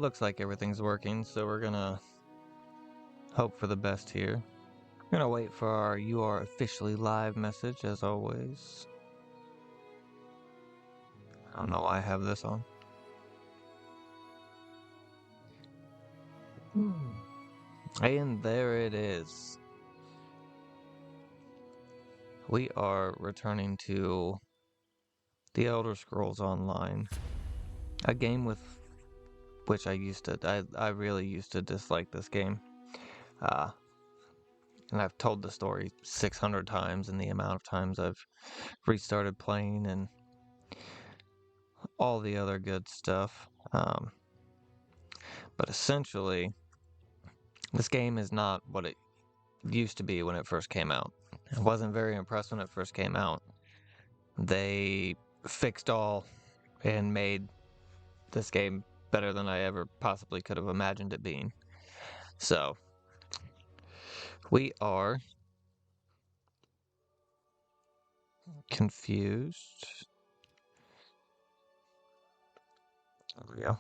looks like everything's working, so we're gonna hope for the best here. We're gonna wait for our "You are officially live" message, as always. I don't know why I have this on. And there it is. We are returning to The Elder Scrolls Online, a game with which I really used to dislike this game. And I've told the story 600 times in the amount of times I've restarted playing and all the other good stuff. But essentially, this game is not what it used to be when it first came out. I wasn't very impressed when it first came out. They fixed all and made this game better than I ever possibly could have imagined it being. So, we are confused. There we go.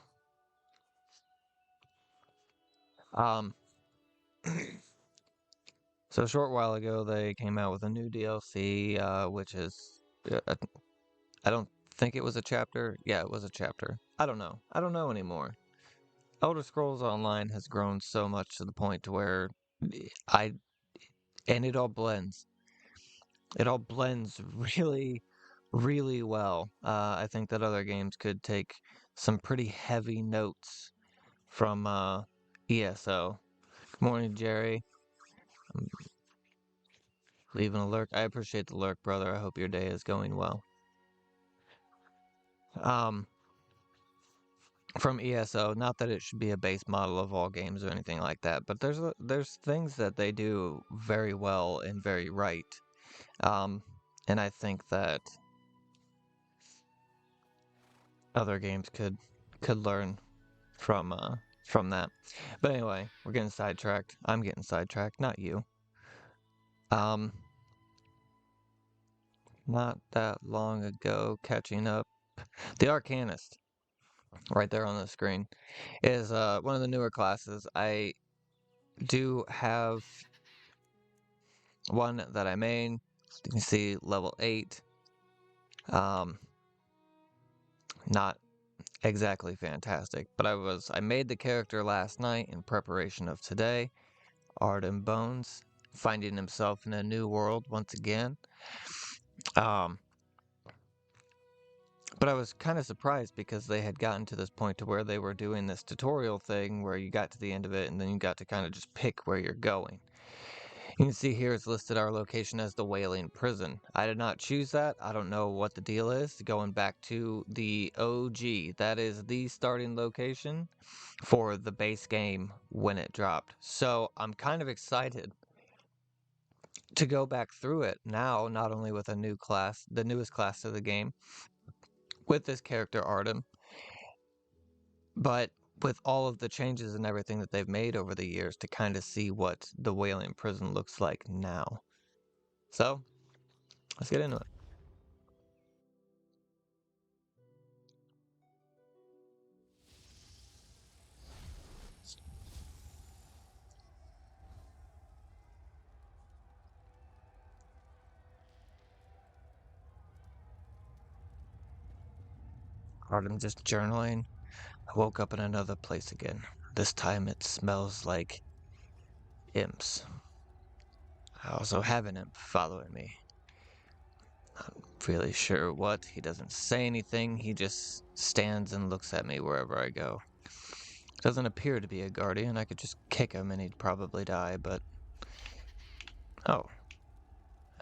So a short while ago, they came out with a new DLC, which is, I don't think it was a chapter. Yeah, it was a chapter. I don't know. I don't know anymore. Elder Scrolls Online has grown so much to the point to where and it all blends. It all blends really, really well. I think that other games could take some pretty heavy notes from ESO. Good morning, Jerry. I'm leaving a lurk. I appreciate the lurk, brother. I hope your day is going well. From ESO, not that it should be a base model of all games or anything like that, but there's things that they do very well and very right. And I think that other games could learn from that. But anyway, we're getting sidetracked. I'm getting sidetracked, not you. Not that long ago, catching up. The Arcanist, right there on the screen, is one of the newer classes. I do have one that I main. You can see level 8. Not exactly fantastic, but I made the character last night in preparation of today. Arden Bones, finding himself in a new world once again. But I was kind of surprised because they had gotten to this point to where they were doing this tutorial thing where you got to the end of it and then you got to kind of just pick where you're going. You can see here it's listed our location as the Wailing Prison. I did not choose that. I don't know what the deal is. Going back to the OG, that is the starting location for the base game when it dropped. So I'm kind of excited to go back through it now, not only with a new class, the newest class to the game, with this character Artem, but with all of the changes and everything that they've made over the years to kind of see what the Wailing Prison looks like now. So, let's get into it. Artem just journaling. I woke up in another place again. This time it smells like imps. I also have an imp following me. Not really sure what. He doesn't say anything. He just stands and looks at me wherever I go. Doesn't appear to be a guardian. I could just kick him and he'd probably die, but... Oh.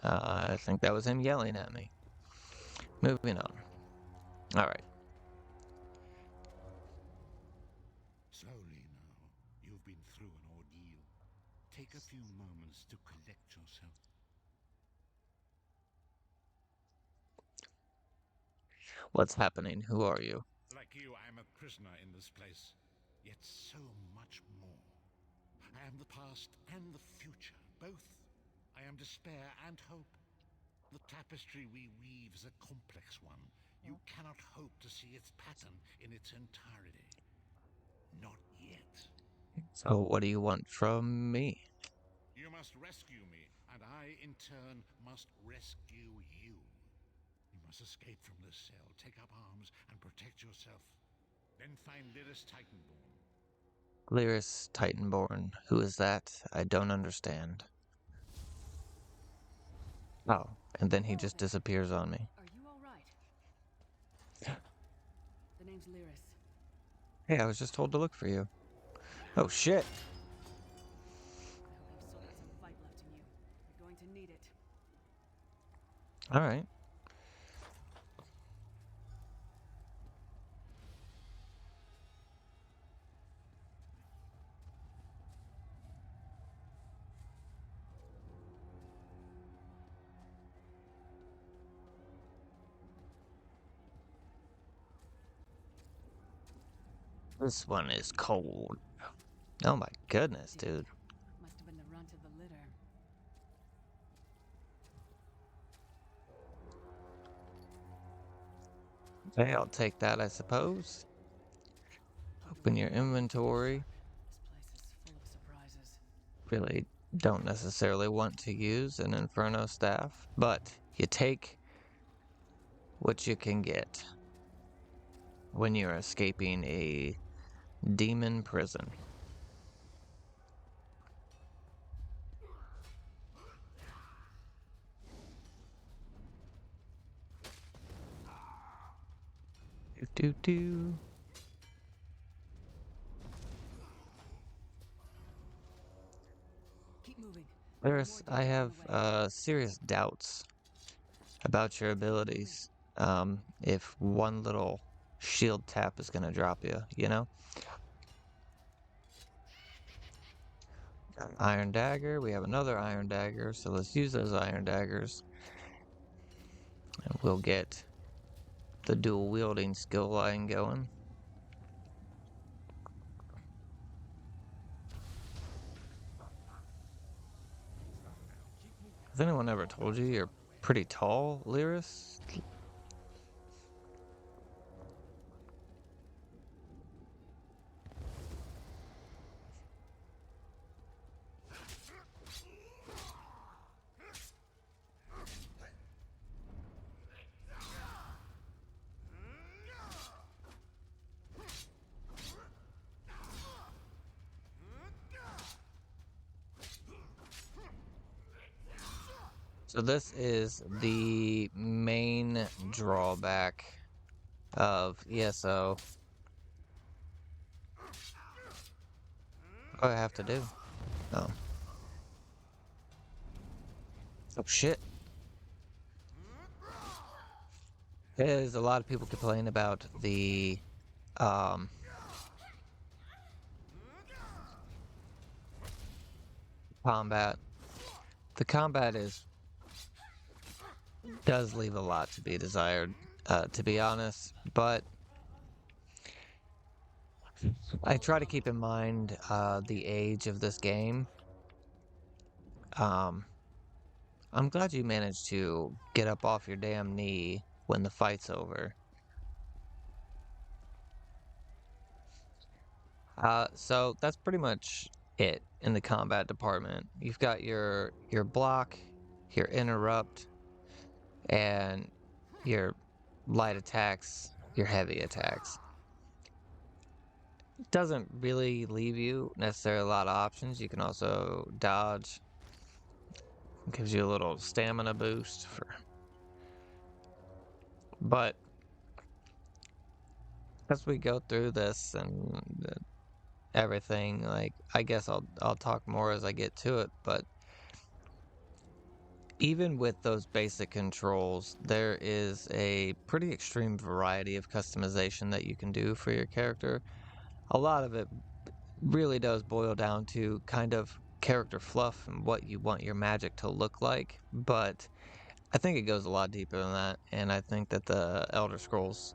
I think that was him yelling at me. Moving on. Alright. Slowly now. You've been through an ordeal. Take a few moments to collect yourself. What's happening? Who are you? Like you, I am a prisoner in this place. Yet so much more. I am the past and the future, both. I am despair and hope. The tapestry we weave is a complex one. You cannot hope to see its pattern in its entirety. Not yet. So what do you want from me? You must rescue me, and I, in turn, must rescue you. You must escape from this cell, take up arms, and protect yourself. Then find Lyris Titanborn. Lyris Titanborn. Who is that? I don't understand. Oh, and then he just disappears on me. Are you all right? The name's Lyris. Hey, I was just told to look for you. Oh shit! I hope you've still got some fight left in you. You're going to need it. Alright. This one is cold. Oh my goodness, dude. Must have been the runt of the litter. Okay, I'll take that, I suppose. Open your inventory. This place is full of surprises. Really don't necessarily want to use an Inferno staff, but you take what you can get when you're escaping a demon prison. Do do do. Keep moving. I have serious doubts about your abilities. If one little shield tap is gonna drop you, you know? Iron dagger, we have another iron dagger, so let's use those iron daggers. And we'll get the dual wielding skill line going. Has anyone ever told you you're pretty tall, Lyris? So this is the main drawback of ESO. What do I have to do? Oh. Oh shit. There's a lot of people complain about the combat. The combat does leave a lot to be desired, to be honest, but I try to keep in mind the age of this game. I'm glad you managed to get up off your damn knee when the fight's over. So that's pretty much it in the combat department. You've got your block, your interrupt, and your light attacks, your heavy attacks. Doesn't really leave you necessarily a lot of options. You can also dodge. Gives you a little stamina boost but as we go through this and everything, like I guess I'll talk more as I get to it, but even with those basic controls, there is a pretty extreme variety of customization that you can do for your character. A lot of it really does boil down to kind of character fluff and what you want your magic to look like, but I think it goes a lot deeper than that, and I think that the Elder Scrolls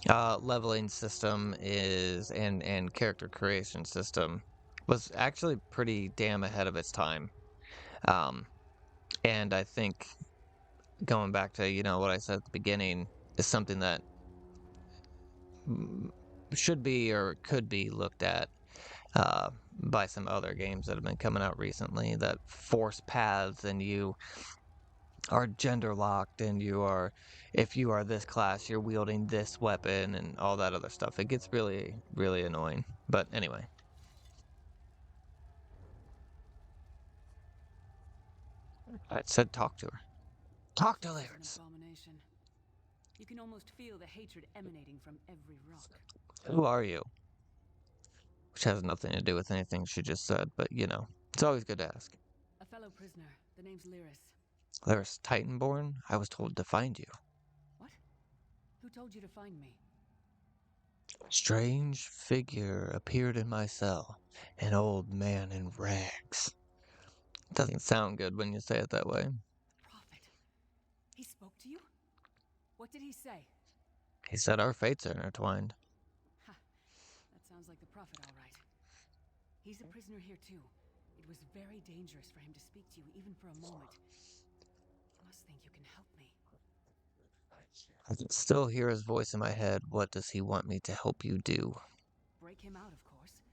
leveling system and character creation system was actually pretty damn ahead of its time. Um, and I think going back to what I said at the beginning is something that should be or could be looked at by some other games that have been coming out recently that force paths, and you are gender locked, and if you are this class, you're wielding this weapon and all that other stuff. It gets really, really annoying. But anyway. I said talk to her. Talk to This is an Lyris. abomination. You can almost feel the hatred emanating from every rock. Who are you? Which has nothing to do with anything she just said, but it's always good to ask. A fellow prisoner. The name's Lyris. Lyris Titanborn? I was told to find you. What? Who told you to find me? Strange figure appeared in my cell. An old man in rags. Doesn't sound good when you say it that way. The prophet. He spoke to you? What did he say? He said our fates are intertwined. Ha. That sounds like the prophet, all right. He's a prisoner here, too. It was very dangerous for him to speak to you, even for a moment. You must think you can help me. I can still hear his voice in my head. What does he want me to help you do? Break him out, of course.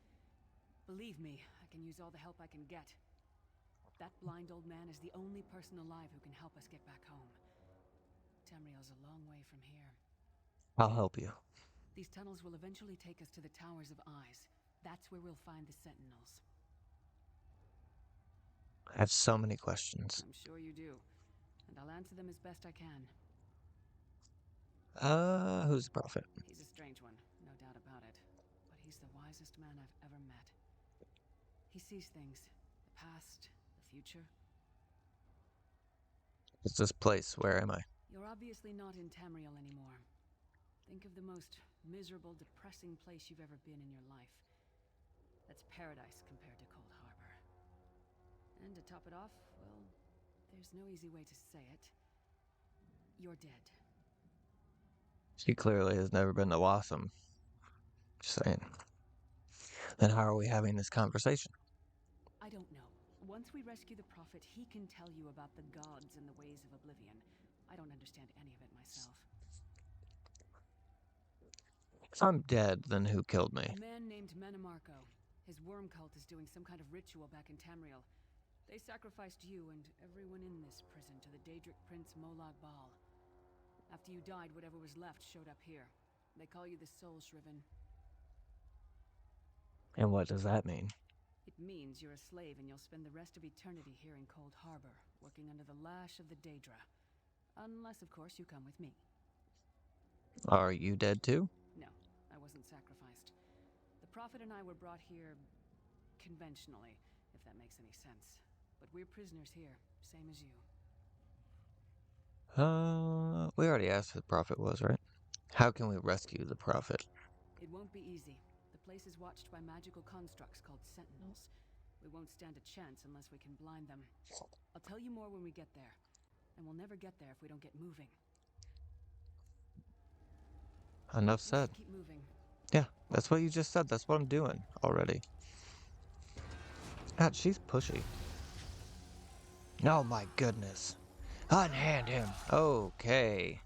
Believe me, I can use all the help I can get. That blind old man is the only person alive who can help us get back home. Tamriel's a long way from here. I'll help you. These tunnels will eventually take us to the Towers of Eyes. That's where we'll find the Sentinels. I have so many questions. I'm sure you do. And I'll answer them as best I can. Who's the prophet? He's a strange one, no doubt about it. But he's the wisest man I've ever met. He sees things. The past, the future. It's this place. Where am I? You're obviously not in Tamriel anymore. Think of the most miserable, depressing place you've ever been in your life. That's paradise compared to Cold Harbor. And to top it off, well, there's no easy way to say it. You're dead. She clearly has never been to Blossom. Just saying. Then how are we having this conversation? I don't know. Once we rescue the Prophet, he can tell you about the gods and the ways of Oblivion. I don't understand any of it myself. If I'm dead, then who killed me? A man named Menemarco. His worm cult is doing some kind of ritual back in Tamriel. They sacrificed you and everyone in this prison to the Daedric Prince Molag Bal. After you died, whatever was left showed up here. They call you the Soul Shriven. And what does that mean? It means you're a slave and you'll spend the rest of eternity here in Cold Harbor, working under the lash of the Daedra. Unless, of course, you come with me. Are you dead too? No, I wasn't sacrificed. The Prophet and I were brought here conventionally, if that makes any sense. But we're prisoners here, same as you. We already asked who the prophet was, right? How can we rescue the prophet? It won't be easy. The place is watched by magical constructs called Sentinels. We won't stand a chance unless we can blind them. I'll tell you more when we get there. And we'll never get there if we don't get moving. Enough said. Keep moving. Yeah, that's what you just said. That's what I'm doing already. God, she's pushy. Oh my goodness. Unhand him. Okay.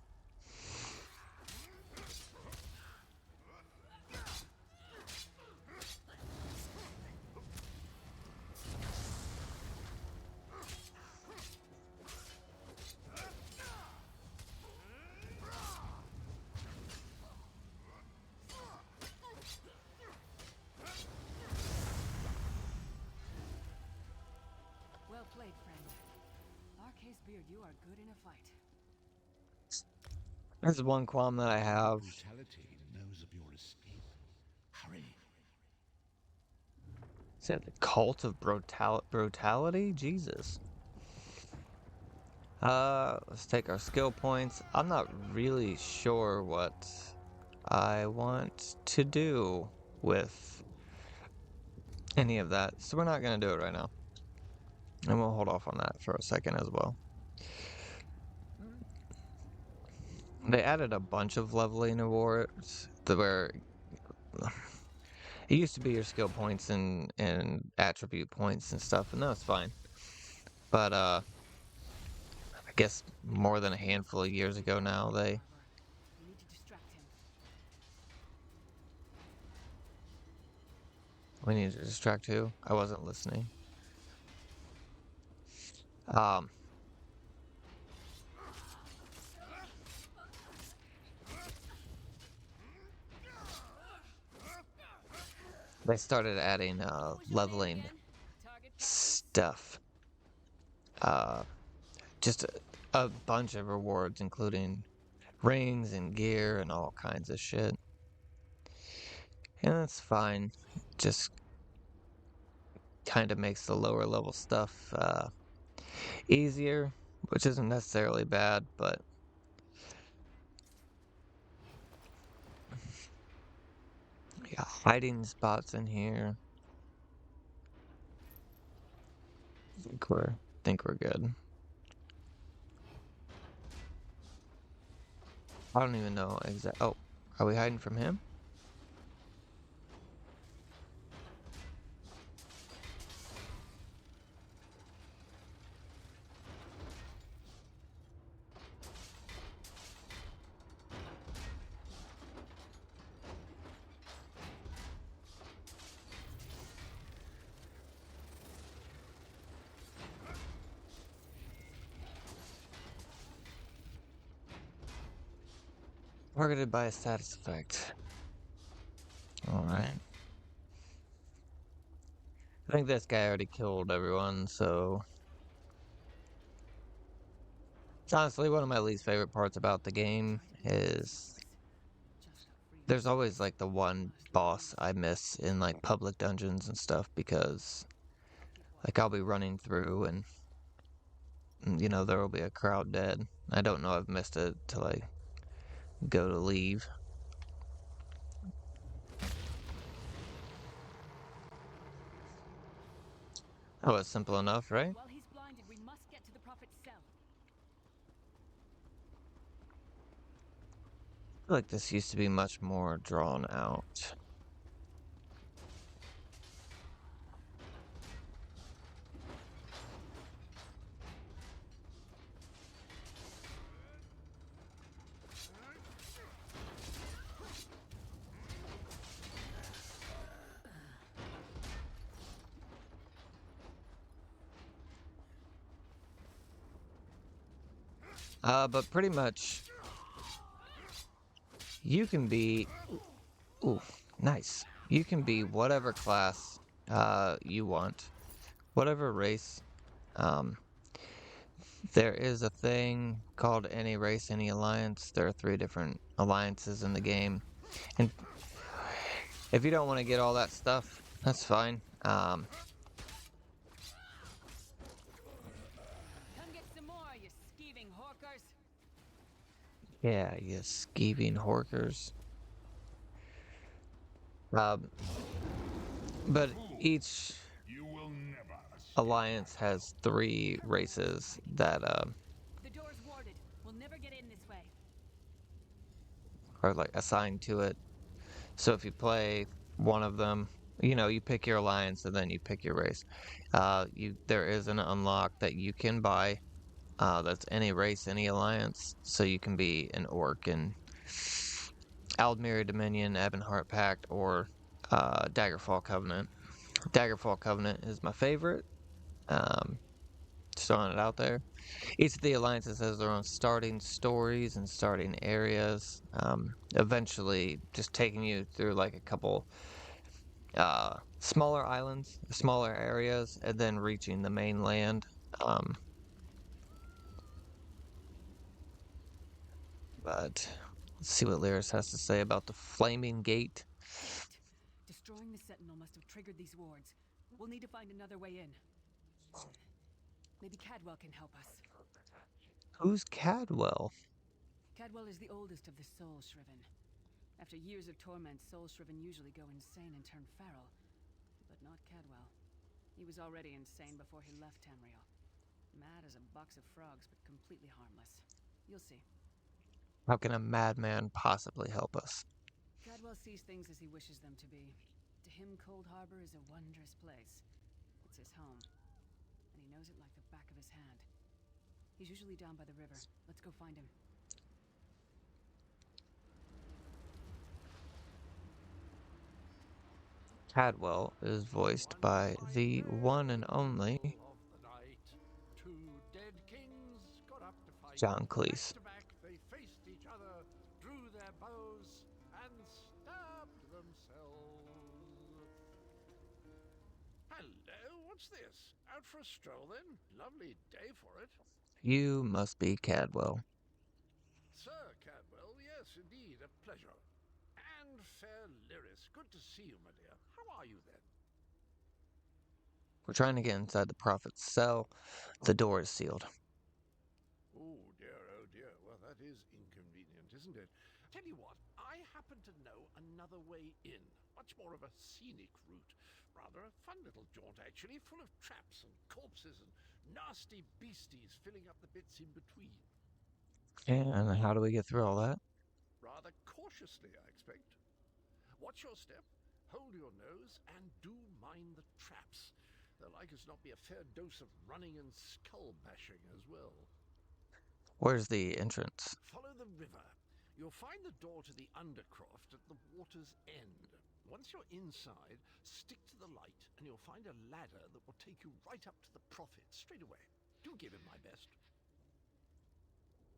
Well played, friend. Arcase Beard, you are good in a fight. There's one qualm that I have. Brutality knows of your escape. Hurry. Is that the cult of brutality? Jesus. Let's take our skill points. I'm not really sure what I want to do with any of that, so we're not going to do it right now. And we'll hold off on that for a second as well. They added a bunch of leveling awards where it used to be your skill points and attribute points and stuff, and that's fine. But I guess more than a handful of years ago now, they We need to distract him. We need to distract who? I wasn't listening. Um, they started adding What was your name leveling again? Target practice? stuff. Just a bunch of rewards, including rings and gear and all kinds of shit. And that's fine. Just kind of makes the lower level stuff easier, which isn't necessarily bad, but yeah, hiding spots in here. Think we're good. I don't even know exactly. Oh, are we hiding from him? Targeted by a status effect. Alright. I think this guy already killed everyone, so it's honestly one of my least favorite parts about the game is there's always like the one boss I miss in like public dungeons and stuff because like I'll be running through and you know there will be a crowd dead. I don't know I've missed it till I go to leave. That was simple enough, right? While he's blinded, we must get to the prophet's cell. I feel like this used to be much more drawn out. But pretty much you can be, ooh, nice. You can be whatever class you want, whatever race. Um, there is a thing called Any Race, Any Alliance. There are 3 different alliances in the game. And if you don't want to get all that stuff, that's fine. Come get some more, you skeeving hawkers. Yeah, you skeeving horkers. But each alliance has 3 races that The door's warded. We'll never get in this way. are like assigned to it. So if you play one of them, you know, you pick your alliance and then you pick your race. There is an unlock that you can buy. That's any race, any alliance. So you can be an orc in Aldmeri Dominion, Ebonheart Pact, or Daggerfall Covenant. Daggerfall Covenant is my favorite. Just throwing it out there. Each of the alliances has their own starting stories and starting areas. Eventually, just taking you through like a couple smaller islands, smaller areas, and then reaching the mainland. But let's see what Lyris has to say about the Flaming Gate. Shit. Destroying the Sentinel must have triggered these wards. We'll need to find another way in. Maybe Cadwell can help us. Who's Cadwell? Cadwell is the oldest of the Soul Shriven. After years of torment, Soul Shriven usually go insane and turn feral. But not Cadwell. He was already insane before he left Tamriel. Mad as a box of frogs, but completely harmless. You'll see. How can a madman possibly help us? Cadwell sees things as he wishes them to be. To him, Cold Harbor is a wondrous place. It's his home. And he knows it like the back of his hand. He's usually down by the river. Let's go find him. Cadwell is voiced by the one and only Of the night, two dead kings got up to fight. John Back Cleese. to back, they faced each other, drew their bows, and stabbed themselves. Hello, what's this? Out for a stroll then? Lovely day for it. You must be Cadwell. Sir Cadwell, yes, indeed, a pleasure. And fair Lyris, good to see you, my dear. How are you then? We're trying to get inside the Prophet's cell. The door is sealed. Oh dear, well that is inconvenient, isn't it? Tell you what, I happen to know another way in. Much more of a scenic route. Rather a fun little jaunt, actually, full of traps and corpses and nasty beasties filling up the bits in between. And how do we get through all that? Rather cautiously, I expect. Watch your step, hold your nose, and do mind the traps. There'll like as not be a fair dose of running and skull bashing as well. Where's the entrance? Follow the river. You'll find the door to the undercroft at the water's end. Once you're inside, stick to the light, and you'll find a ladder that will take you right up to the Prophet straight away. Do give him my best.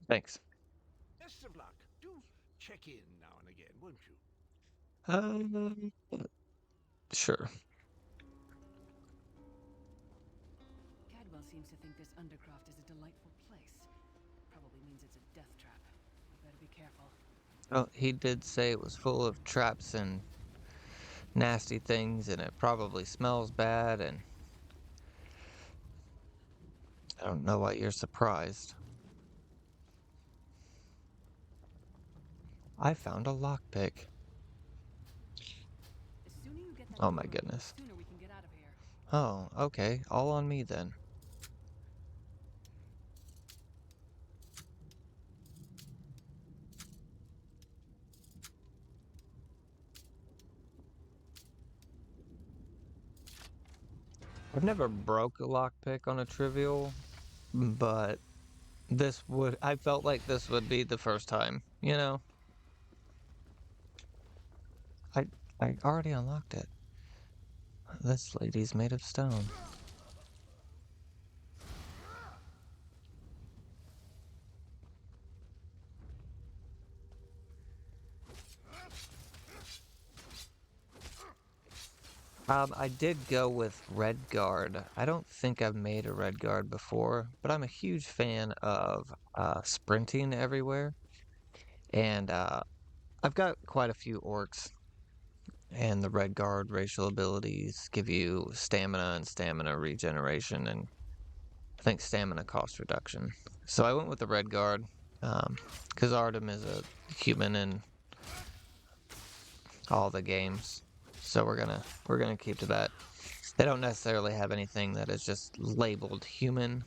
Thanks. Best of luck. Do check in now and again, won't you? Sure. Cadwell seems to think this undercroft is a delightful place. Probably means it's a death trap. We better be careful. Oh, he did say it was full of traps and nasty things, and it probably smells bad, and I don't know why you're surprised. I found a lockpick. The sooner you get that Oh door my open, goodness. the sooner we can get out of here. Oh, okay. All on me then. I've never broke a lockpick on a trivial, but I felt like this would be the first time, you know? I I already unlocked it. This lady's made of stone. I did go with Red Guard. I don't think I've made a Red Guard before, but I'm a huge fan of sprinting everywhere. And I've got quite a few orcs, and the Red Guard racial abilities give you stamina and stamina regeneration, and I think stamina cost reduction. So I went with the Red Guard, because Artem is a human in all the games. So we're gonna keep to that. They don't necessarily have anything that is just labeled human.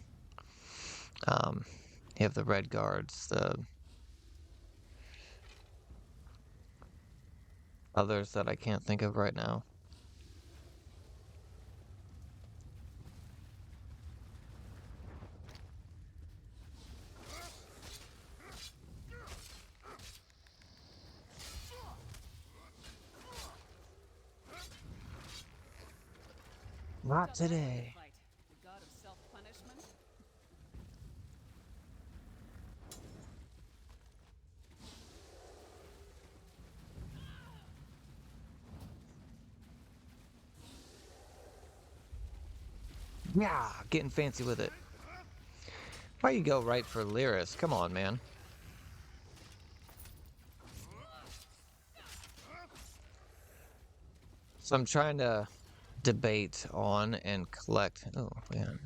You have the Red Guards, the others that I can't think of right now. Not What's up next in the today. fight? The god of self-punishment? Yeah, getting fancy with it. Why you go right for Lyris? Come on, man. So I'm trying to debate on and collect. Oh, man.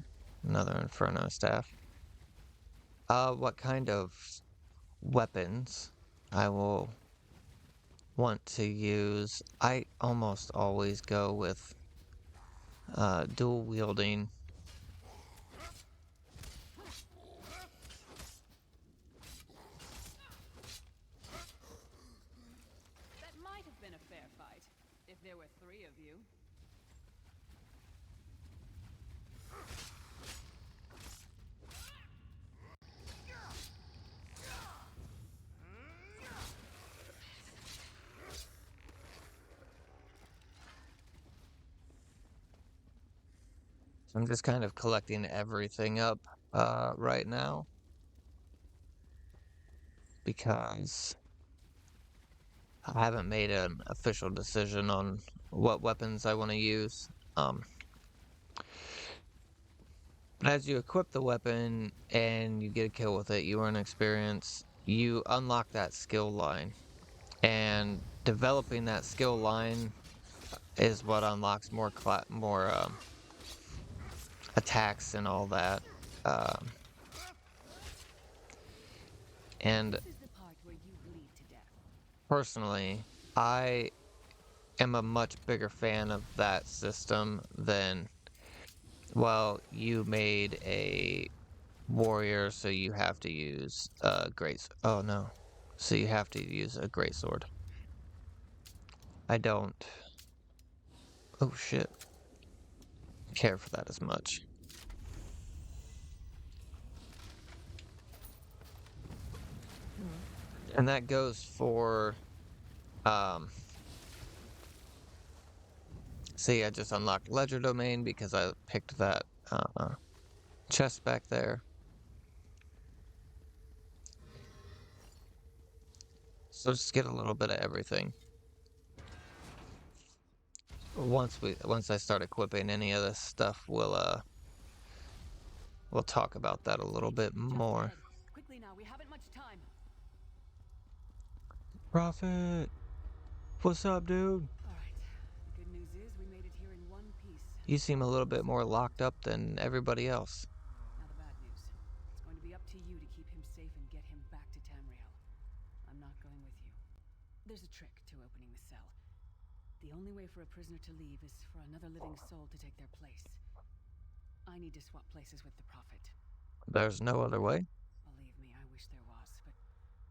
Another Inferno staff. What kind of weapons I will want to use. I almost always go with dual wielding. That might have been a fair fight, if there were 3 of you. I'm just kind of collecting everything up right now because I haven't made an official decision on what weapons I want to use. But as you equip the weapon and you get a kill with it, you earn experience, you unlock that skill line. And developing that skill line is what unlocks more attacks and all that. Um, and This is the part where you bleed to death. personally, I am a much bigger fan of that system than, well, you made a warrior, so you have to use a oh no. So you have to use a great sword. I don't, oh shit, care for that as much. And that goes for, um, see, I just unlocked Ledger Domain because I picked that chest back there. So just get a little bit of everything. Once I start equipping any of this stuff, we'll talk about that a little bit more. Quickly now, we haven't much time. Prophet, what's up, dude? All right. The good news is we made it here in one piece. You seem a little bit more locked up than everybody else. Now the bad news. It's going to be up to you to keep him safe and get him back to Tamriel. I'm not going with you. There's a trick to opening the cell. The only way for a prisoner to leave is for another living soul to take their place. I need to swap places with the Prophet. There's no other way. Believe me, I wish there was, but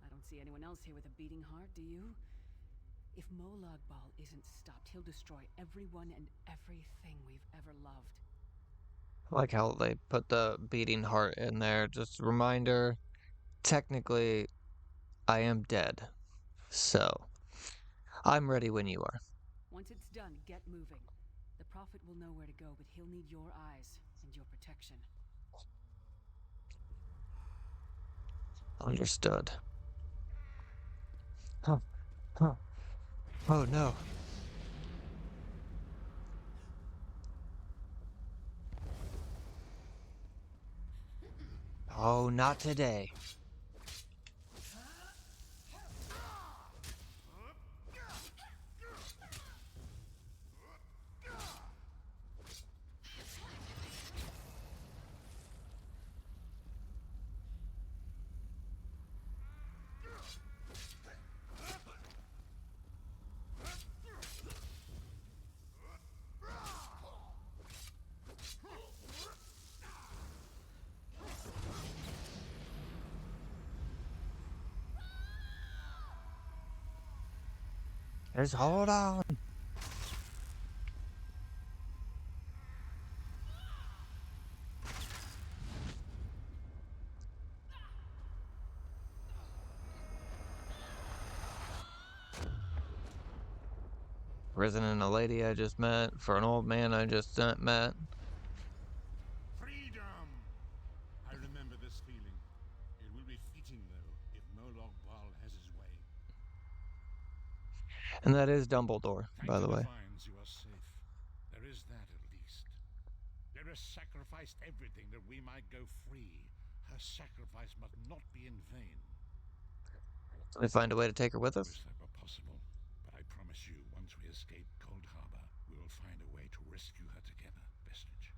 I don't see anyone else here with a beating heart, do you? If Molag Bal isn't stopped, he'll destroy everyone and everything we've ever loved. I like how they put the beating heart in there. Just a reminder, technically, I am dead. So, I'm ready when you are. Once it's done, get moving. The Prophet will know where to go, but he'll need your eyes and your protection. Understood. Huh. Huh. Oh no. Oh, not today. Just hold on. Risen in a lady I just met, for an old man I just met. Freedom! I remember this feeling. It will be fitting, though, if Molag Bal has his way. And that is Dumbledore, Thank by the the way. Divines you are safe. There is that, at least. There sacrificed everything that we might go free. Her sacrifice must not be in vain. Can we find a way to take her with I us? wish that were possible, but I promise you, once we escape Cold Harbor, we will find a way to rescue her together, Vestige.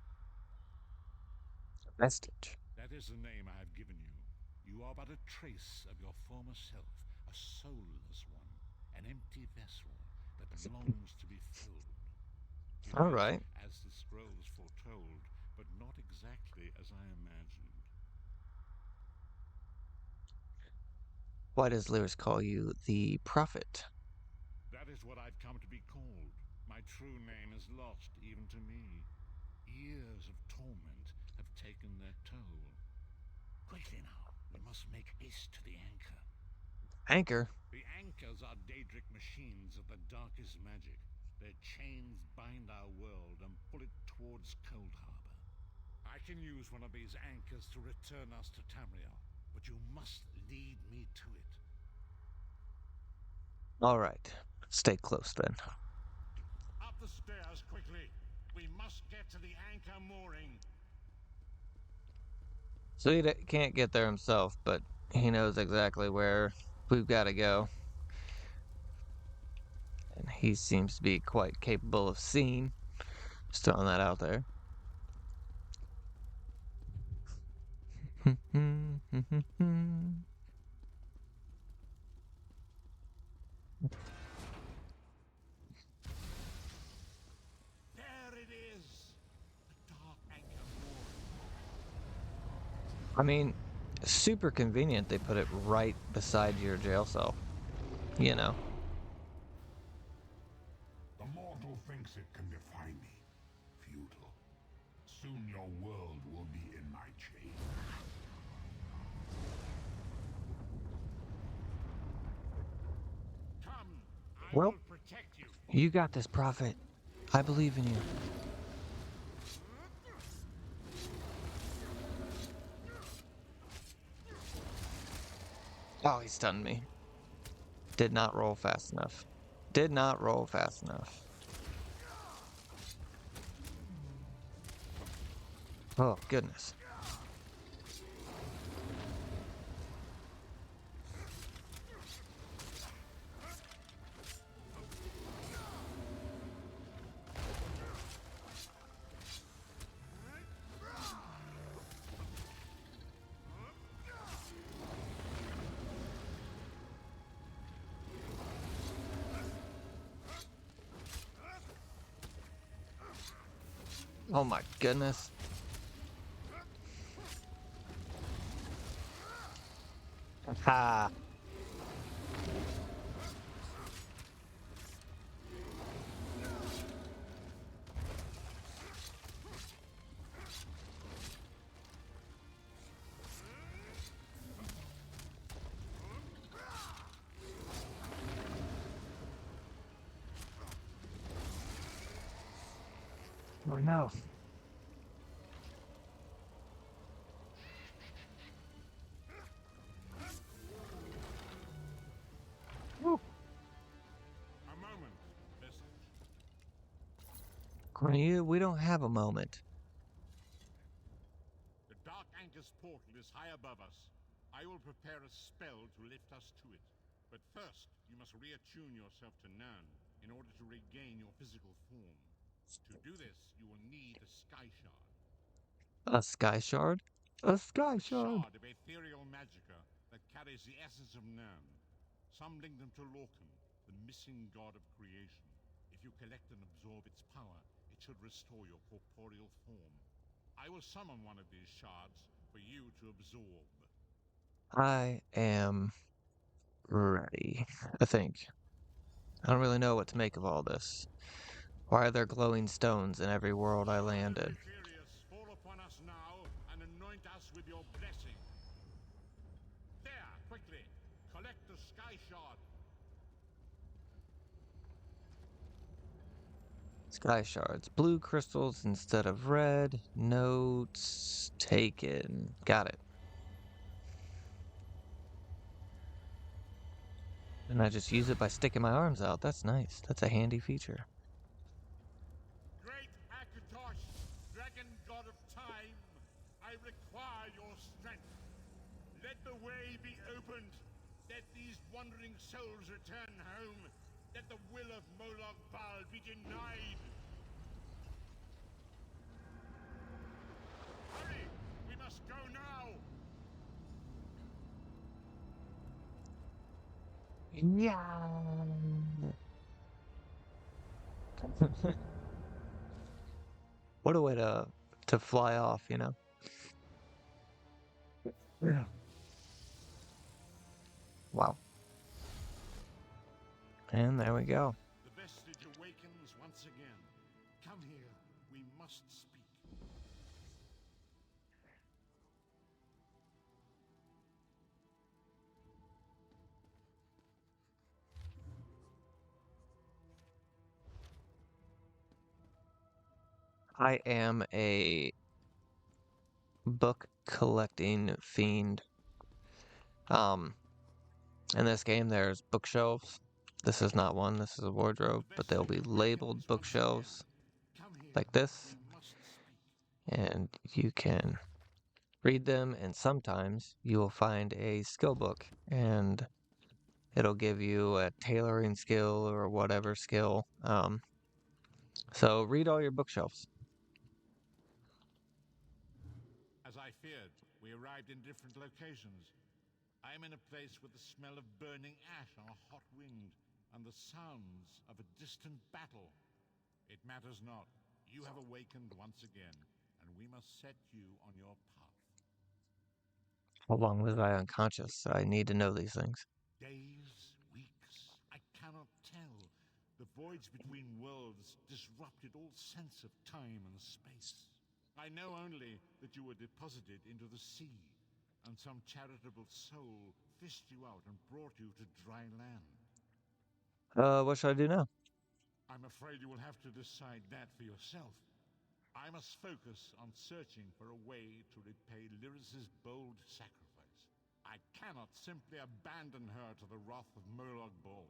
Vestige. That is the name I have given you. You are but a trace of your former self, a soulless one, an empty vessel that longs to be filled. It All is right. as the scrolls foretold, but not exactly as I imagined. Why does Lewis call you the Prophet? That is what I've come to be called. My true name is lost even to me. Years of torment have taken their toll. Quickly now, we must make haste to the anchor. Anchor? The anchors are Daedric machines of the darkest magic. Their chains bind our world and pull it towards Cold Harbor. can use one of these anchors to return us to Tamriel, but you must lead me to it. All right. Stay close then. Up the stairs quickly. We must get to the anchor mooring. So he can't get there himself, but he knows exactly where we've got to go. And he seems to be quite capable of seeing. Just throwing that out there. There it is! The dark anchor mooring. I mean, super convenient they put it right beside your jail cell. You know. The mortal thinks it can defy me. Futile. Soon your world will be in my chains. Come, I Well, will protect you. you got this, Prophet. I believe in you. Oh, he stunned me. Did not roll fast enough. Did not roll fast enough. Oh, goodness. Oh my goodness. Ha. Oh no. Woo. A moment, message. Cornelia, we don't have a moment. The dark anchor's portal is high above us. I will prepare a spell to lift us to it. But first, you must reattune yourself to Nan in order to regain your physical form. To do this, you will need a sky shard. A sky shard? A sky A shard. shard of ethereal magicka that carries the essence of Nan. Some link them to Lorcan, the missing god of creation. If you collect and absorb its power, it should restore your corporeal form. I will summon one of these shards for you to absorb. I am ready, I think. I don't really know what to make of all this. Why are there glowing stones in every world I land in? Fall upon us now and anoint us with your blessing. There, quickly, collect the sky shard. Sky shards. Blue crystals instead of red. Notes taken. Got it. And I just use it by sticking my arms out. That's nice. That's a handy feature. Great ADHOCx, dragon god of time, I require your strength. Let the way be opened. Let these wandering souls return home. Let the will of Molag Bal be denied. Hurry! We must go now! Yeah. What a way to fly off, you know? Yeah. Wow. And there we go. The vestige awakens once again. Come here. We must speak. I am a book collecting fiend. Um, in this game, there's bookshelves. This is not one, this is a wardrobe, The but vessel they'll be labeled beckons once again. bookshelves Come here. like this, We must speak. and you can read them, and sometimes you will find a skill book, and it'll give you a tailoring skill or whatever skill. So read all your bookshelves. As I feared, we arrived in different locations. I am in a place with the smell of burning ash on a hot wind and the sounds of a distant battle. It matters not. You have awakened once again, and we must set you on your path. How long was I unconscious? I need to know these things. Days, weeks, I cannot tell. The voids between worlds disrupted all sense of time and space. I know only that you were deposited into the sea, and some charitable soul fished you out and brought you to dry land. What should I do now? I'm afraid you will have to decide that for yourself. I must focus on searching for a way to repay Lyris's bold sacrifice. I cannot simply abandon her to the wrath of Murloc Ball.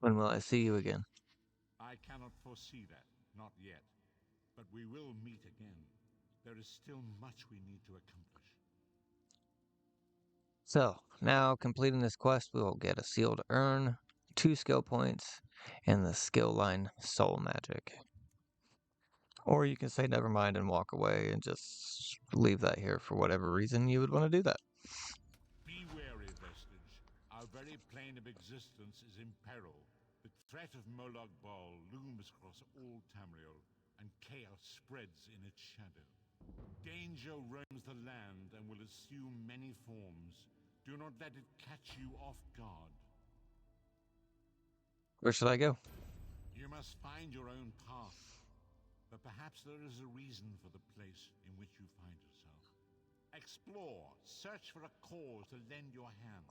When will I see you again? I cannot foresee that, not yet. But we will meet again. There is still much we need to accomplish. So, now completing this quest, we will get a sealed urn, 2 skill points, and the skill line Soul Magic. Or you can say never mind and walk away and just leave that here for whatever reason you would want to do that. Be wary, Vestige. Our very plane of existence is in peril. The threat of Moloch Ball looms across all Tamriel, and chaos spreads in its shadow. Danger roams the land and will assume many forms. Do not let it catch you off guard. Where should I go? You must find your own path. But perhaps there is a reason for the place in which you find yourself. Explore, search for a cause to lend your hand.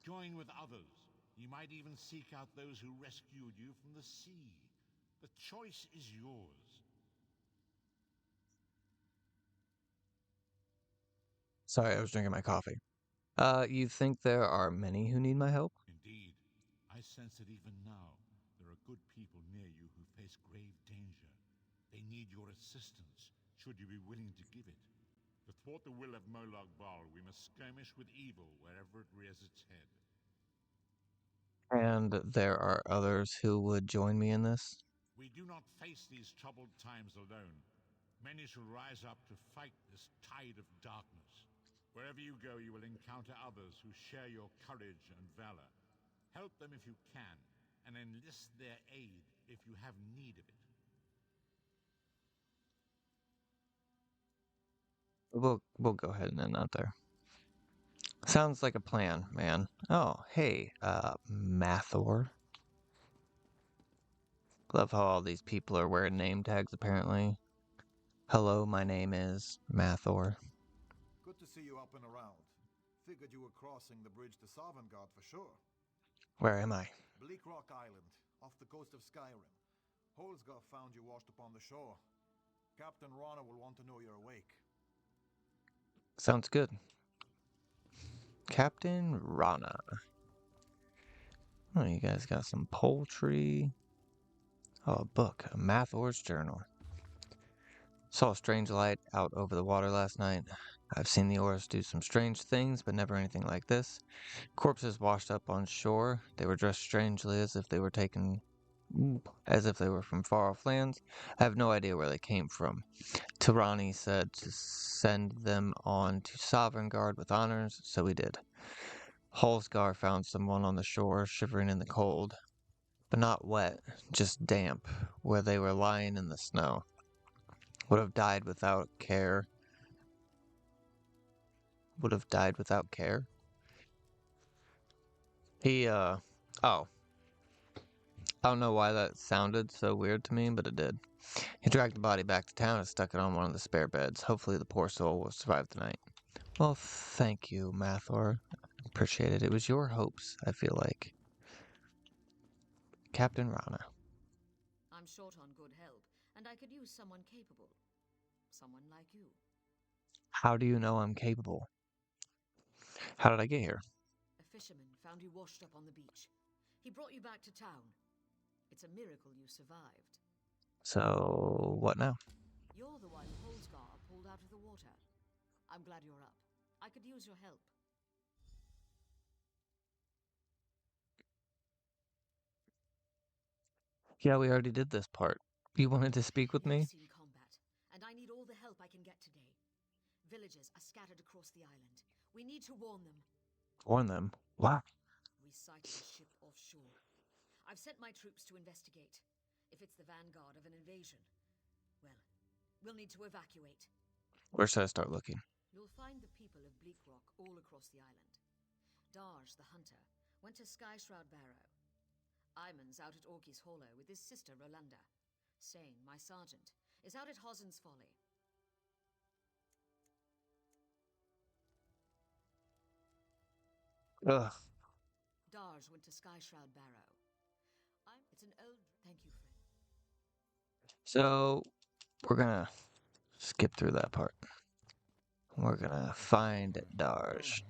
Join with others. You might even seek out those who rescued you from the sea. The choice is yours. Sorry, I was drinking my coffee. You think there are many who need my help? Indeed, I sense that even now, there are good people near you who face grave danger. They need your assistance, should you be willing to give it. To thwart the will of Moloch Bal, we must skirmish with evil wherever it rears its head. And there are others who would join me in this? We do not face these troubled times alone. Many shall rise up to fight this tide of darkness. Wherever you go, you will encounter others who share your courage and valor. Help them if you can, and enlist their aid if you have need of it. We'll go ahead and end that there. Sounds like a plan, man. Oh, hey, Mathor. Love how all these people are wearing name tags, apparently. Hello, my name is Mathor. Good to see you up and around. Figured you were crossing the bridge to Sovngarde for sure. Where am I? Bleak Rock Island, off the coast of Skyrim. Holsgar found you washed upon the shore. Captain Rana will want to know you're awake. Sounds good. Captain Rana. Oh, you guys got some poultry. Oh, a book, a Mathor's journal. Saw a strange light out over the water last night. I've seen the Oars do some strange things, but never anything like this. Corpses washed up on shore. They were dressed strangely as if they were from far off lands. I have no idea where they came from. Tirani said to send them on to Sovngarde with honors, so we did. Holsgar found someone on the shore, shivering in the cold, but not wet, just damp, where they were lying in the snow. Would have died without care. Would have died without care. Oh. I don't know why that sounded so weird to me, but it did. He dragged the body back to town and stuck it on one of the spare beds. Hopefully the poor soul will survive the night. Well, thank you, Mathor. Appreciate it. It was your hopes, I feel like. Captain Rana. I'm short on good help, and I could use someone capable. Someone like you. How do you know I'm capable? How did I get here? A fisherman found you washed up on the beach. He brought you back to town. It's a miracle you survived. So, what now? You're the one Holsgar pulled out of the water. I'm glad you're up. I could use your help. Yeah, we already did this part. You wanted to speak with me? I've seen combat, and I need all the help I can get today. Villages are scattered across the island. We need to warn them. Warn them. Why? We sighted a ship offshore. I've sent my troops to investigate. If it's the vanguard of an invasion, well, we'll need to evacuate. Where should I start looking? You'll find the people of Bleak Rock all across the island. Darj, the hunter, went to Skyshroud Barrow. Iman's out at Orky's Hollow with his sister Rolanda. Sane, my sergeant, is out at Hossen's Folly. Ugh. Darj went to Skyshroud Barrow. It's an old... Thank you, friend. So, we're gonna skip through that part. We're gonna find Darj.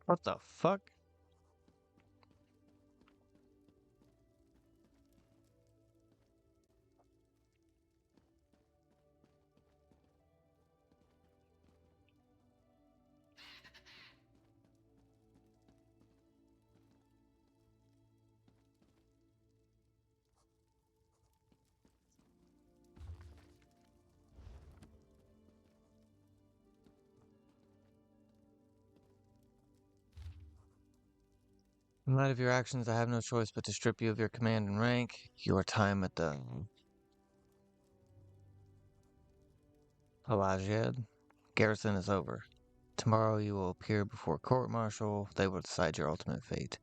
What the fuck? In light of your actions, I have no choice but to strip you of your command and rank. Your time at the Pelagiad garrison is over. Tomorrow you will appear before court-martial. They will decide your ultimate fate.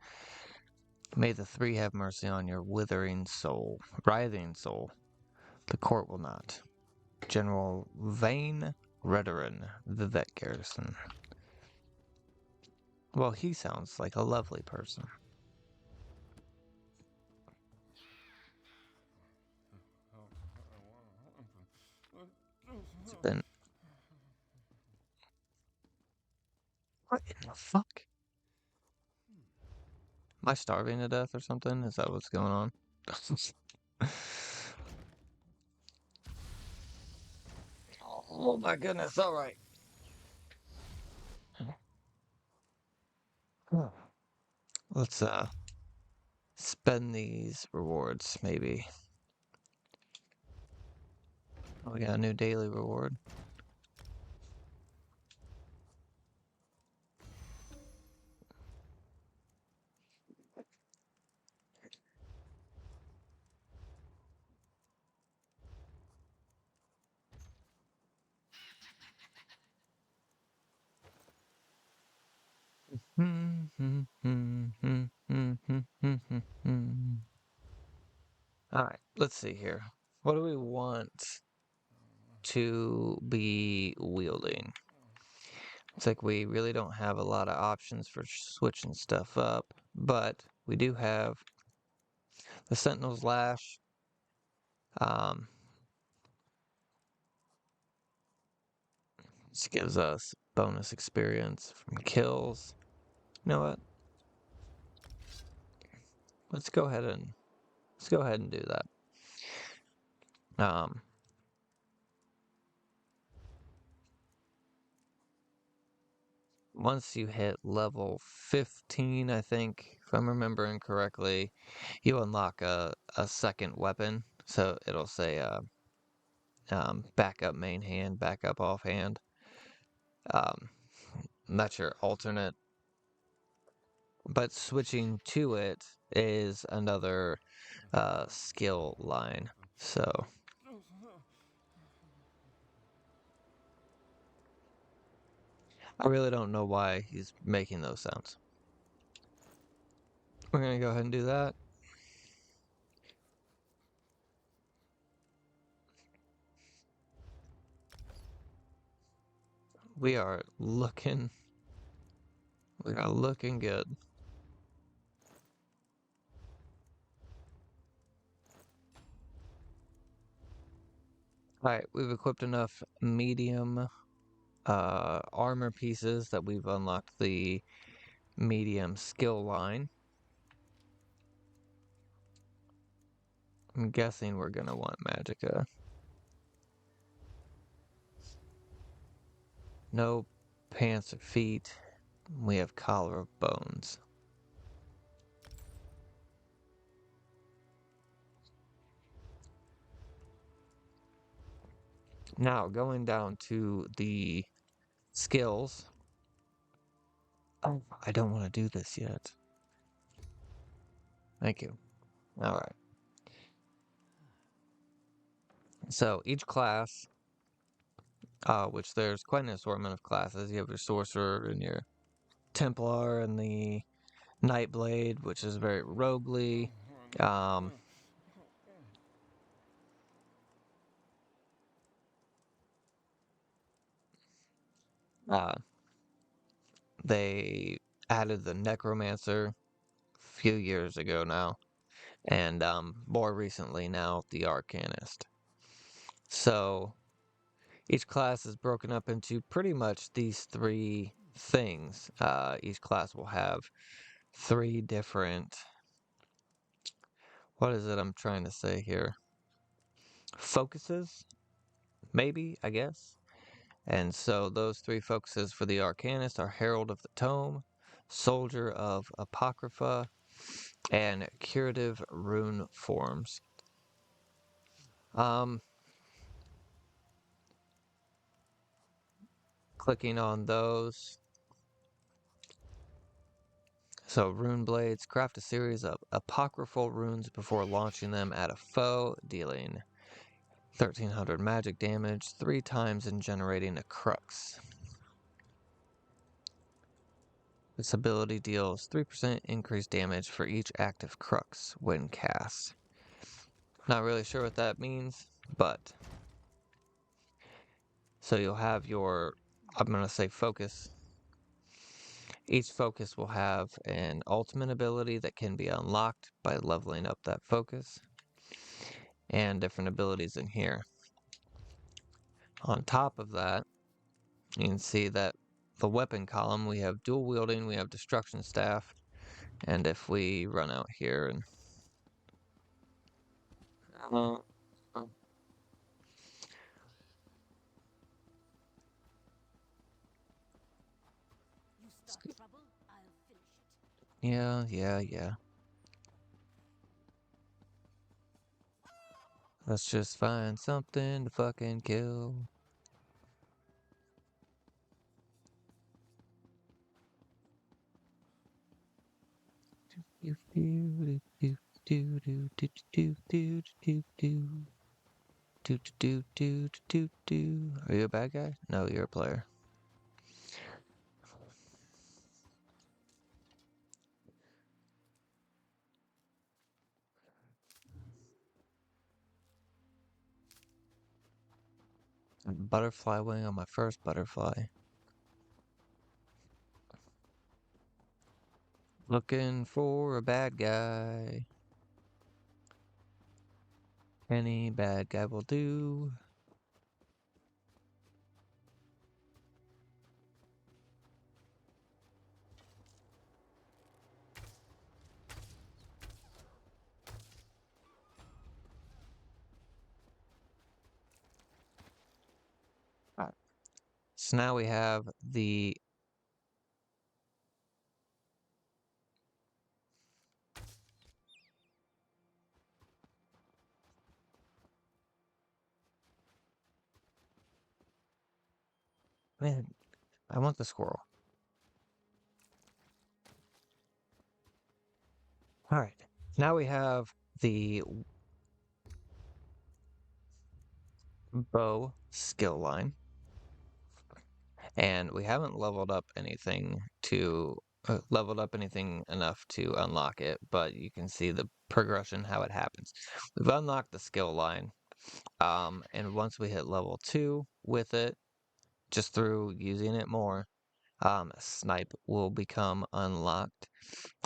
May the three have mercy on your writhing soul. The court will not. General Vane Redoran, Vivek Garrison. Well, he sounds like a lovely person. It's been... What in the fuck? Am I starving to death or something? Is that what's going on? Oh my goodness, alright. Let's spend these rewards, maybe. Oh, we got a new daily reward. Alright, let's see here. What do we want to be wielding? It's like we really don't have a lot of options for switching stuff up, but we do have the Sentinel's Lash. This gives us bonus experience from kills. You know what? Let's go ahead and do that. Once you hit level 15, I think, if I'm remembering correctly, you unlock a second weapon. So it'll say backup main hand, backup offhand. That's your alternate. But switching to it is another skill line. So I really don't know why he's making those sounds. We're going to go ahead and do that. We are looking good. Alright, we've equipped enough medium armor pieces that we've unlocked the medium skill line. I'm guessing we're gonna want magicka. No pants or feet. We have collar of bones. Now, going down to the skills. Oh, I don't want to do this yet. Thank you. Alright. So, each class, which there's quite an assortment of classes. You have your Sorcerer and your Templar and the Nightblade, which is very roguely. Uh, they added the Necromancer a few years ago now, and more recently now the Arcanist. So each class is broken up into pretty much these three things. Each class will have three different. What is it I'm trying to say here? Focuses, maybe, I guess. And so those three focuses for the Arcanist are Herald of the Tome, Soldier of Apocrypha, and Curative Rune Forms. Clicking on those. So rune blades, craft a series of apocryphal runes before launching them at a foe, dealing 1300 magic damage 3 times and generating a crux. This ability deals 3% increased damage for each active crux when cast. Not really sure what that means, but so you'll have your, I'm going to say focus. Each focus will have an ultimate ability that can be unlocked by leveling up that focus, and different abilities in here. On top of that, you can see that the weapon column, we have dual wielding, we have destruction staff, and if we run out here and You start trouble, I'll finish it. yeah. Let's just find something to fucking kill. Are you a bad guy? No, you're a player. Butterfly wing on my first butterfly. Looking for a bad guy. Any bad guy will do. Alright. So now we have the man, I want the squirrel. Alright. Now we have the bow skill line. And we haven't leveled up anything enough to unlock it, but you can see the progression, how it happens. We've unlocked the skill line, and once we hit level 2 with it, just through using it more, snipe will become unlocked.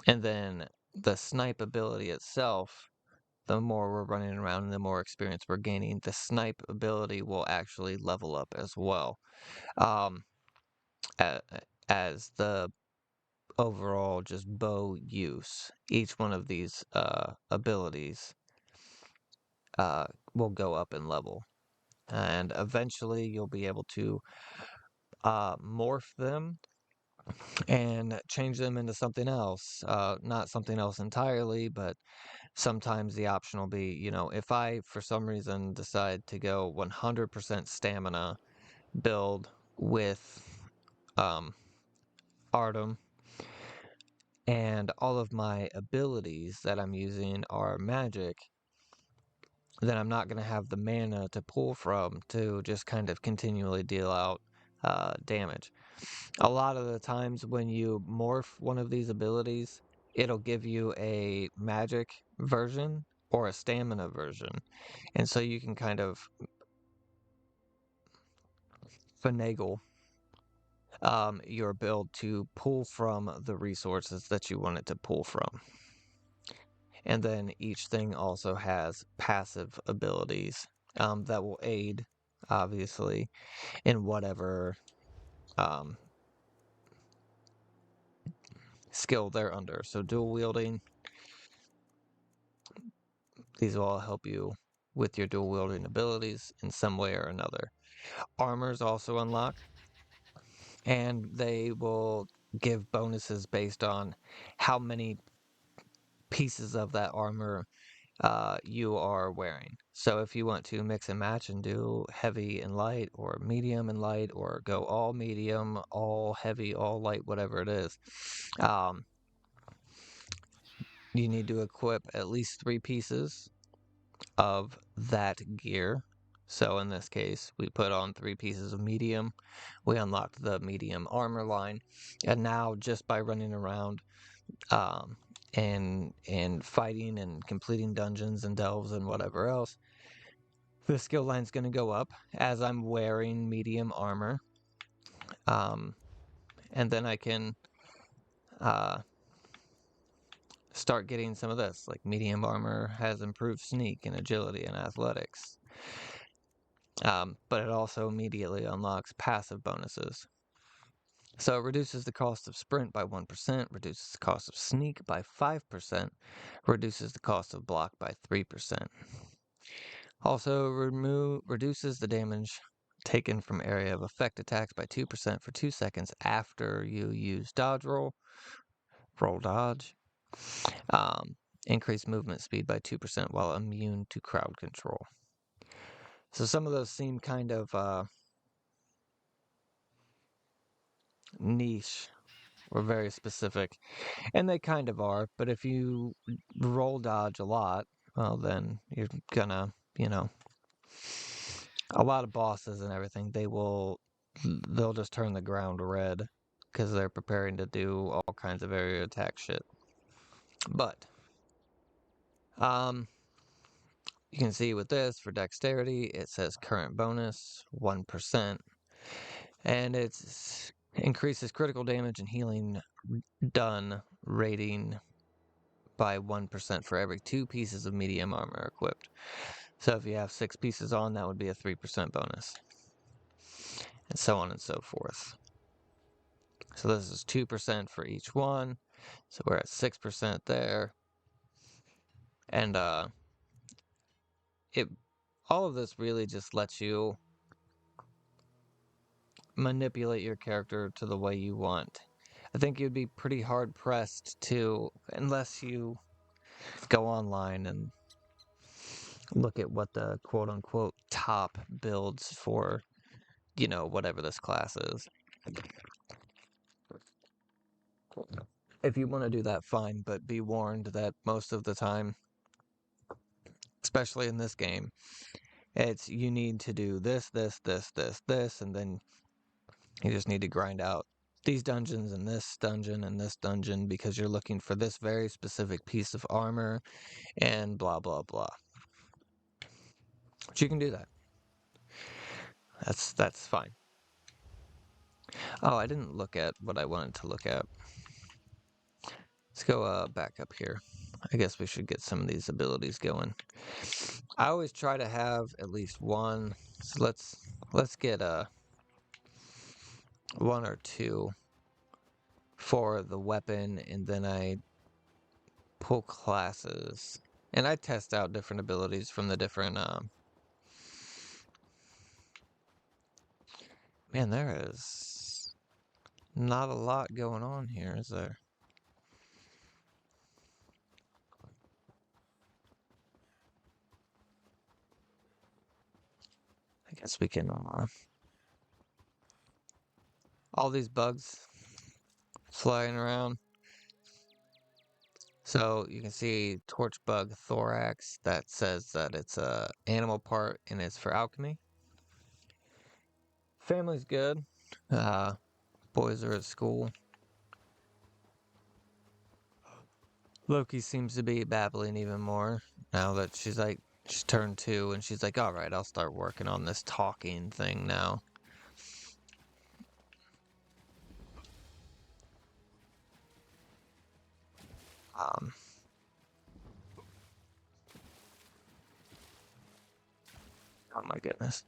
And then the snipe ability itself the more we're running around and the more experience we're gaining, the snipe ability will actually level up as well. Um, as the overall just bow use, each one of these abilities will go up in level. And eventually you'll be able to morph them and change them into something else. Not something else entirely, but sometimes the option will be, you know, if I for some reason decide to go 100% stamina build with um, Artem, and all of my abilities that I'm using are magic, then I'm not going to have the mana to pull from to just kind of continually deal out damage. A lot of the times when you morph one of these abilities, it'll give you a magic version or a stamina version. And so you can kind of finagle your build to pull from the resources that you want it to pull from. And then each thing also has passive abilities that will aid, obviously, in whatever um, skill they're under. So dual wielding, these will all help you with your dual wielding abilities in some way or another. Armors also unlock, and they will give bonuses based on how many pieces of that armor you are wearing. So if you want to mix and match and do heavy and light, or medium and light, or go all medium, all heavy, all light, whatever it is, um, you need to equip at least 3 pieces of that gear. So in this case, we put on 3 pieces of medium. We unlocked the medium armor line, and now just by running around um, and fighting and completing dungeons and delves and whatever else, the skill line's going to go up as I'm wearing medium armor. And then I can uh, start getting some of this. Like medium armor has improved sneak and agility and athletics. But it also immediately unlocks passive bonuses. So it reduces the cost of sprint by 1%, reduces the cost of sneak by 5%, reduces the cost of block by 3%. Also reduces the damage taken from area of effect attacks by 2% for 2 seconds after you use dodge roll dodge. Increase movement speed by 2% while immune to crowd control. So some of those seem kind of niche or very specific, and they kind of are, but if you roll dodge a lot, well, then you're gonna, you know, a lot of bosses and everything, they'll just turn the ground red because they're preparing to do all kinds of area attack shit. But you can see with this, for dexterity, it says current bonus 1%, and it's increases critical damage and healing done rating by 1% for every 2 pieces of medium armor equipped. So if you have 6 pieces on, that would be a 3% bonus, and so on and so forth. So this is 2% for each one, so we're at 6% there. And all of this really just lets you manipulate your character to the way you want. I think you'd be pretty hard pressed to, unless you go online and look at what the quote unquote top builds for, you know, whatever this class is. If you want to do that, fine, but be warned that most of the time, especially in this game, it's you need to do this, and then you just need to grind out these dungeons and this dungeon because you're looking for this very specific piece of armor and blah, blah, blah. But you can do that. That's fine. Oh, I didn't look at what I wanted to look at. Let's go back up here. I guess we should get some of these abilities going. I always try to have at least one. So let's get one or two for the weapon, and then I pull classes. And I test out different abilities from the different man, there is not a lot going on here, is there? I guess we can all these bugs flying around. So you can see torch bug thorax. That says that it's a animal part and it's for alchemy. Family's good. Boys are at school. Loki seems to be babbling even more now that she's turned 2 and she's like, all right, I'll start working on this talking thing now. Oh my goodness.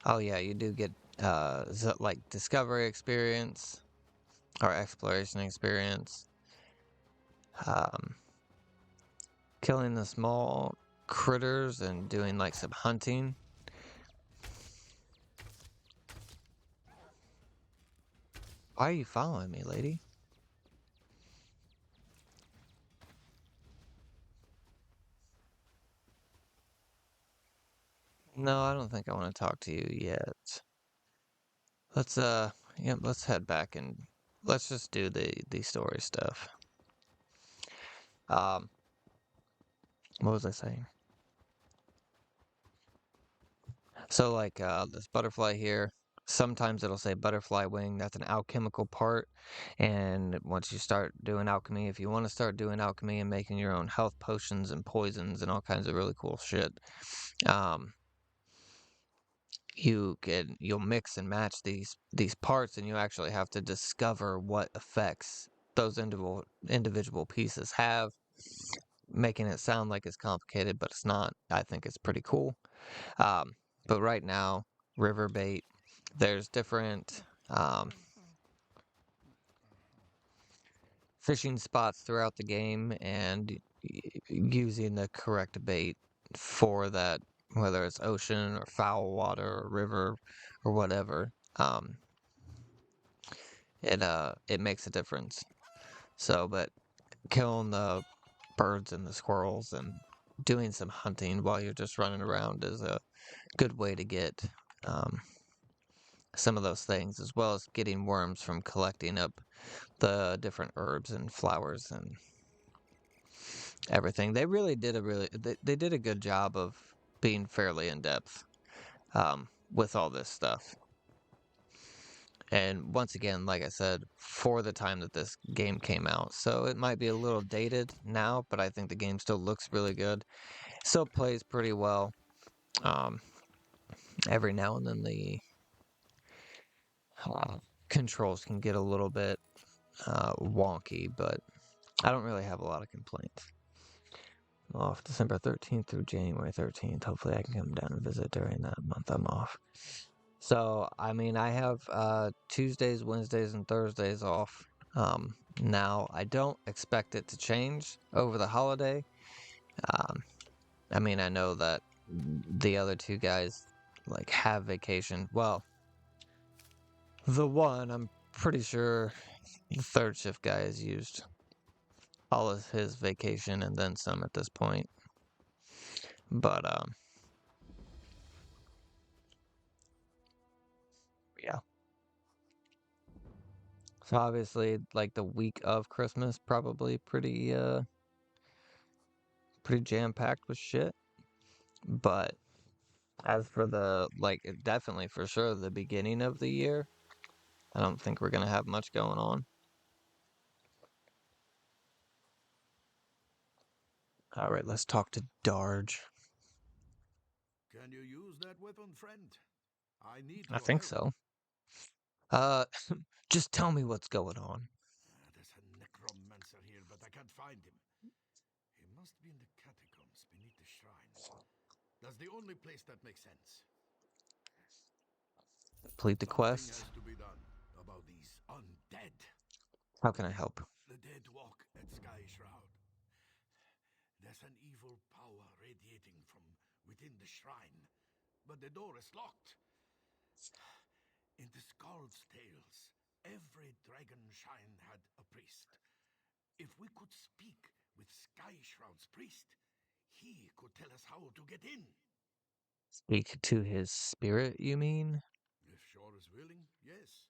Oh yeah, you do get like discovery experience or exploration experience. Killing the small critters and doing like some hunting. Why are you following me, lady? No, I don't think I want to talk to you yet. Let's yep, let's head back and let's just do the story stuff. What was I saying? So like this butterfly here, sometimes it'll say butterfly wing. That's an alchemical part. And once you start doing alchemy, if you want to start doing alchemy and making your own health potions and poisons and all kinds of really cool shit, you'll mix and match these parts, and you actually have to discover what effects those individual pieces have, making it sound like it's complicated, but it's not. I think it's pretty cool. But right now, river bait, there's different fishing spots throughout the game, and using the correct bait for that, whether it's ocean or foul water or river or whatever, it makes a difference. So, but killing the birds and the squirrels and doing some hunting while you're just running around is a good way to get some of those things, as well as getting worms from collecting up the different herbs and flowers and everything. They really did they did a good job of being fairly in depth with all this stuff. And once again, like I said, for the time that this game came out, so it might be a little dated now, but I think the game still looks really good. Still plays pretty well. Every now and then the controls can get a little bit wonky, but I don't really have a lot of complaints. I'm off December 13th through January 13th. Hopefully I can come down and visit during that month I'm off. So, I mean, I have Tuesdays, Wednesdays, and Thursdays off. Now, I don't expect it to change over the holiday. I mean, I know that the other two guys, like, have vacation. Well, the one, I'm pretty sure the third shift guy has used all of his vacation and then some at this point. But, yeah. So obviously, like the week of Christmas, probably pretty jam-packed with shit. But as for definitely for sure the beginning of the year, I don't think we're gonna have much going on. All right, let's talk to Darge. Can you use that weapon, friend? I need I your think help. so. Uh, just tell me what's going on. There's a can't find him. He must be in the catacombs beneath the shrine. That's the only place that makes sense. Complete the Something quest. has to be done about these undead. How can I help? The dead walk at Sky Shroud. There's an evil power radiating from within the shrine, but the door is locked. In the Skald's tales, every dragon shrine had a priest. If we could speak with Sky Shroud's priest, he could tell us how to get in. Speak to his spirit, you mean? If Shore is willing, yes.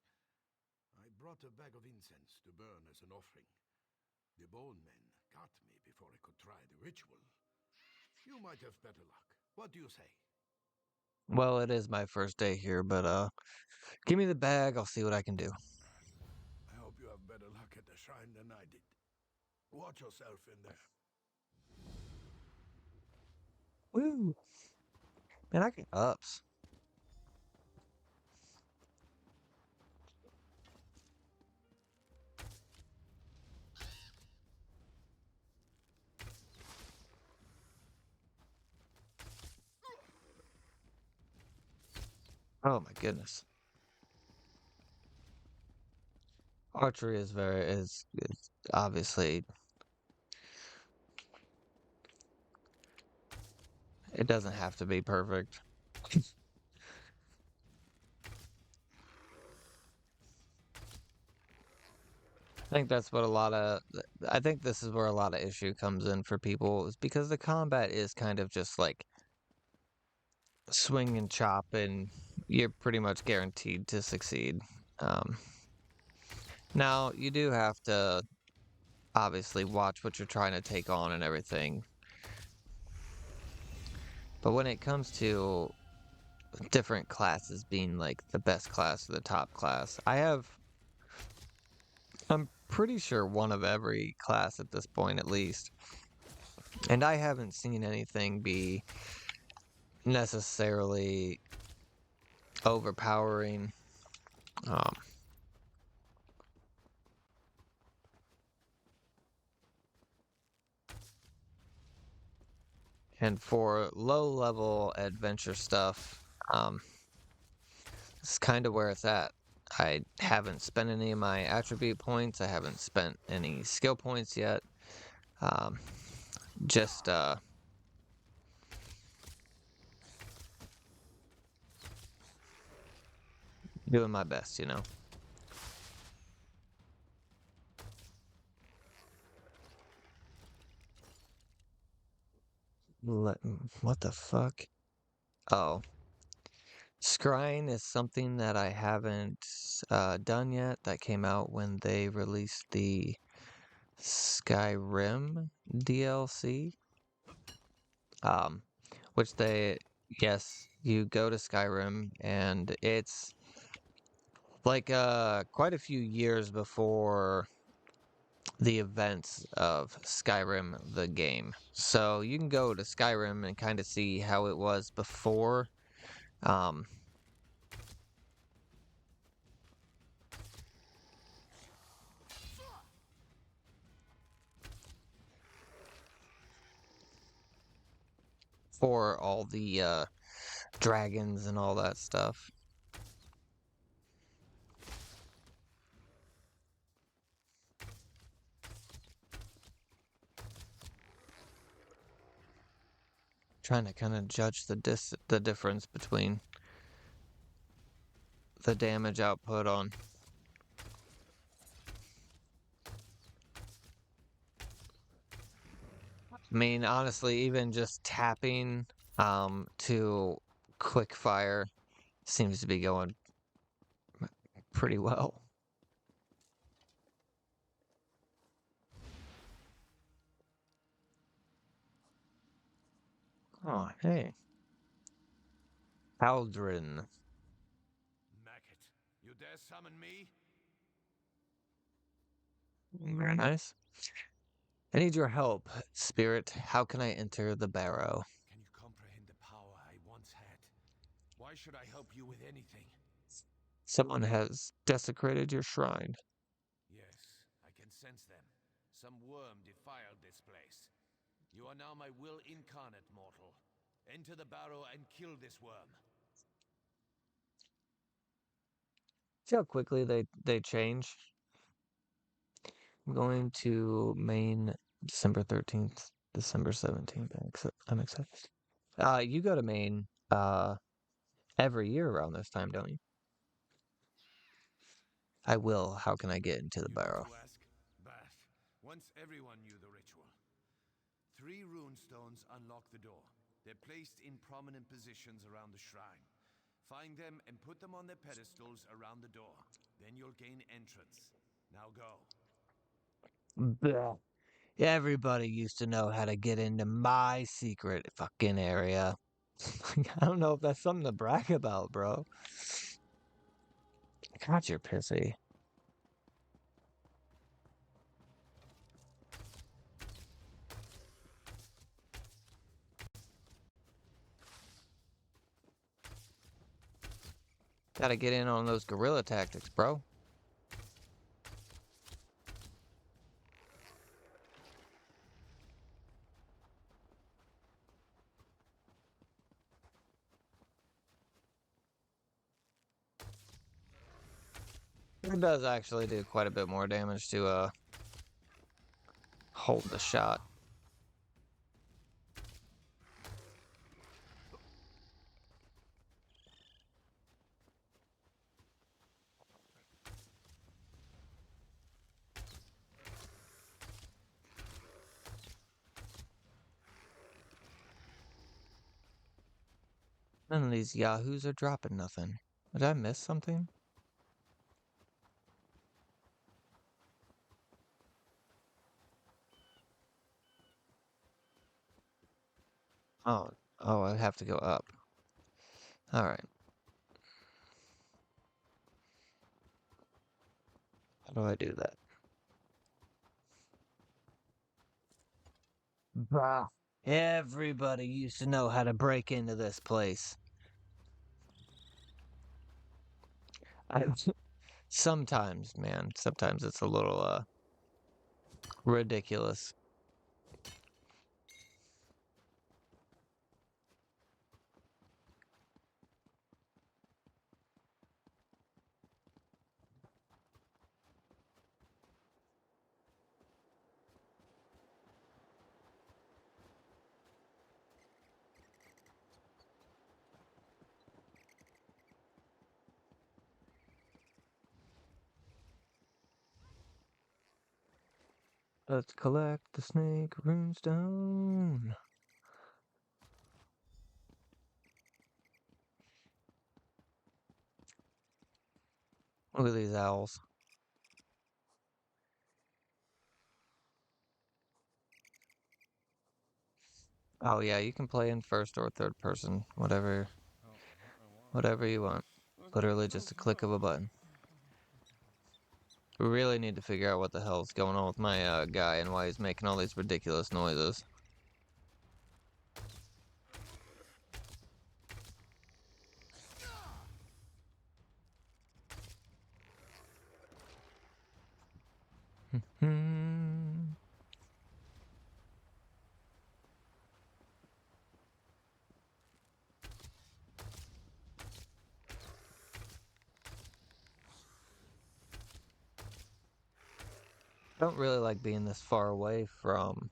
I brought a bag of incense to burn as an offering. The bone men got me before I could try the ritual. You might have better luck. What do you say? Well, it is my first day here, but give me the bag, I'll see what I can do. I hope you have better luck at the shrine than I did. Watch yourself in there. Woo! Man, I get ups. Oh my goodness. Archery is obviously, it doesn't have to be perfect. I think that's what I think this is where a lot of issue comes in for people, is because the combat is kind of just like swing and chop, and you're pretty much guaranteed to succeed. Um, Now, you do have to obviously watch what you're trying to take on and everything. But when it comes to different classes being like the best class or the top class, I'm pretty sure one of every class at this point at least. And I haven't seen anything be necessarily overpowering. Um, and for low level adventure stuff, it's kind of where it's at. I haven't spent any of my attribute points. I haven't spent any skill points yet. Um, just doing my best, you know. What the fuck? Oh, Scrying is something that I haven't done yet. That came out when they released the Skyrim DLC. Um, which yes, you go to Skyrim, and it's like quite a few years before the events of Skyrim the game. So you can go to Skyrim and kind of see how it was before. Um, for all the dragons and all that stuff. Trying to kind of judge the difference between the damage output on. I mean, honestly, even just tapping to quick fire seems to be going pretty well. Oh, hey. Aldrin. Maggot, you dare summon me? Very nice. I need your help, Spirit. How can I enter the barrow? Can you comprehend the power I once had? Why should I help you with anything? Someone has desecrated your shrine. Yes, I can sense them. Some worm defiled this place. You are now my will incarnate, mortal. Enter the barrow and kill this worm. See how quickly they change? I'm going to Maine December 13th, December 17th. I'm excited. You go to Maine every year around this time, don't you? I will. How can I get into the You want barrow? to ask? But once everyone knew the ritual. 3 rune stones unlock the door. They're placed in prominent positions around the shrine. Find them and put them on their pedestals around the door. Then you'll gain entrance. Now go. Bleh. Everybody used to know how to get into my secret fucking area. I don't know if that's something to brag about, bro. God, you're pissy. Gotta get in on those guerrilla tactics, bro. It does actually do quite a bit more damage to hold the shot. None of these yahoos are dropping nothing. Did I miss something? Oh, I have to go up. Alright. How do I do that? Bah. Everybody used to know how to break into this place. I, sometimes, man, sometimes it's a little ridiculous. Let's collect the snake runestone. Look at these owls. Oh yeah, you can play in first or third person, whatever you want. Literally just a click of a button. We really need to figure out what the hell's going on with my guy and why he's making all these ridiculous noises. I don't really like being this far away from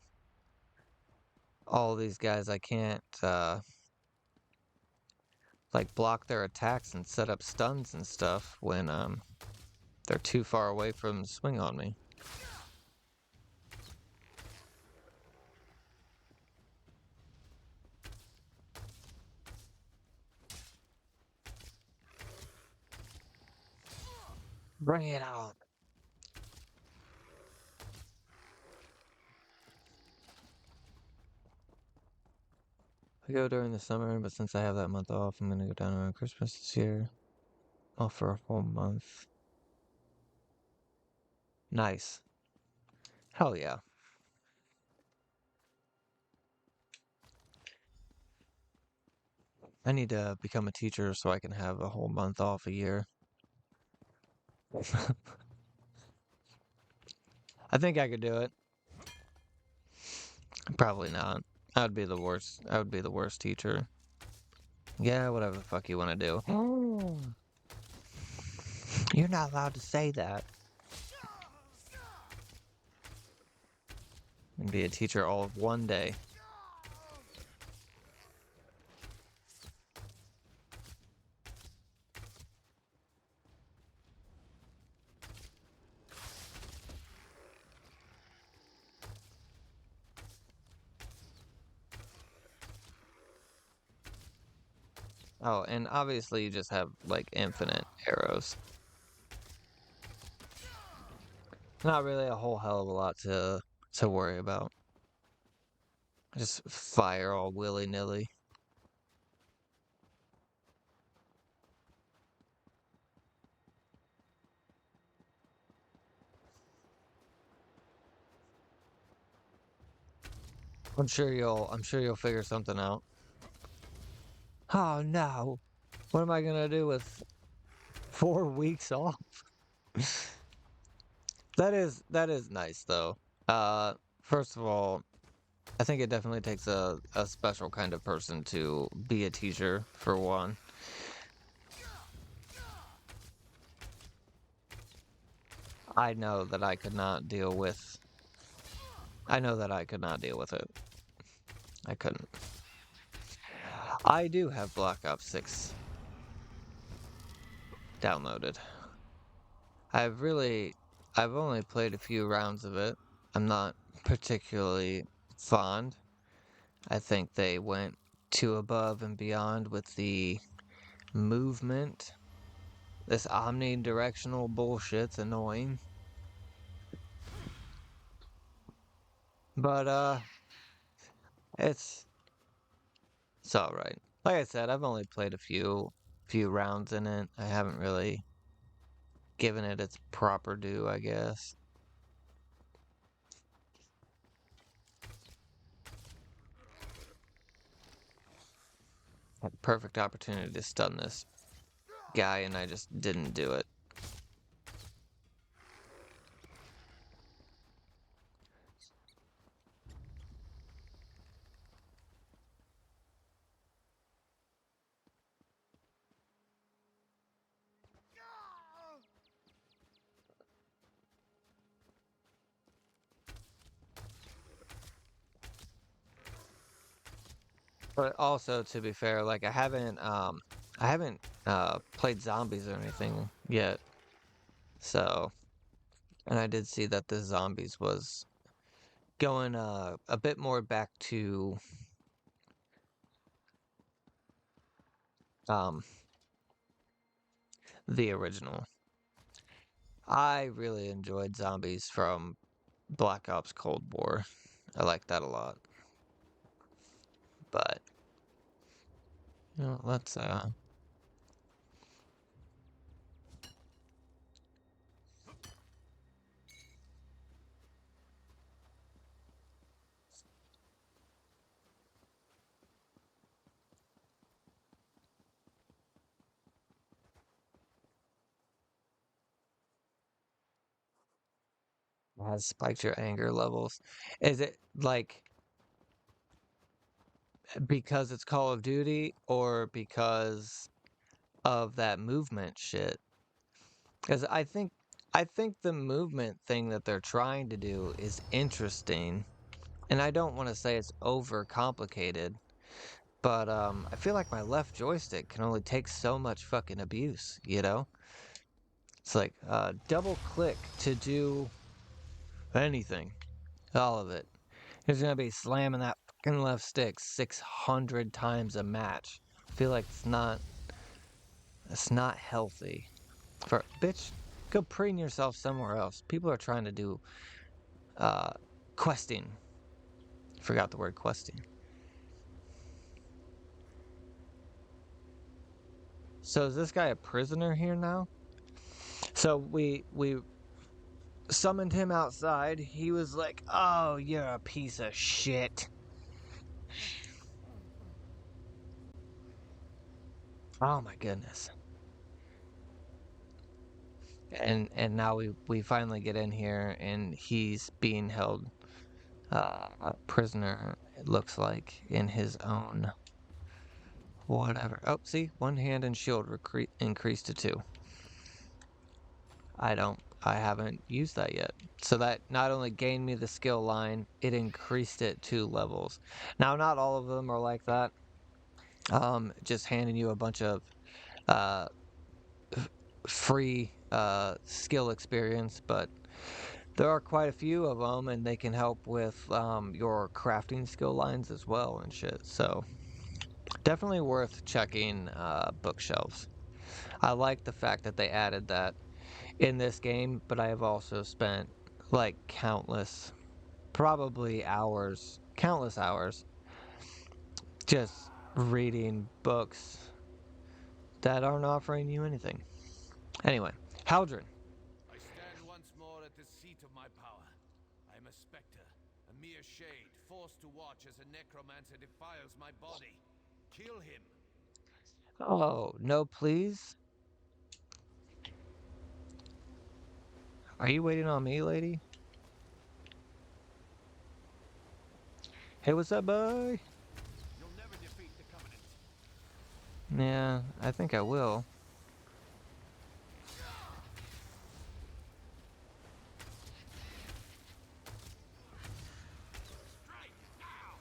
all these guys. I can't like block their attacks and set up stuns and stuff when they're too far away from the swing on me. Bring it on. I go during the summer, but since I have that month off, I'm gonna go down around Christmas this year. Off for a whole month. Nice. Hell yeah. I need to become a teacher so I can have a whole month off a year. I think I could do it. Probably not. I would be the worst. I would be the worst teacher. Yeah, whatever the fuck you want to do. Oh. You're not allowed to say that. And be a teacher all of one day. Oh, and obviously you just have like infinite arrows. Not really a whole hell of a lot to worry about. Just fire all willy-nilly. I'm sure you'll figure something out. Oh no. What am I gonna do with 4 weeks off? That is nice though. First of all, I think it definitely takes a special kind of person to be a teacher, for one. I know that I could not deal with I know that I could not deal with it. I couldn't. I do have Black Ops 6 downloaded. I've only played a few rounds of it. I'm not particularly fond. I think they went too above and beyond with the movement. This omnidirectional bullshit's annoying. But it's it's all right. Like I said, I've only played a few rounds in it. I haven't really given it its proper due, I guess. Had a perfect opportunity to stun this guy and I just didn't do it. But also, to be fair, like I haven't played zombies or anything yet. So, and I did see that the zombies was going a bit more back to um the original. I really enjoyed zombies from Black Ops Cold War. I like that a lot. But you know, let's has spiked your anger levels. Is it like because it's Call of Duty or because of that movement shit? Because I think the movement thing that they're trying to do is interesting, and I don't want to say it's over complicated, but I feel like my left joystick can only take so much fucking abuse, you know? It's like double click to do anything, all of it. He's gonna be slamming that fucking left stick 600 times a match. I feel like it's not healthy. For bitch, go preen yourself somewhere else. People are trying to do uh questing. Forgot the word questing. So is this guy a prisoner here now? So we summoned him outside. He was like, "Oh, you're a piece of shit." Oh my goodness. And now we finally get in here and he's being held prisoner, it looks like, in his own whatever. Oh, see, one hand and shield increased to 2. I haven't used that yet. So that not only gained me the skill line, it increased it 2 levels. Now, not all of them are like that. Just handing you a bunch of uh, free skill experience, but there are quite a few of them, and they can help with your crafting skill lines as well and shit. So definitely worth checking bookshelves. I like the fact that they added that in this game, but I have also spent like countless hours, just reading books that aren't offering you anything. Anyway, Haldren. I stand once more at the seat of my power. I am a specter, a mere shade, forced to watch as a necromancer defiles my body. Kill him! Oh, no, please? Are you waiting on me, lady? Hey, what's up, boy? You'll never defeat the Covenant. Yeah, I think I will. Strike now!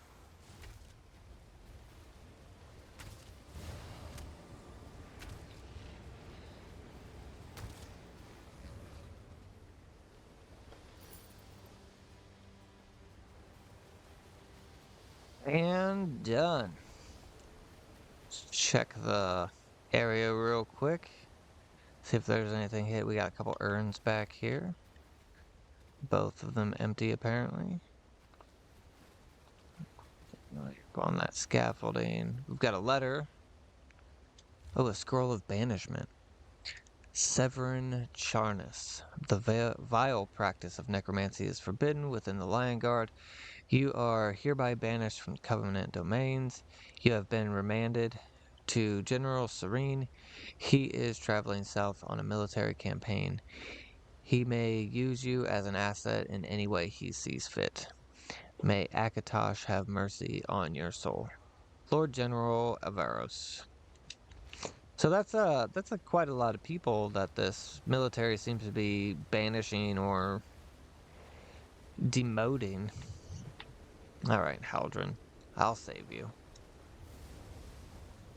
And done. Let's check the area real quick. See if there's anything hit. We got a couple urns back here. Both of them empty, apparently. On that scaffolding. We've got a letter. Oh, a scroll of banishment. Severin Charnus. The vile practice of necromancy is forbidden within the Lion Guard. You are hereby banished from Covenant domains. You have been remanded to General Serene. He is traveling south on a military campaign. He may use you as an asset in any way he sees fit. May Akatosh have mercy on your soul. Lord General Avaros. So that's quite a lot of people that this military seems to be banishing or demoting. All right, Haldren, I'll save you.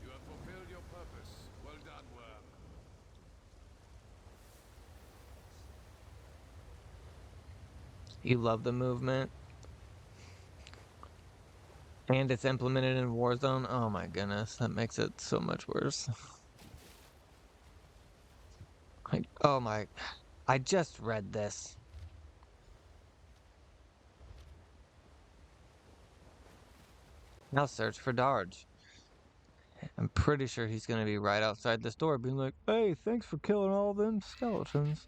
You have fulfilled your purpose. Well done, worm. You love the movement, and it's implemented in Warzone. Oh my goodness, that makes it so much worse. Like, oh my, I just read this. Now search for Darge. I'm pretty sure he's gonna be right outside this door being like, hey, thanks for killing all them skeletons.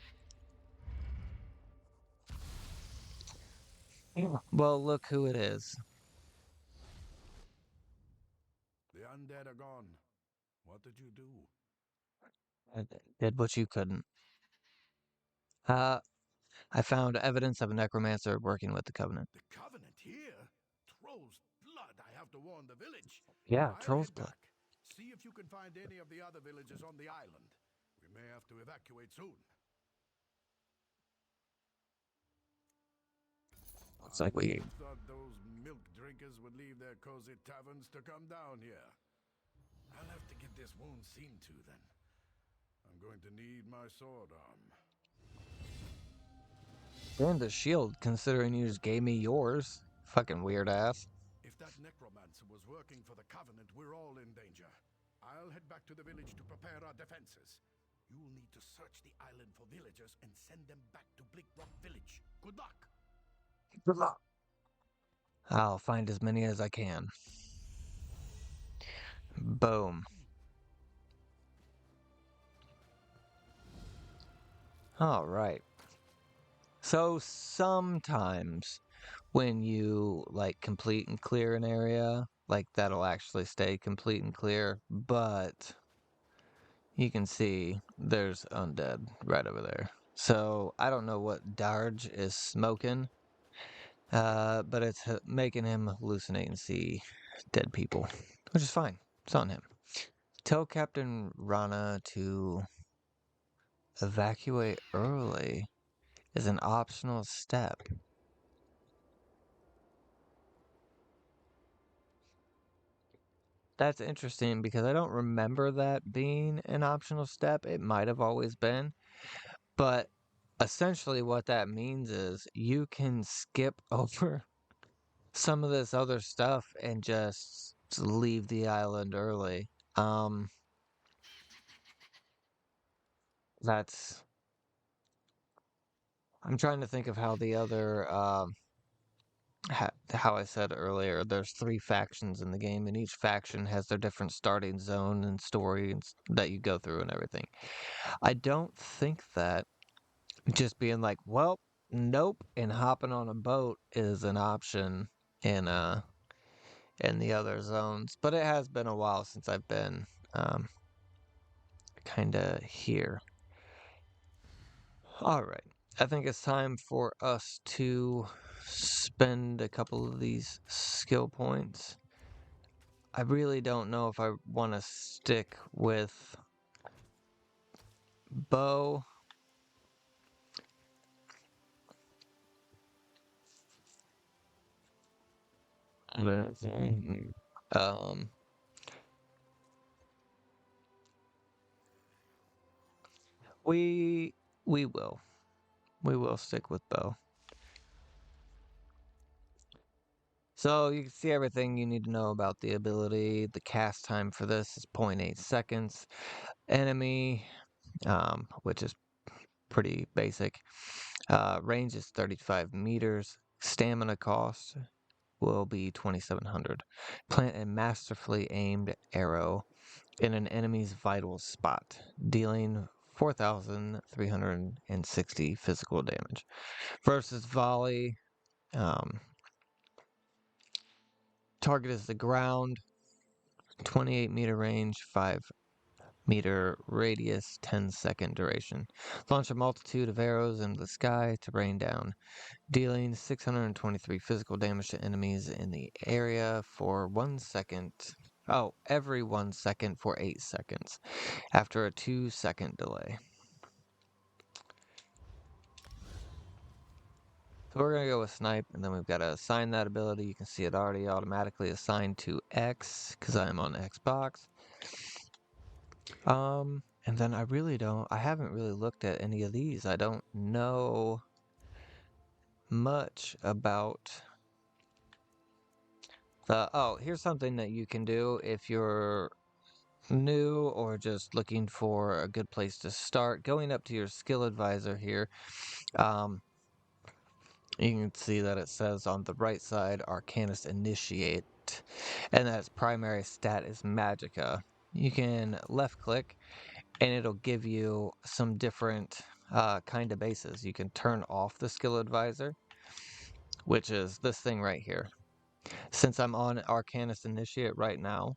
Well, look who it is. The undead are gone. What did you do? I did what you couldn't. Uh, I found evidence of a necromancer working with the Covenant. The Covenant here? Troll's blood. I have to warn the village. Yeah, I'll troll's head blood. back. See if you can find any of the other villagers on the island. We may have to evacuate soon. Looks like we. Thought those milk drinkers would leave their cozy taverns to come down here. I'll have to get this wound seen to then. I'm going to need my sword arm. And the shield, considering you just gave me yours. Fucking weird ass. If that necromancer was working for the Covenant, we're all in danger. I'll head back to the village to prepare our defenses. You'll need to search the island for villagers and send them back to Bleak Rock Village. Good luck! Good luck. I'll find as many as I can. Boom. Alright. So sometimes when you like complete and clear an area, like that'll actually stay complete and clear, but you can see there's undead right over there. So I don't know what Darge is smoking, But it's making him hallucinate and see dead people, which is fine. It's on him. Tell Captain Rana to evacuate early is an optional step. That's interesting because I don't remember that being an optional step. It might have always been, but essentially what that means is you can skip over some of this other stuff and just leave the island early. Um, that's I'm trying to think of how the other how I said earlier, there's three factions in the game, and each faction has their different starting zone and story that you go through and everything. I don't think that just being like, well, nope, and hopping on a boat is an option in in the other zones. But it has been a while since I've been um, kind of here. All right. I think it's time for us to spend a couple of these skill points. I really don't know if I want to stick with bow. Um, we we will stick with bow. So you can see everything you need to know about the ability. The cast time for this is 0.8 seconds. Enemy, which is pretty basic. Range is 35 meters. Stamina cost will be 2,700. Plant a masterfully aimed arrow in an enemy's vital spot, dealing 4,360 physical damage. Versus volley, um, target is the ground, 28-meter range, 5-meter radius, 10-second duration. Launch a multitude of arrows into the sky to rain down, dealing 623 physical damage to enemies in the area for 1 second. Oh, every 1 second for 8 seconds, after a 2-second delay. So we're going to go with Snipe, and then we've got to assign that ability. You can see it already automatically assigned to X, because I'm on Xbox. And then I haven't really looked at any of these. I don't know much about here's something that you can do if you're new or just looking for a good place to start. Going up to your skill advisor here, you can see that it says on the right side, Arcanist Initiate, and that its primary stat is Magicka. You can left click, and it'll give you some different kind of bases. You can turn off the skill advisor, which is this thing right here. Since I'm on Arcanist Initiate right now,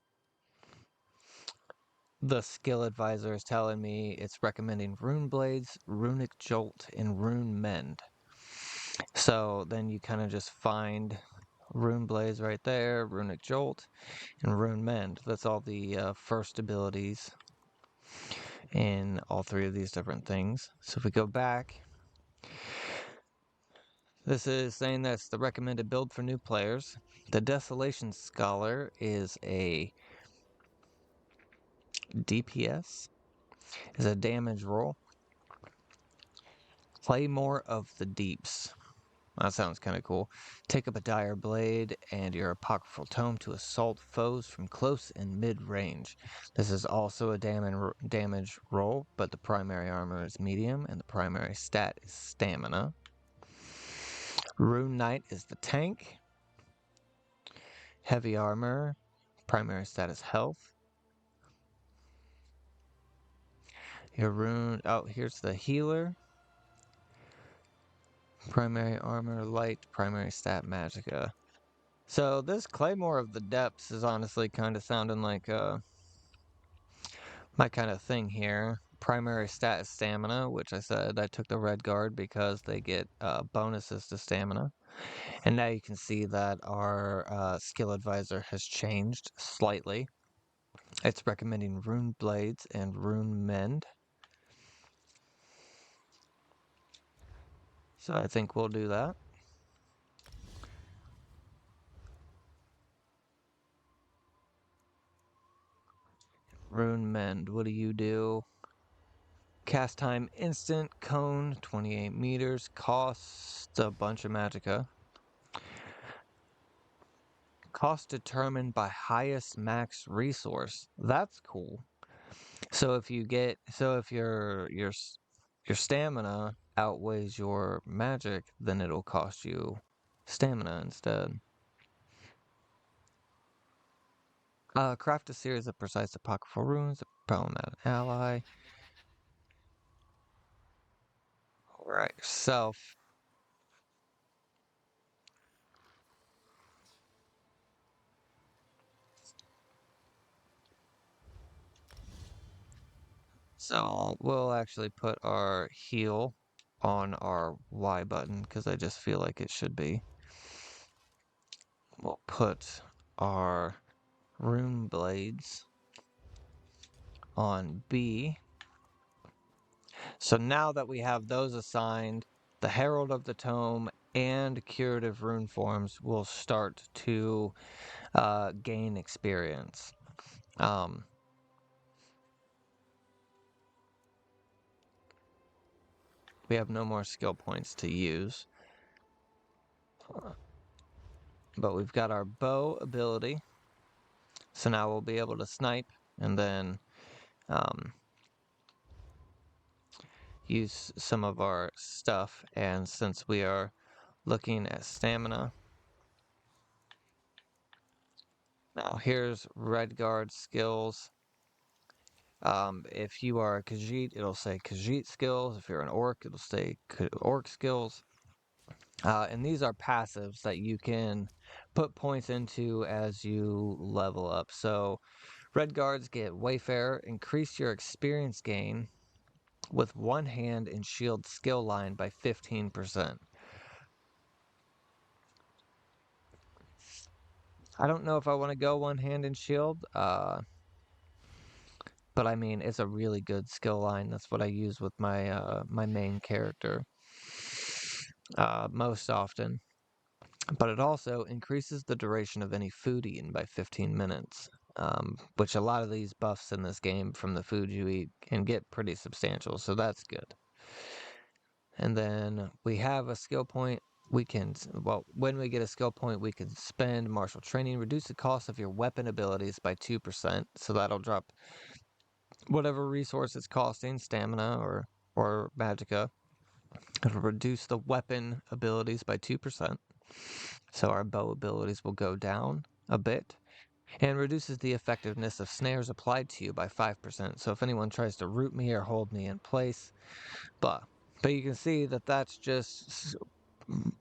the skill advisor is telling me it's recommending Rune Blades, Runic Jolt, and Rune Mend. So then you kind of just find Rune Blades right there, Runic Jolt, and Rune Mend. That's all the first abilities in all three of these different things. So if we go back, this is saying that's the recommended build for new players. The Desolation Scholar is a DPS, is a damage roll. Claymore of the Deeps. That sounds kind of cool. Take up a dire blade and your apocryphal tome to assault foes from close and mid-range. This is also a damage roll, but the primary armor is medium and the primary stat is stamina. Rune Knight is the tank. Heavy armor, primary stat is health. Here's the healer. Primary armor, light, primary stat, magicka. So this Claymore of the Depths is honestly kind of sounding like my kind of thing here. Primary stat is stamina, which I said I took the red guard because they get bonuses to stamina. And now you can see that our skill advisor has changed slightly. It's recommending rune blades and rune mend. So I think we'll do that. Rune mend, what do you do? Cast time instant, cone, 28 meters, costs a bunch of magicka. Cost determined by highest max resource. That's cool. So if your stamina outweighs your magic, then it'll cost you stamina instead. Craft a series of precise apocryphal runes, problematic ally. Alright, self. So we'll actually put our heal on our Y button because I just feel like it should be. We'll put our rune blades on B. So now that we have those assigned, the Herald of the Tome and Curative Rune Forms will start to gain experience. We have no more skill points to use. But we've got our bow ability. So now we'll be able to snipe and then use some of our stuff. And since we are looking at stamina, now here's Redguard skills. If you are a Khajiit, it'll say Khajiit skills. If you're an Orc, it'll say Orc skills. And these are passives that you can put points into as you level up. So Redguards get Wayfarer, increase your experience gain with one hand and shield skill line by 15%. I don't know if I want to go one hand and shield, but I mean it's a really good skill line. That's what I use with my main character most often. But it also increases the duration of any food eaten by 15 minutes, which a lot of these buffs in this game from the food you eat can get pretty substantial, so that's good. And then we have a skill point. When we get a skill point, we can spend martial training, reduce the cost of your weapon abilities by 2%. So that'll drop whatever resource it's costing, stamina or magicka. It'll reduce the weapon abilities by 2%. So our bow abilities will go down a bit. And reduces the effectiveness of snares applied to you by 5%. So if anyone tries to root me or hold me in place, but you can see that that's just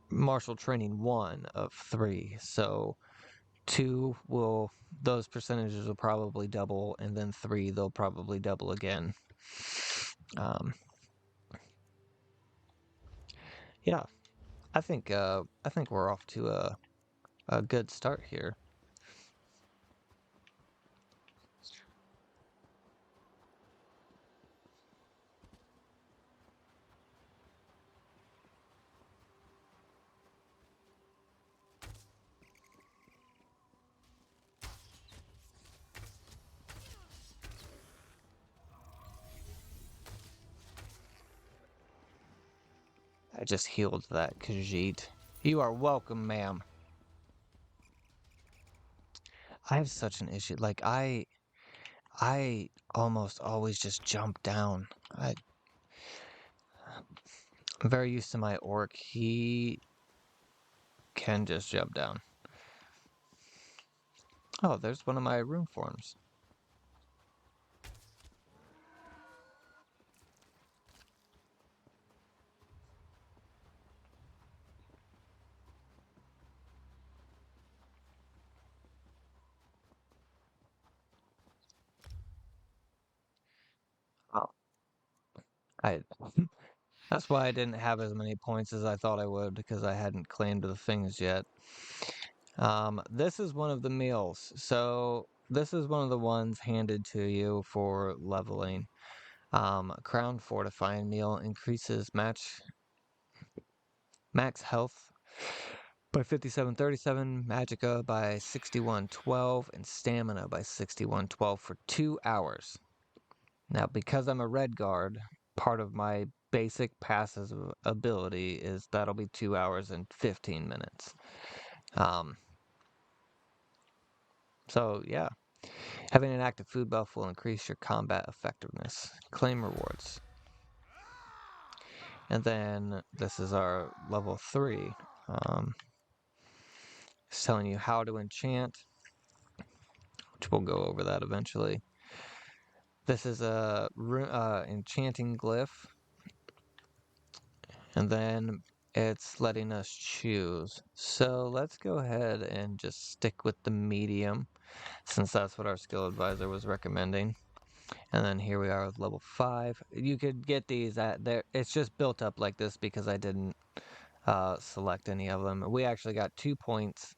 martial training 1 of 3. So 2 those percentages will probably double, and then 3 they'll probably double again. Yeah, I think we're off to a good start here. I just healed that Khajiit. You are welcome, ma'am. I have such an issue. Like I almost always just jump down. I'm very used to my orc. He can just jump down. Oh, there's one of my rune forms. Oh, I That's why I didn't have as many points as I thought I would, because I hadn't claimed the things yet. This is one of the meals. So this is one of the ones handed to you for leveling. Crown Fortifying Meal increases max health by 5737, magicka by 6112, and stamina by 6112 for 2 hours. Now, because I'm a red guard, part of my basic passive ability is that'll be 2 hours and 15 minutes. So, yeah. Having an active food buff will increase your combat effectiveness. Claim rewards. And then this is our level 3. It's telling you how to enchant, which we'll go over that eventually. This is a enchanting glyph. And then it's letting us choose. So let's go ahead and just stick with the medium, since that's what our skill advisor was recommending. And then here we are with level 5. You could get these at there. It's just built up like this because I didn't select any of them. We actually got 2 points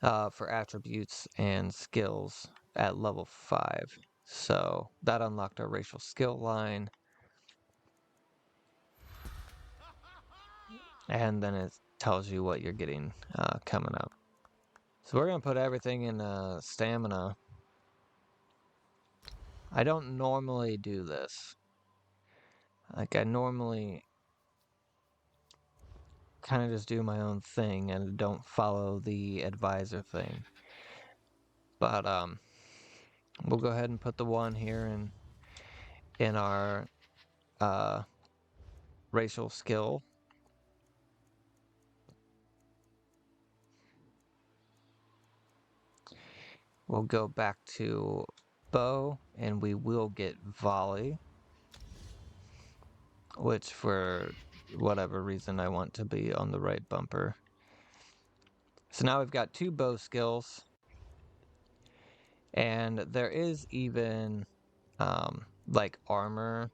for attributes and skills at level 5. So that unlocked our racial skill line. And then it tells you what you're getting coming up. So we're going to put everything in stamina. I don't normally do this. Like, I normally kind of just do my own thing and don't follow the advisor thing. But we'll go ahead and put the 1 here in our racial skill. We'll go back to bow, and we will get volley, which for whatever reason I want to be on the right bumper. So now we've got 2 bow skills, and there is even like armor.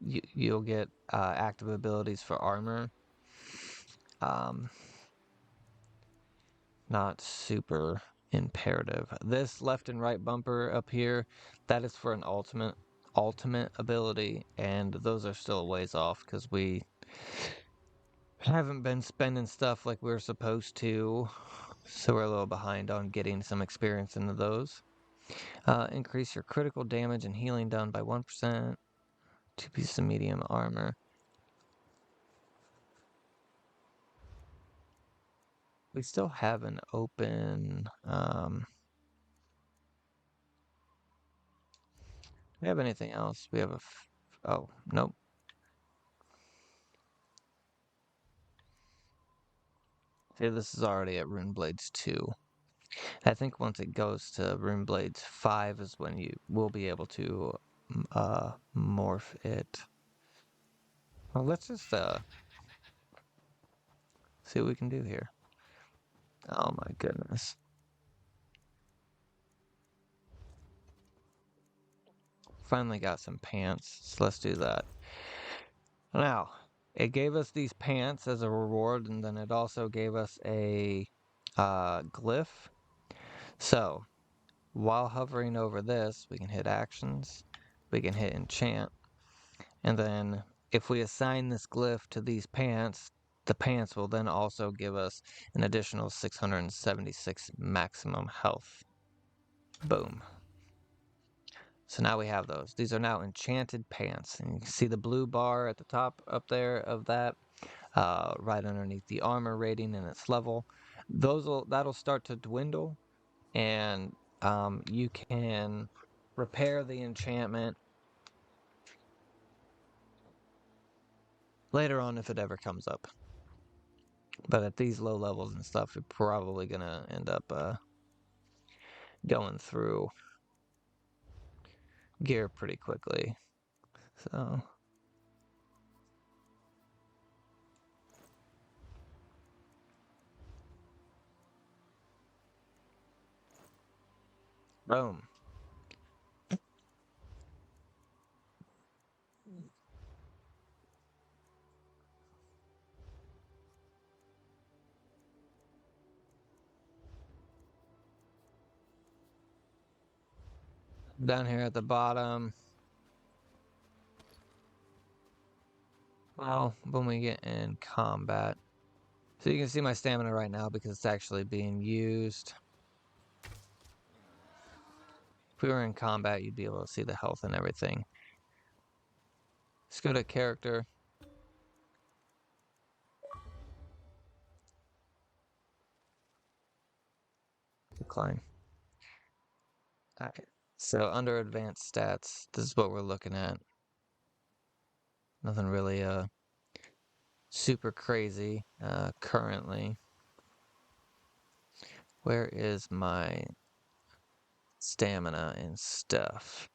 You'll get active abilities for armor. Not super imperative. This left and right bumper up here, that is for an ultimate ability, and those are still a ways off because we haven't been spending stuff like we're supposed to, so we're a little behind on getting some experience into those. Increase your critical damage and healing done by 1%. 2 pieces of medium armor. We still have an open. We have anything else? We have a. Oh, nope. See, this is already at Runeblades 2. I think once it goes to Runeblades 5 is when you will be able to morph it. Well, let's just see what we can do here. Oh my goodness. Finally got some pants, so let's do that. Now, it gave us these pants as a reward, and then it also gave us a glyph. So, while hovering over this, we can hit actions, we can hit enchant, and then if we assign this glyph to these pants, the pants will then also give us an additional 676 maximum health. Boom. So now we have those. These are now enchanted pants. And you can see the blue bar at the top up there of that, right underneath the armor rating and its level. That'll start to dwindle, and you can repair the enchantment later on if it ever comes up. But at these low levels and stuff, you're probably gonna end up going through gear pretty quickly. So boom. Down here at the bottom. Well, when we get in combat. So you can see my stamina right now because it's actually being used. If we were in combat, you'd be able to see the health and everything. Let's go to character. Decline. Alright. So under advanced stats, this is what we're looking at. Nothing really super crazy currently. Where is my stamina and stuff?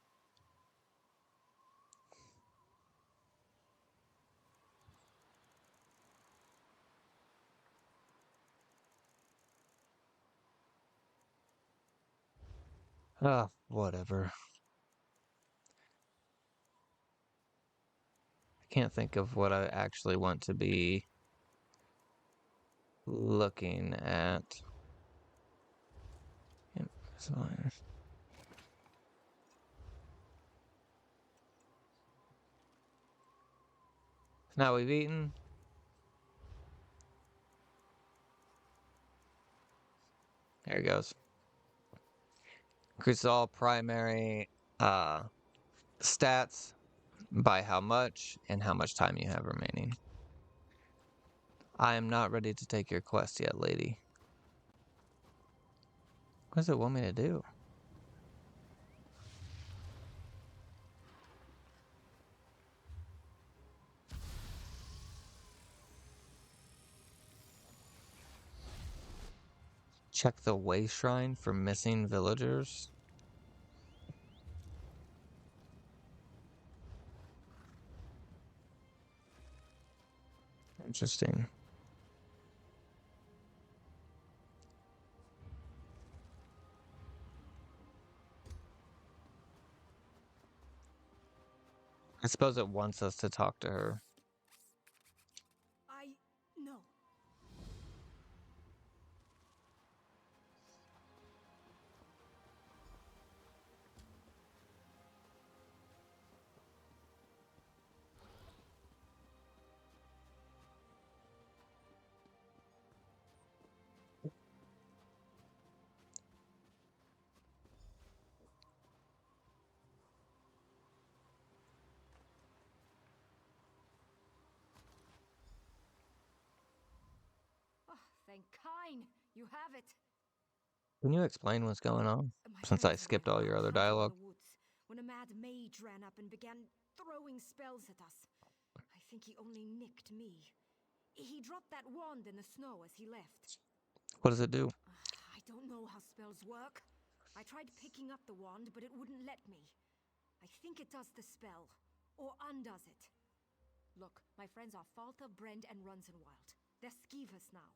Ah, whatever. I can't think of what I actually want to be looking at. Now we've eaten. There it goes. Increases all primary stats by how much and how much time you have remaining. I am not ready to take your quest yet, lady. What does it want me to do? Check the way shrine for missing villagers. Interesting. I suppose it wants us to talk to her. I know. Oh, thank Kine, you have it. Can you explain what's going on? My Since I friends and I skipped all were your out other hunting in dialogue. the woods when a mad mage ran up and began throwing spells at us. I think he only nicked me. He dropped that wand in the snow as he left. What does it do? I don't know how spells work. I tried picking up the wand, but it wouldn't let me. I think it does the spell, or undoes it. Look, my friends are Falta, Brend, and Runsenwild. They're skeevers now.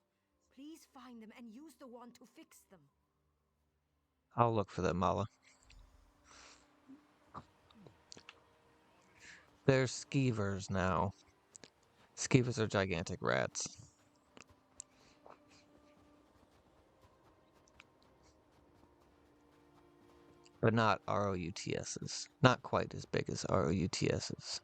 Please find them and use the wand to fix them. I'll look for them, Mala. They're skeevers now. Skeevers are gigantic rats. But not ROUTSs. Not quite as big as ROUTSs.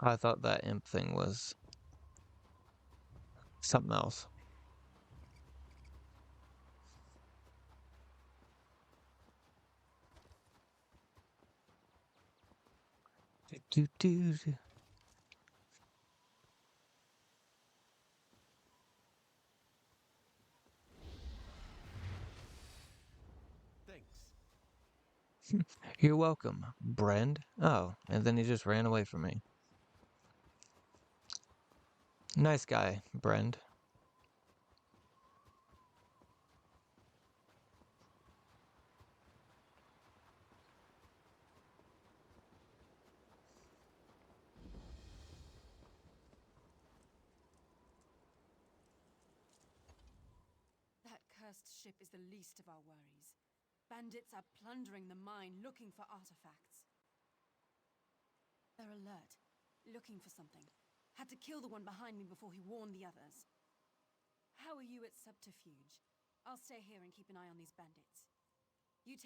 I thought that imp thing was something else. Thanks. You're welcome, Brend. Oh, and then he just ran away from me. Nice guy, Brend. cursed ship is the least of our worries. Bandits are plundering the mine, looking for artifacts. They're alert, looking for something. Had to kill the one behind me before he warned the others. How are you at subterfuge? I'll stay here and keep an eye on these bandits. You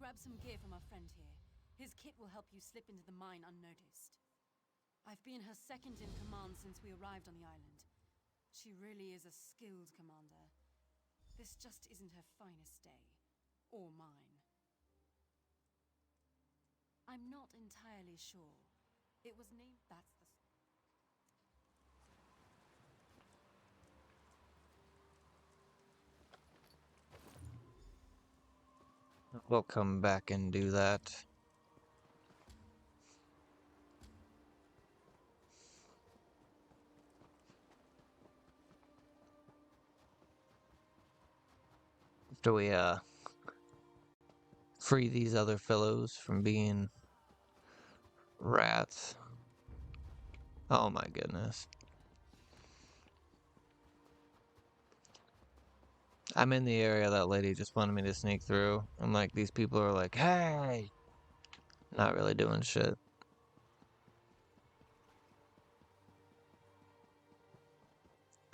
grab some gear from our friend here. His kit will help you slip into the mine unnoticed. I've been her second in command since we arrived on the island. She really is a skilled commander. This just isn't her finest day. Or mine. I'm not entirely sure. It was named... That's the... We'll come back and do that. After we, free these other fellows from being rats. Oh my goodness. I'm in the area that lady just wanted me to sneak through. I'm like, these people are like, hey! Not really doing shit.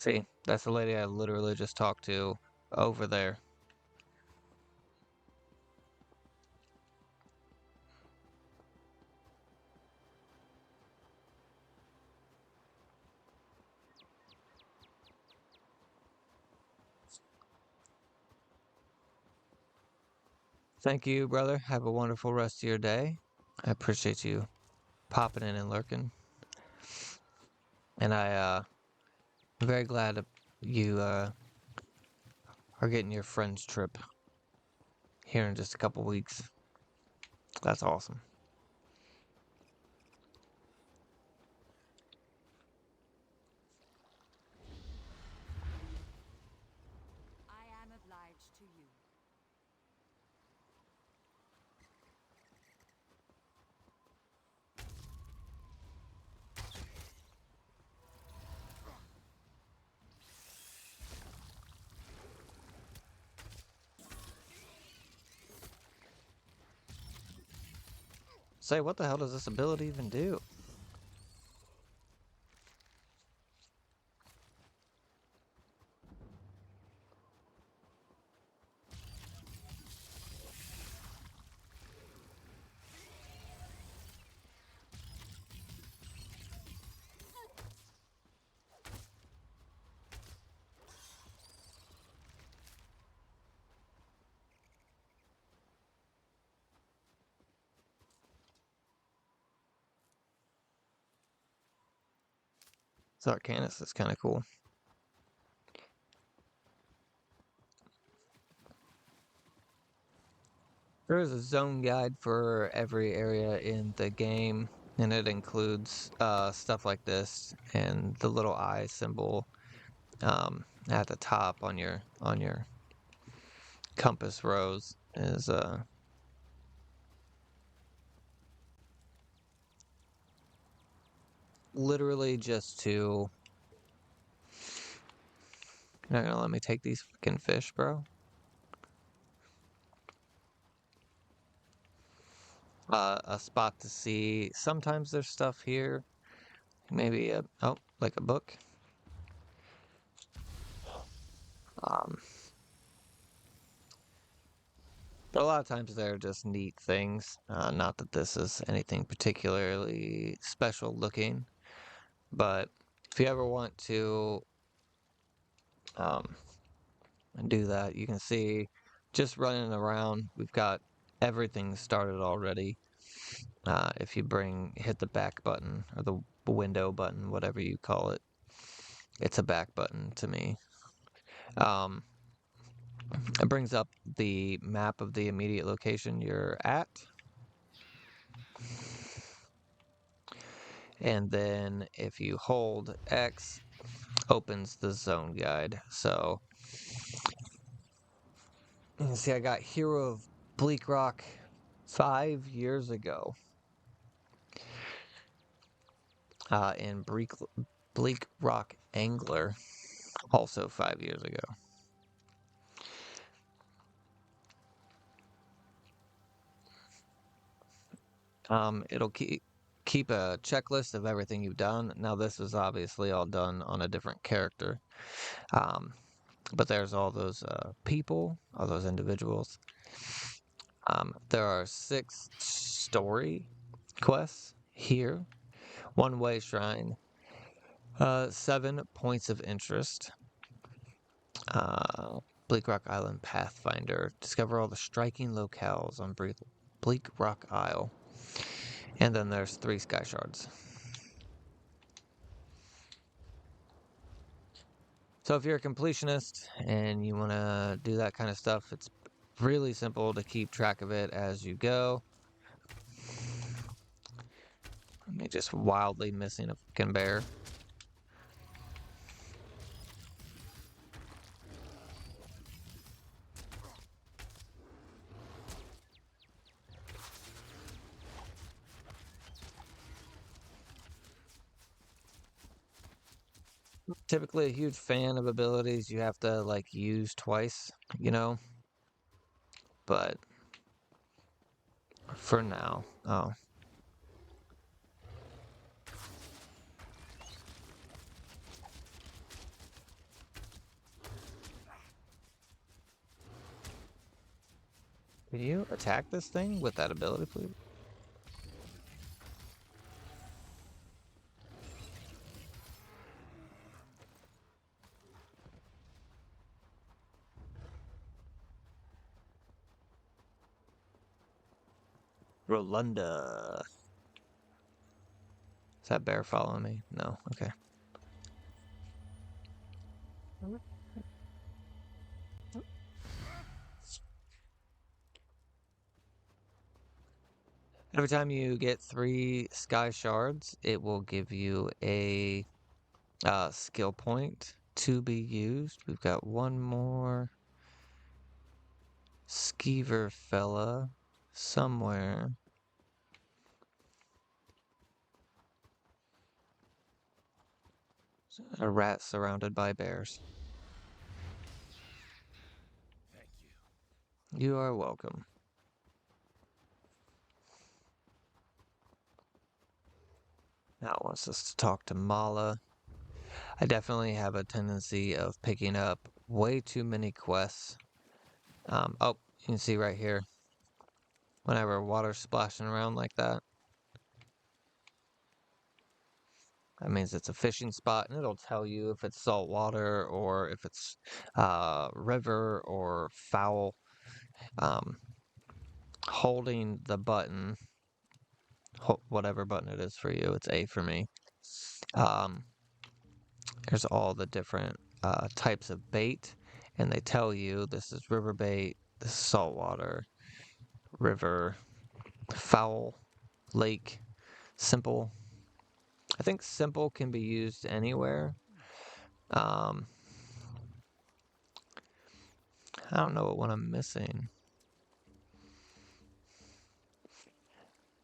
See, that's the lady I literally just talked to over there. Thank you, brother. Have a wonderful rest of your day. I appreciate you popping in and lurking. And I'm very glad that you are getting your friend's trip here in just a couple weeks. That's awesome. I am obliged to you. Say, what the hell does this ability even do? This Arcanus is kind of cool. There is a zone guide for every area in the game, and it includes stuff like this and the little eye symbol at the top on your compass rose is literally just to... You're not gonna let me take these fucking fish, bro? A spot to see. Sometimes there's stuff here. Maybe a... Oh, like a book. But a lot of times they're just neat things. Not that this is anything particularly special looking. But if you ever want to do that, you can see just running around. We've got everything started already. If you hit the back button or the window button, whatever you call it, it's a back button to me. It brings up the map of the immediate location you're at. And then if you hold X, opens the zone guide. So you can see I got Hero of Bleak Rock 5 years ago. And Bleak Rock Angler also 5 years ago. It'll keep a checklist of everything you've done. Now, this was obviously all done on a different character. But there's all those people, all those individuals. There are 6 story quests here, 1-way shrine, 7 points of interest, Bleak Rock Island Pathfinder, discover all the striking locales on Bleak Rock Isle, and then there's 3 sky shards. So if you're a completionist and you want to do that kind of stuff, it's really simple to keep track of it as you go. I'm just wildly missing a fucking bear. Typically a huge fan of abilities you have to like use twice, you know? But for now, oh. Can you attack this thing with that ability, please? Rolunda. Is that bear following me? No. Okay. Every time you get 3 sky shards, it will give you a skill point to be used. We've got one more skeever fella somewhere. A rat surrounded by bears. Thank you. You are welcome. Now it wants us to talk to Mala. I definitely have a tendency of picking up way too many quests. Oh, you can see right here. Whenever water's splashing around like that, that means it's a fishing spot, and it'll tell you if it's salt water or if it's river or foul. Holding the button, whatever button it is for you, it's A for me. There's all the different types of bait, and they tell you this is river bait, this is saltwater, river, foul, lake, simple. I think simple can be used anywhere. I don't know what one I'm missing.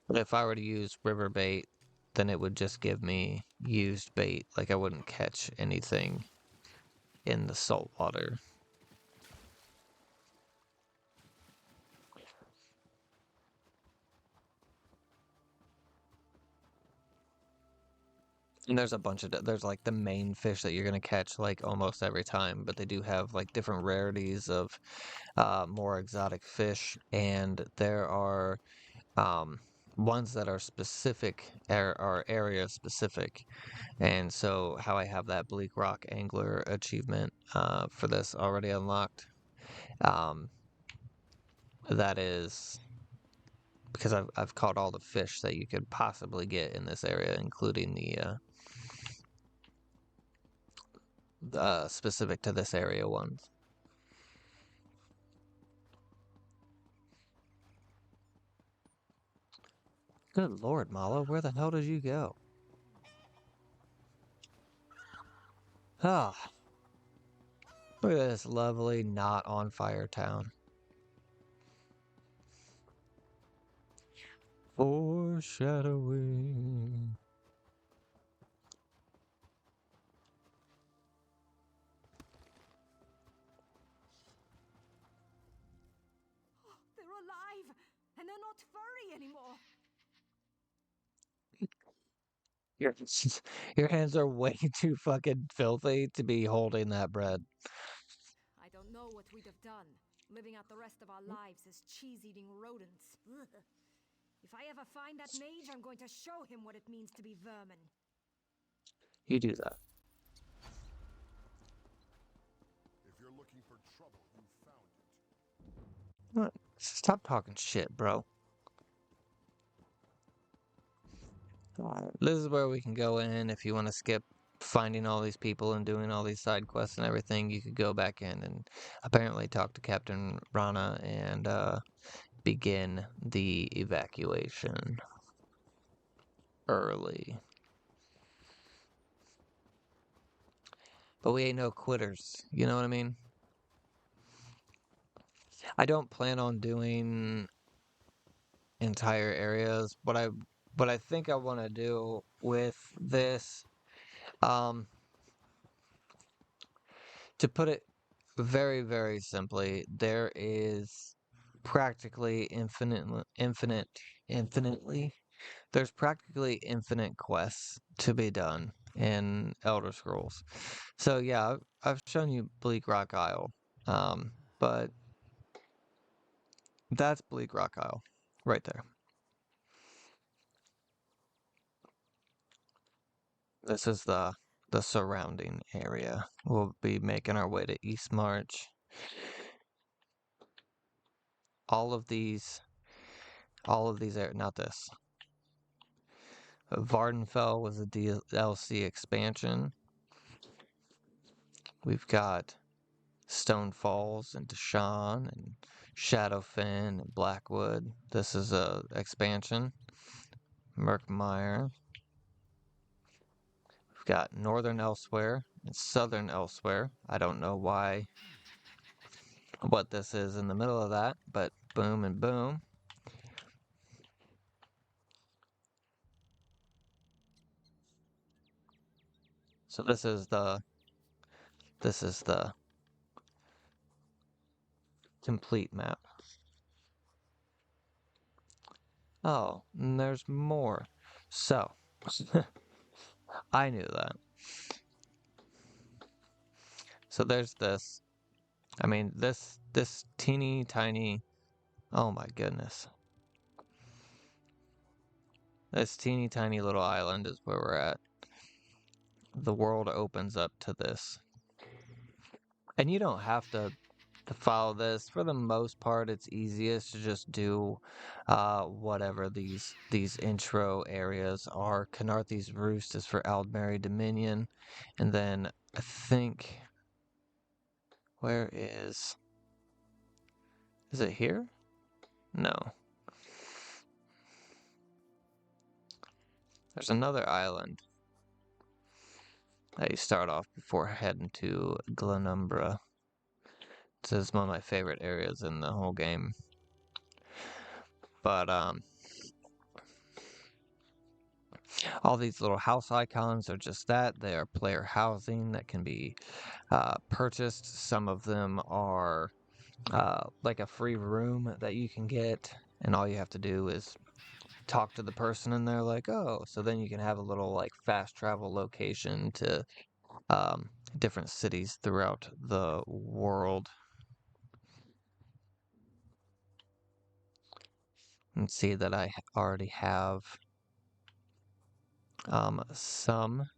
But if I were to use river bait, then it would just give me used bait. Like I wouldn't catch anything in the salt water. And there's a bunch of there's like the main fish that you're gonna catch like almost every time, but they do have like different rarities of more exotic fish, and there are ones that are specific are area specific. And so how I have that Bleak Rock Angler achievement for this already unlocked, that is because I've caught all the fish that you could possibly get in this area, including the specific to this area ones. Good Lord, Mala, where the hell did you go? Ah, look at this lovely, not on fire town. Foreshadowing. They're alive, and they're not furry anymore. Your your hands are way too fucking filthy to be holding that bread. I don't know what we'd have done, living out the rest of our lives as cheese-eating rodents. If I ever find that mage, I'm going to show him what it means to be vermin. You do that. If you're looking for trouble, you found it. What? Stop talking shit, bro. This is where we can go in. If you want to skip finding all these people and doing all these side quests and everything, you could go back in and apparently talk to Captain Rana and begin the evacuation early. But we ain't no quitters, you know what I mean? I don't plan on doing entire areas. What I think I want to do with this, um, to put it very, very simply, there is practically infinitely. There's practically infinite quests to be done in Elder Scrolls. So yeah, I've shown you Bleak Rock Isle, but that's Bleak Rock Isle, right there. This is the surrounding area. We'll be making our way to East March. All of these, not this. Vardenfell was a DLC expansion. We've got Stone Falls and Deshawn and Shadowfen and Blackwood. This is a expansion. Murkmire. We've got Northern Elsewhere and Southern Elsewhere. I don't know what this is in the middle of that, but boom and boom. So this is the complete map. Oh, and there's more. So, I knew that. So there's this. I mean, this teeny tiny. Oh my goodness. This teeny tiny little island is where we're at. The world opens up to this. And you don't have to follow this. For the most part, it's easiest to just do whatever these intro areas are. Canarthy's Roost is for Aldmeri Dominion. And then I think... Where is... Is it here? No. There's another island that you start off before heading to Glenumbra. This is one of my favorite areas in the whole game. But, all these little house icons are just that. They are player housing that can be purchased. Some of them are like a free room that you can get, and all you have to do is talk to the person, and they're like, oh, so then you can have a little like fast travel location to different cities throughout the world. And see that I already have some.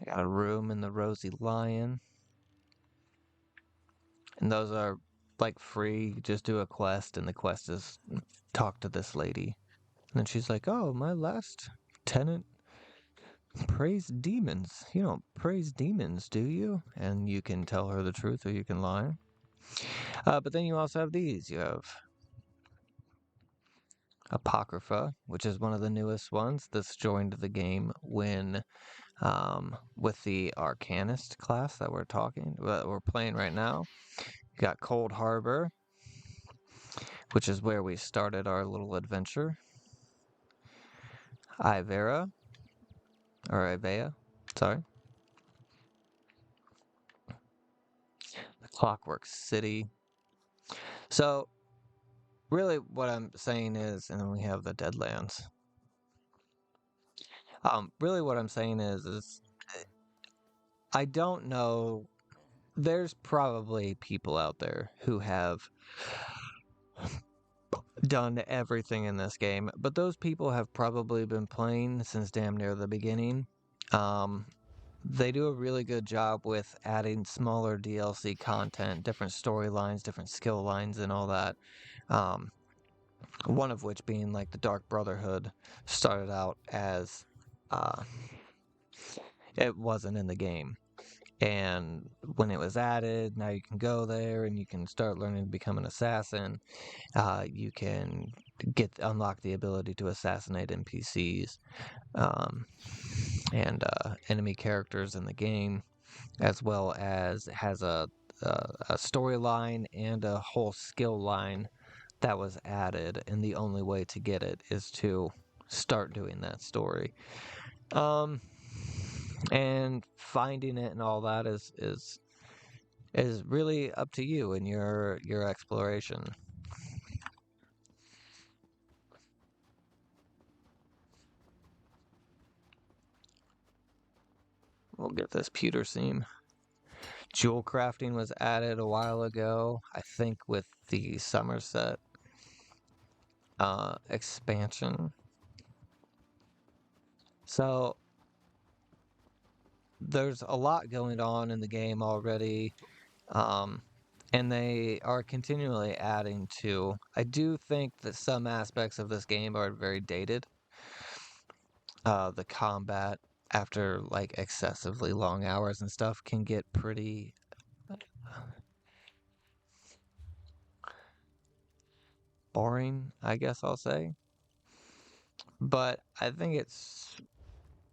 I got a room in the Rosy Lion. And those are like free. Just do a quest, and the quest is talk to this lady. And then she's like, oh, my last tenant praised demons. You don't praise demons, do you? And you can tell her the truth or you can lie. But then you also have these. You have Apocrypha, which is one of the newest ones that's joined the game when with the Arcanist class that we're playing right now. You got Cold Harbor, which is where we started our little adventure. Ivera, or Ivea, sorry. The Clockwork City. So, really what I'm saying is, and then we have the Deadlands. Really what I'm saying is I don't know. There's probably people out there who have done everything in this game, but those people have probably been playing since damn near the beginning. Um, they do a really good job with adding smaller DLC content, different storylines, different skill lines, and all that. Um, one of which being like the Dark Brotherhood started out as it wasn't in the game. And when it was added, now you can go there and you can start learning to become an assassin. You can unlock the ability to assassinate NPCs and enemy characters in the game, as well as it has a storyline and a whole skill line that was added, and the only way to get it is to start doing that story. And finding it and all that is really up to you and your exploration. We'll get this pewter seam. Jewel crafting was added a while ago, I think with the Somerset expansion. So there's a lot going on in the game already. And they are continually adding to. I do think that some aspects of this game are very dated. The combat after like excessively long hours and stuff can get pretty boring, I guess I'll say. But I think it's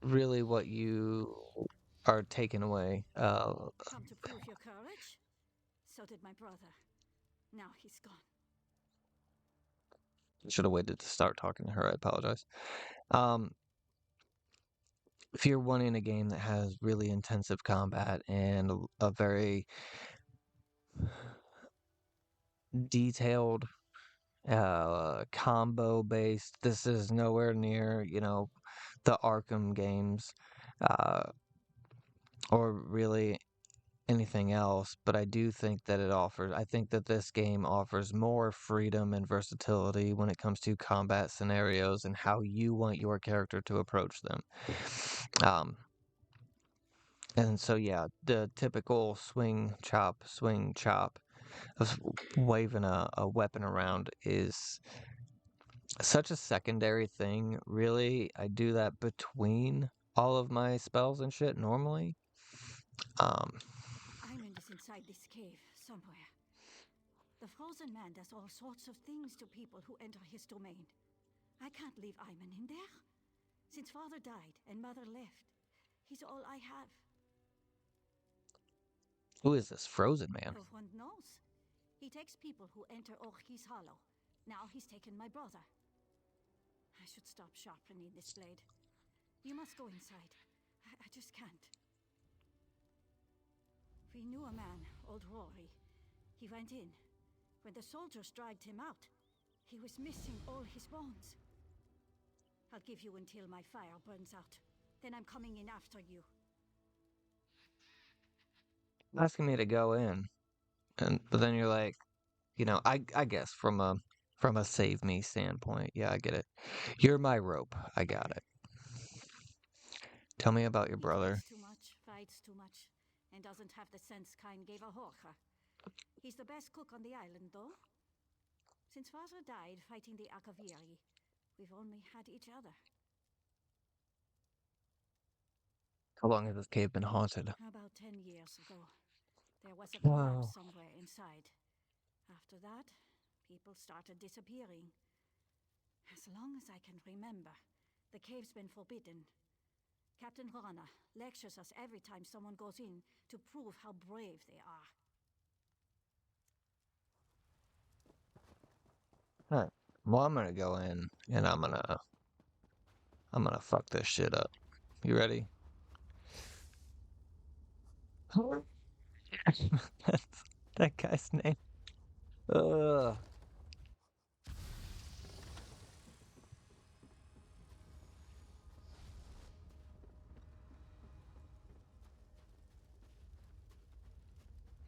really what you are taking away. Come to prove your courage? So did my brother. Now he's gone. Should have waited to start talking to her. I apologize. Um, if you're wanting a game that has really intensive combat and a very detailed combo based, this is nowhere near, the Arkham games, uh, or really anything else, but I do think that I think that this game offers more freedom and versatility when it comes to combat scenarios and how you want your character to approach them. Um, and so, yeah, the typical swing, chop of waving a weapon around is such a secondary thing, really. I do that between all of my spells and shit normally. Iman is inside this cave, somewhere. The Frozen Man does all sorts of things to people who enter his domain. I can't leave Iman in there. Since father died and mother left, he's all I have. Who is this Frozen Man? No one knows. He takes people who enter Orchis Hollow. Now he's taken my brother. I should stop sharpening this blade. You must go inside. I just can't. We knew a man, old Rory. He went in. When the soldiers dragged him out, he was missing all his bones. I'll give you until my fire burns out. Then I'm coming in after you. Asking me to go in, but then you're like, I guess from a save me standpoint, yeah, I get it. You're my rope. I got it. Tell me about your He brother. drinks too much, fights too much, and doesn't have the sense Kain gave a Horcha. He's the best cook on the island, though. Since father died fighting the Akaviri, we've only had each other. How long has this cave been haunted? About 10 years ago. There was a collapse Wow. somewhere inside. After that, people started disappearing. As long as I can remember, the cave's been forbidden. Captain Rana lectures us every time someone goes in to prove how brave they are. Alright. Well, I'm gonna go in and I'm gonna fuck this shit up. You ready? That's that guy's name. Ugh.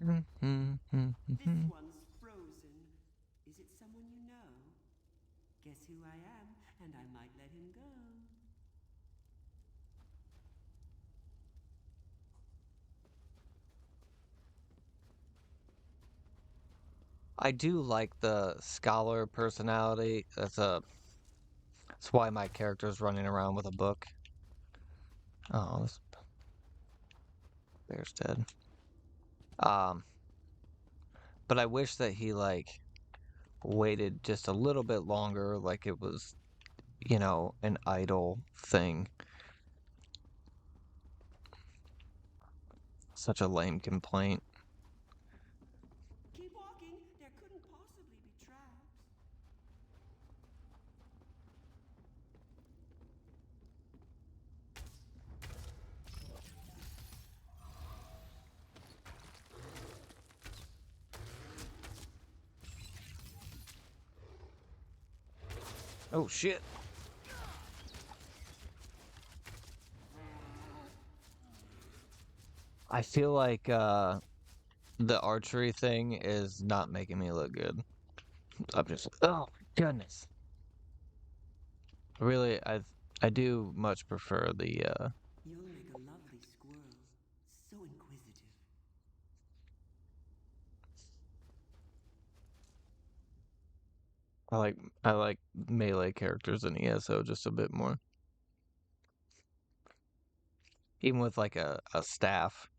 This one's frozen. Is it someone you know? Guess who I am, and I might let him go. I do like the scholar personality. That's why my character's running around with a book. Oh, this bear's dead. But I wish that he like waited just a little bit longer, like it was, an idle thing. Such a lame complaint. Keep walking. There couldn't possibly be traps. Oh shit. I feel like the archery thing is not making me look good. I'm just oh goodness. Really, I do much prefer the You'll make a lovely squirrel. So inquisitive. I like I like melee characters in ESO just a bit more. Even with like a staff,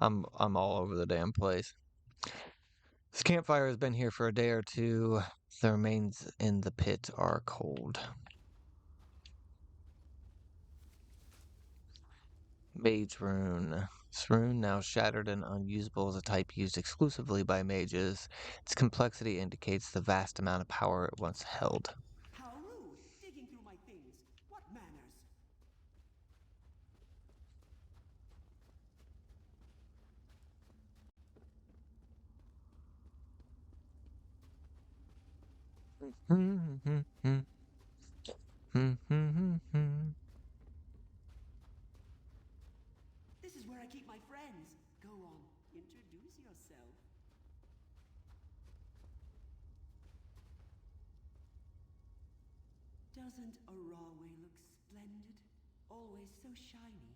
I'm all over the damn place. This campfire has been here for a day or two. The remains in the pit are cold. Mage rune. This rune, now shattered and unusable, is a type used exclusively by mages. Its complexity indicates the vast amount of power it once held. How rude! Digging through my things. What manners? This is where I keep my friends. Go on, introduce yourself. Doesn't a Rawway look splendid? Always so shiny.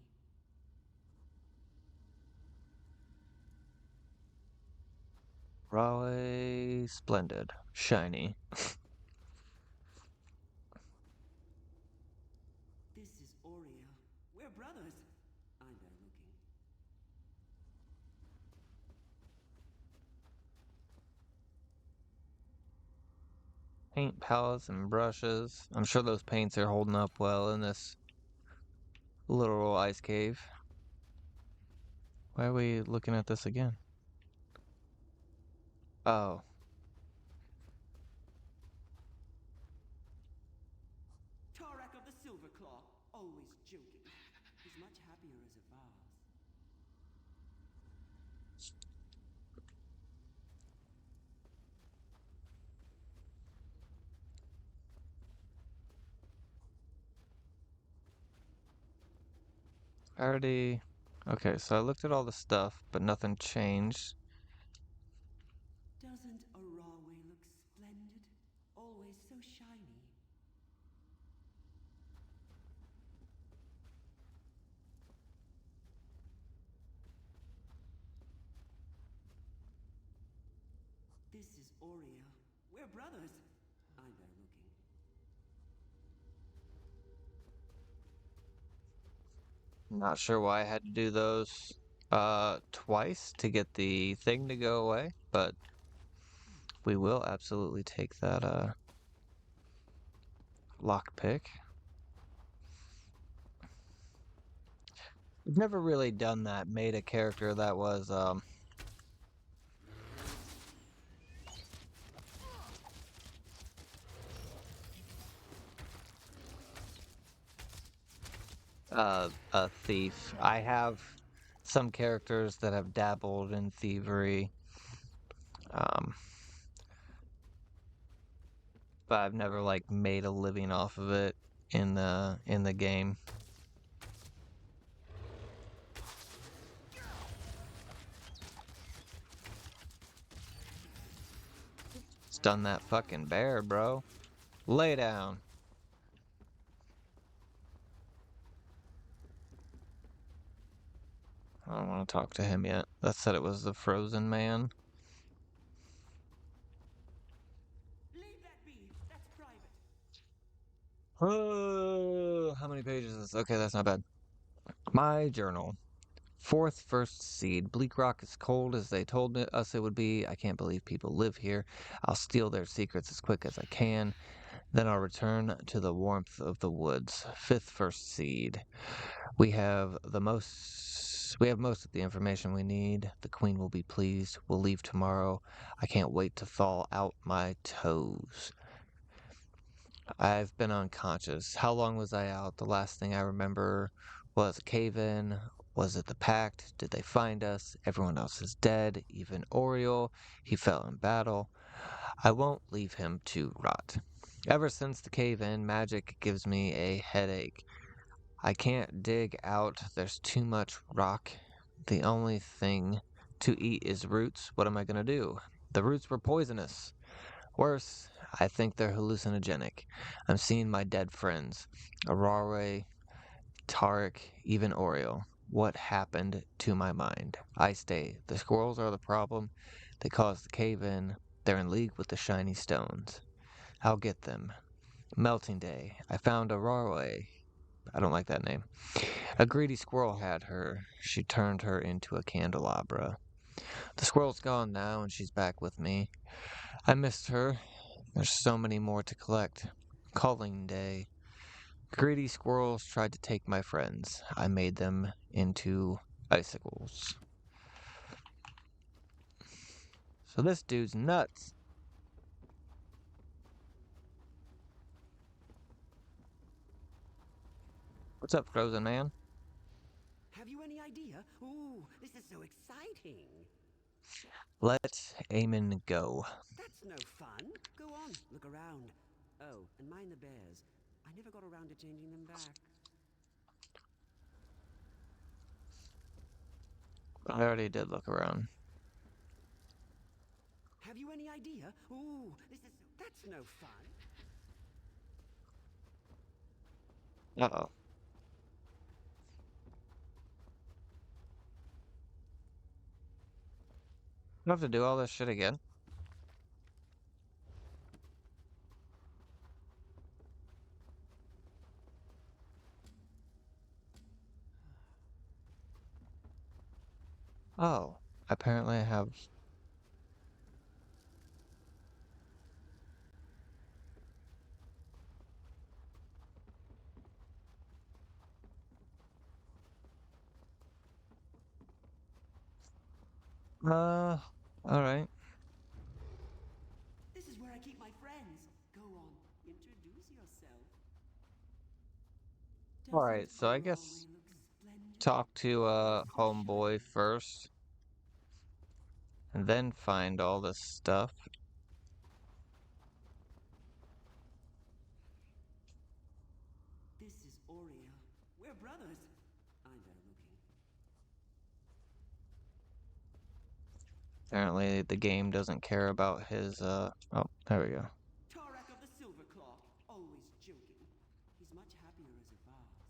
Raleigh, splendid, shiny. This is Oriel. We're brothers. I'm bad looking. Paint palettes and brushes. I'm sure those paints are holding up well in this literal ice cave. Why are we looking at this again? Oh. Tarak of the Silverclaw. Always joking. He's much happier as a vase. I already... Okay, so I looked at all the stuff, but nothing changed. Doesn't a Rawway look splendid? Always so shiny. This is Oriel. We're brothers. I'm bad looking. Not sure why I had to do those twice to get the thing to go away, but we will absolutely take that lockpick. I've never really done that, made a character that was a thief. I have some characters that have dabbled in thievery, um, but I've never like made a living off of it in the game. stun that fucking bear, bro. Lay down. I don't want to talk to him yet. That said it was the frozen man. Leave that be. That's private. Oh, how many pages is this? Okay, that's not bad. My journal. Fourth first seed. Bleak Rock is cold as they told us it would be. I can't believe people live here. I'll steal their secrets as quick as I can. Then I'll return to the warmth of the woods. Fifth first seed. We have most of the information we need. The queen will be pleased. We'll leave tomorrow. I can't wait to thaw out my toes. I've been unconscious. How long was I out? The last thing I remember was a cave-in. Was it the pact? Did they find us? Everyone else is dead, even Oriole. He fell in battle. I won't leave him to rot. Ever since the cave-in, magic gives me a headache. I can't dig out. There's too much rock. The only thing to eat is roots. What am I going to do? The roots were poisonous. Worse, I think they're hallucinogenic. I'm seeing my dead friends. Aurora, Tarek, even Oriole. What happened to my mind? I stay. The squirrels are the problem. They caused the cave-in. They're in league with the shiny stones. I'll get them. Melting Day. I found Aurora. I don't like that name. A greedy squirrel had her. She turned her into a candelabra. The squirrel's gone now, and she's back with me. I missed her. There's so many more to collect. Culling Day. Greedy squirrels tried to take my friends. I made them into icicles. So this dude's nuts. What's up, frozen man? Have you any idea? Ooh, this is so exciting. Let Eamon go. That's no fun. Go on, look around. Oh, and mind the bears. I never got around to changing them back. I already did look around. Have you any idea? Ooh, that's no fun. Uh-oh. I have to do all this shit again? Oh, apparently I have... Alright. This is where I keep my friends. Go on, introduce yourself. Alright, so I guess talk to homeboy first. And then find all this stuff. This is Oriole. We're brothers. I'm better looking. Apparently the game doesn't care about his, oh, there we go. Tarek of the Silver Claw. Always joking. He's much happier as a vase.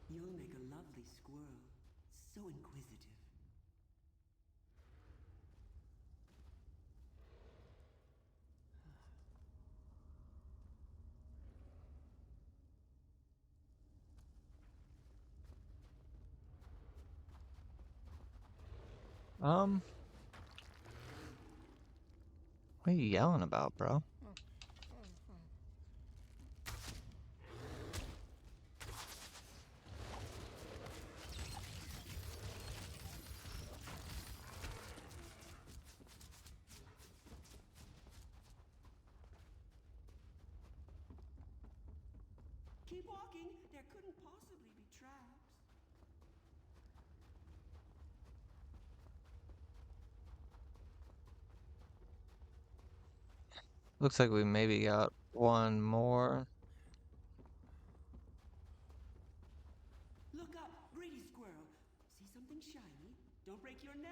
You'll make a lovely squirrel. So inquisitive. What are you yelling about, bro? Keep walking. There couldn't possibly be traps. Looks like we maybe got one more. Look up, greedy squirrel. See something shiny? Don't break your neck.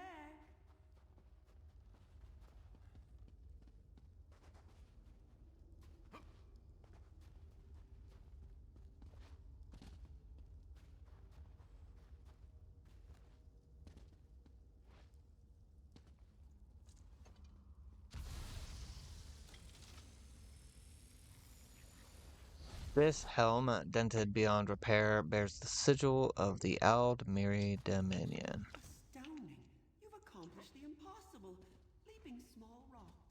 This helm, dented beyond repair, bears the sigil of the Aldmiri Dominion. Astounding. You've accomplished the impossible. Leaping small rocks.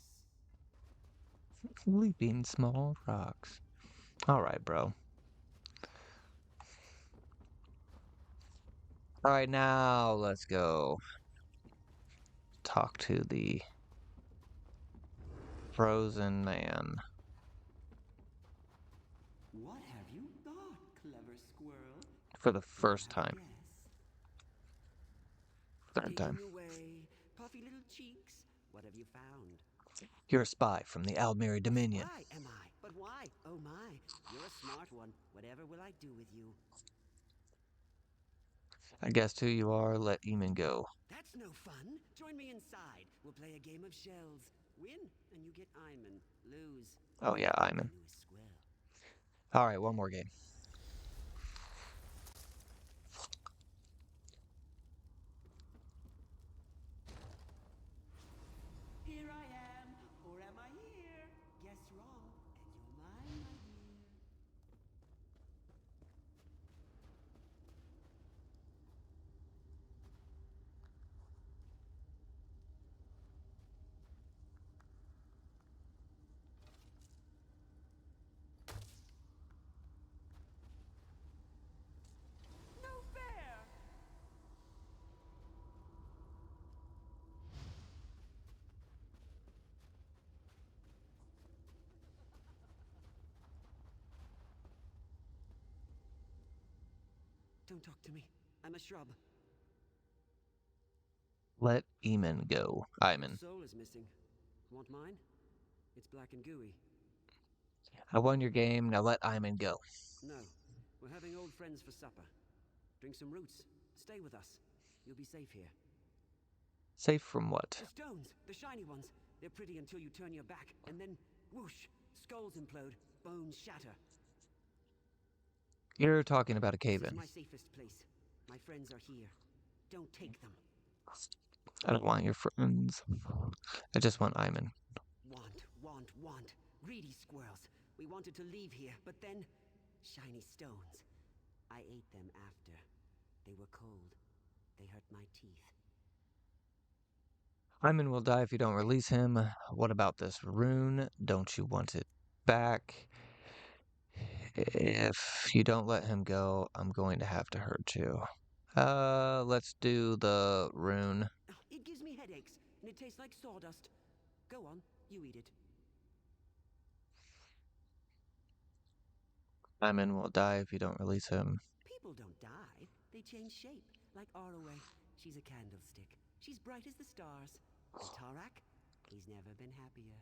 Leaping small rocks. Alright, bro. Alright, now let's go talk to the frozen man. What have you got, clever squirrel? For the You'll first have a time. guess. Third time. Taking away, puffy little cheeks. What have you found? You're a spy from the Aldmiri Dominion. Why am I? But why? Oh my, you're a smart one. Whatever will I do with you? I guessed who you are. Let Eamon go. That's no fun. Join me inside. We'll play a game of shells. Win, and you get Iman. Lose. Oh yeah, Eamon. Alright, one more game. Here I am, or am I here? Guess wrong, and you're mine, my dear. No fair! Don't talk to me. I'm a shrub. Let Eamon go. Eamon. Soul is missing. Want mine? It's black and gooey. I won your game, now let Eamon go. No. We're having old friends for supper. Drink some roots. Stay with us. You'll be safe here. Safe from what? The stones! The shiny ones! They're pretty until you turn your back, and then whoosh! Skulls implode, bones shatter. You're talking about a This cave-in. is my safest place. My friends are here. Don't take them. I don't want your friends. I just want Eamon. Want. Greedy squirrels. We wanted to leave here, but then... Shiny stones. I ate them after. They were cold. They hurt my teeth. Eamon will die if you don't release him. What about this rune? Don't you want it back? If you don't let him go, I'm going to have to hurt you. Let's do the rune. It gives me headaches, and it tastes like sawdust. Go on, you eat it. Eamon will die if you don't release him. People don't die. They change shape, like Arroway. She's a candlestick. She's bright as the stars. And Tarak? He's never been happier.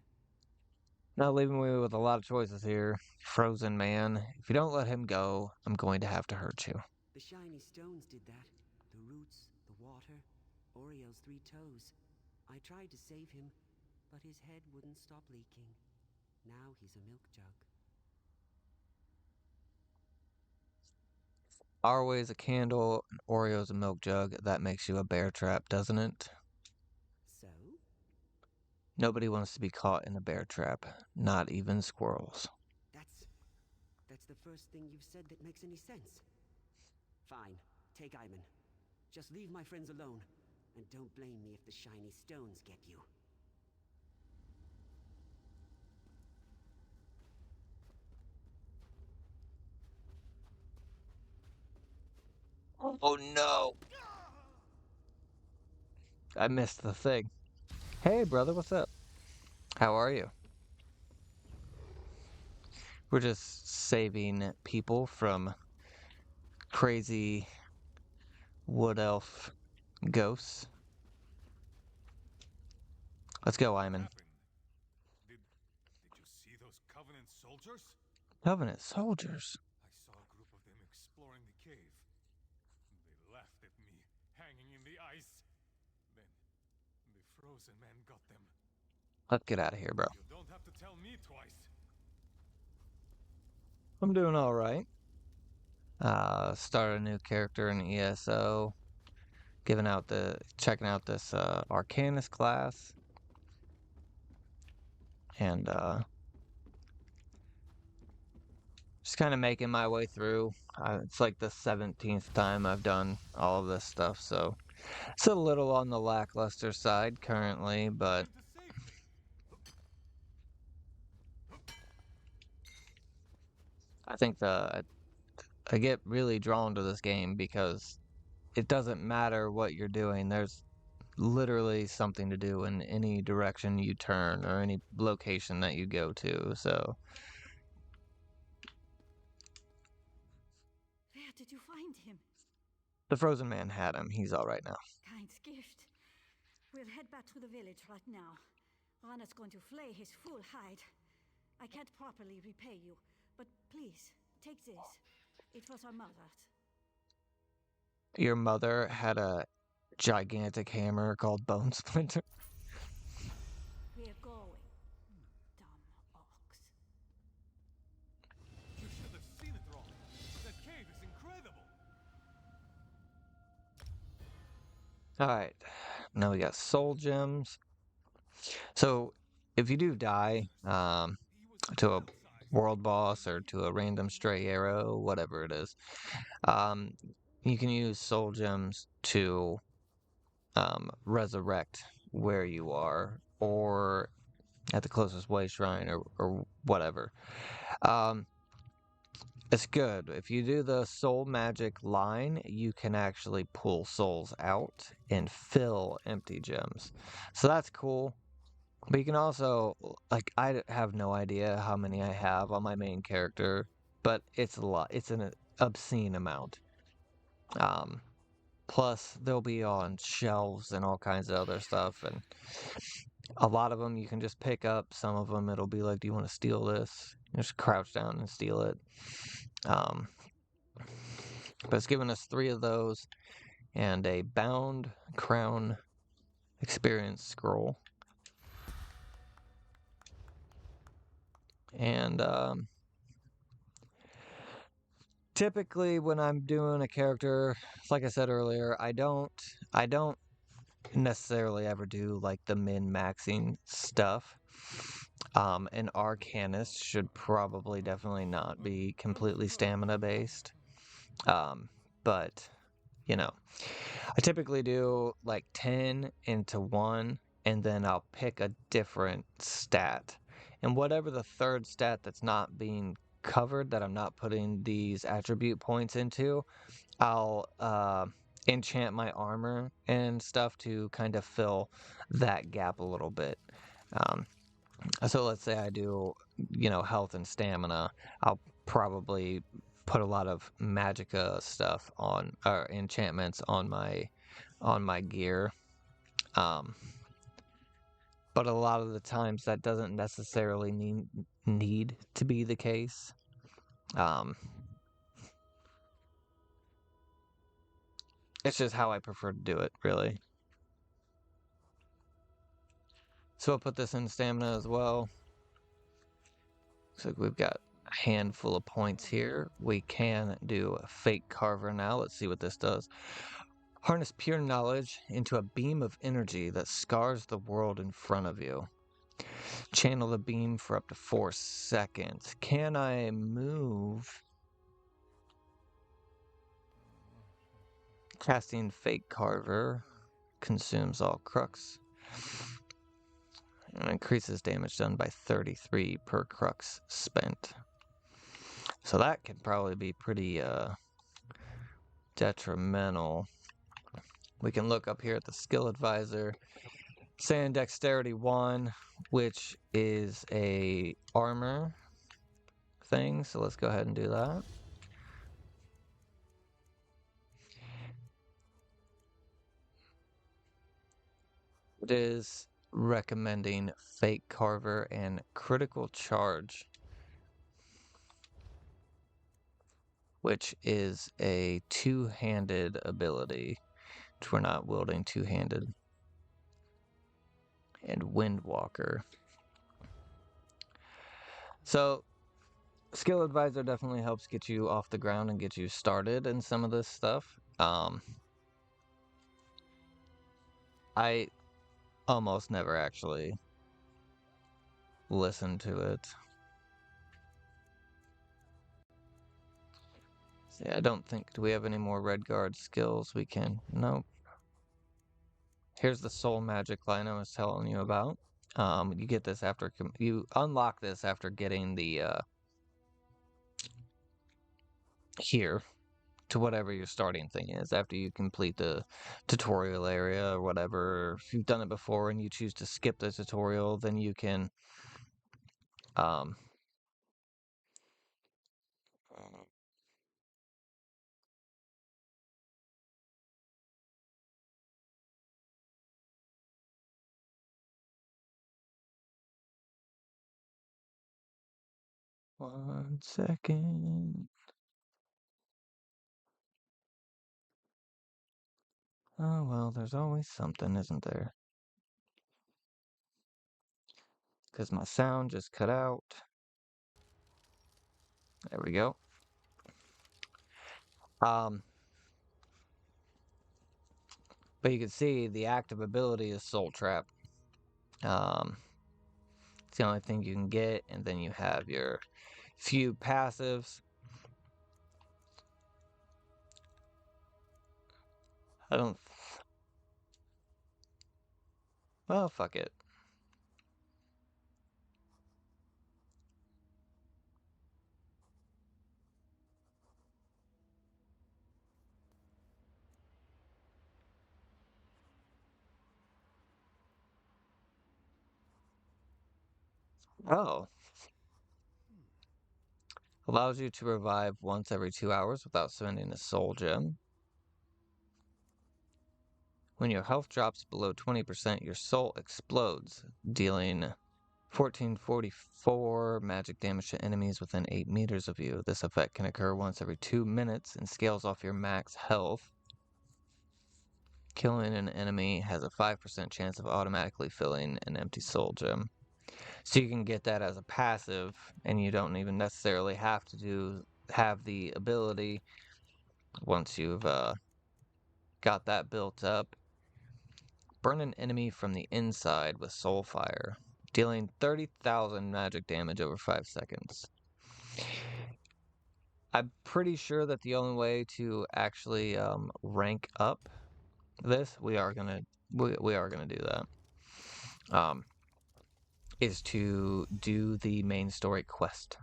Not leaving me with a lot of choices here. Frozen man. If you don't let him go, I'm going to have to hurt you. The shiny stones did that. The roots, the water, Oriole's 3 toes. I tried to save him, but his head wouldn't stop leaking. Now he's a milk jug. Arway's a candle, and Oreo's a milk jug. That makes you a bear trap, doesn't it? So? Nobody wants to be caught in a bear trap. Not even squirrels. That's the first thing you've said that makes any sense. Fine. Take Iman. Just leave my friends alone. And don't blame me if the shiny stones get you. Oh no! I missed the thing. Hey brother, what's up? How are you? We're just saving people from crazy wood elf ghosts. Let's go, Iman. Did you Covenant soldiers. I saw a group of them exploring the cave. They laughed at me, hanging in the ice. Then, the frozen man got them. Let's get out of here, bro. You don't have to tell me twice. I'm doing all right. Start a new character in ESO. Checking out this Arcanist class. And just kind of making my way through. It's like the 17th time I've done all of this stuff, so it's a little on the lackluster side currently, but I think I get really drawn to this game because it doesn't matter what you're doing. There's literally something to do in any direction you turn or any location that you go to, so. Where did you find him? The frozen man had him. He's all right now. Kind gift. We'll head back to the village right now. Rana's going to flay his full hide. I can't properly repay you, but please, take this. It was our mother's. Your mother had a gigantic hammer called Bone Splinter. We're going. Dumb ox. You should have seen it, Ron. That cave is incredible. Alright, now we got soul gems. So, if you do die to a world boss or to a random stray arrow, whatever it is, you can use soul gems to resurrect where you are or at the closest way shrine or whatever. It's good. If you do the soul magic line, you can actually pull souls out and fill empty gems. So that's cool. But you can also, like, I have no idea how many I have on my main character, but it's a lot. It's an obscene amount. Plus, they'll be on shelves and all kinds of other stuff, and a lot of them you can just pick up. Some of them it'll be like, do you want to steal this? You just crouch down and steal it. But it's given us 3 of those and a bound crown experience scroll. And typically when I'm doing a character, like I said earlier, I don't necessarily ever do like the min-maxing stuff. An Arcanist should probably definitely not be completely stamina based. But you know, I typically do like 10 into 1, and then I'll pick a different stat. And whatever the third stat that's not being covered, that I'm not putting these attribute points into, I'll enchant my armor and stuff to kind of fill that gap a little bit. So let's say I do, health and stamina, I'll probably put a lot of magicka stuff on, or enchantments on my gear. But a lot of the times that doesn't necessarily need to be the case. It's just how I prefer to do it, really. So I'll put this in stamina as well. Looks like we've got a handful of points here. We can do a fake carver now. Let's see what this does. Harness pure knowledge into a beam of energy that scars the world in front of you. Channel the beam for up to 4 seconds. Can I move? Casting fake carver consumes all crux. And increases damage done by 33 per crux spent. So that could probably be pretty detrimental. We can look up here at the skill advisor. Sand dexterity 1, which is a armor thing. So let's go ahead and do that. It is recommending fake carver and critical charge. which is a two-handed ability, which we're not wielding two-handed, and Windwalker. So, Skill Advisor definitely helps get you off the ground and get you started in some of this stuff. I almost never actually listen to it. See, I don't think, do we have any more Redguard skills we can? Nope. Here's the soul magic line I was telling you about. You get this after, you unlock this after getting the, here, to whatever your starting thing is, after you complete the tutorial area or whatever. If you've done it before and you choose to skip the tutorial, then you can, 1 second. Oh, well, there's always something, isn't there? Because my sound just cut out. There we go. But you can see the active ability is Soul Trap. It's the only thing you can get, and then you have your few passives. I don't... Well, fuck it. Oh. Allows you to revive once every 2 hours without spending a soul gem. When your health drops below 20%, your soul explodes, dealing 1444 magic damage to enemies within 8 meters of you. This effect can occur once every 2 minutes and scales off your max health. Killing an enemy has a 5% chance of automatically filling an empty soul gem. So you can get that as a passive, and you don't even necessarily have to have the ability once you've got that built up. Burn an enemy from the inside with soul fire, dealing 30,000 magic damage over 5 seconds. I'm pretty sure that the only way to actually rank up this, we are gonna do that, is to do the main story quest.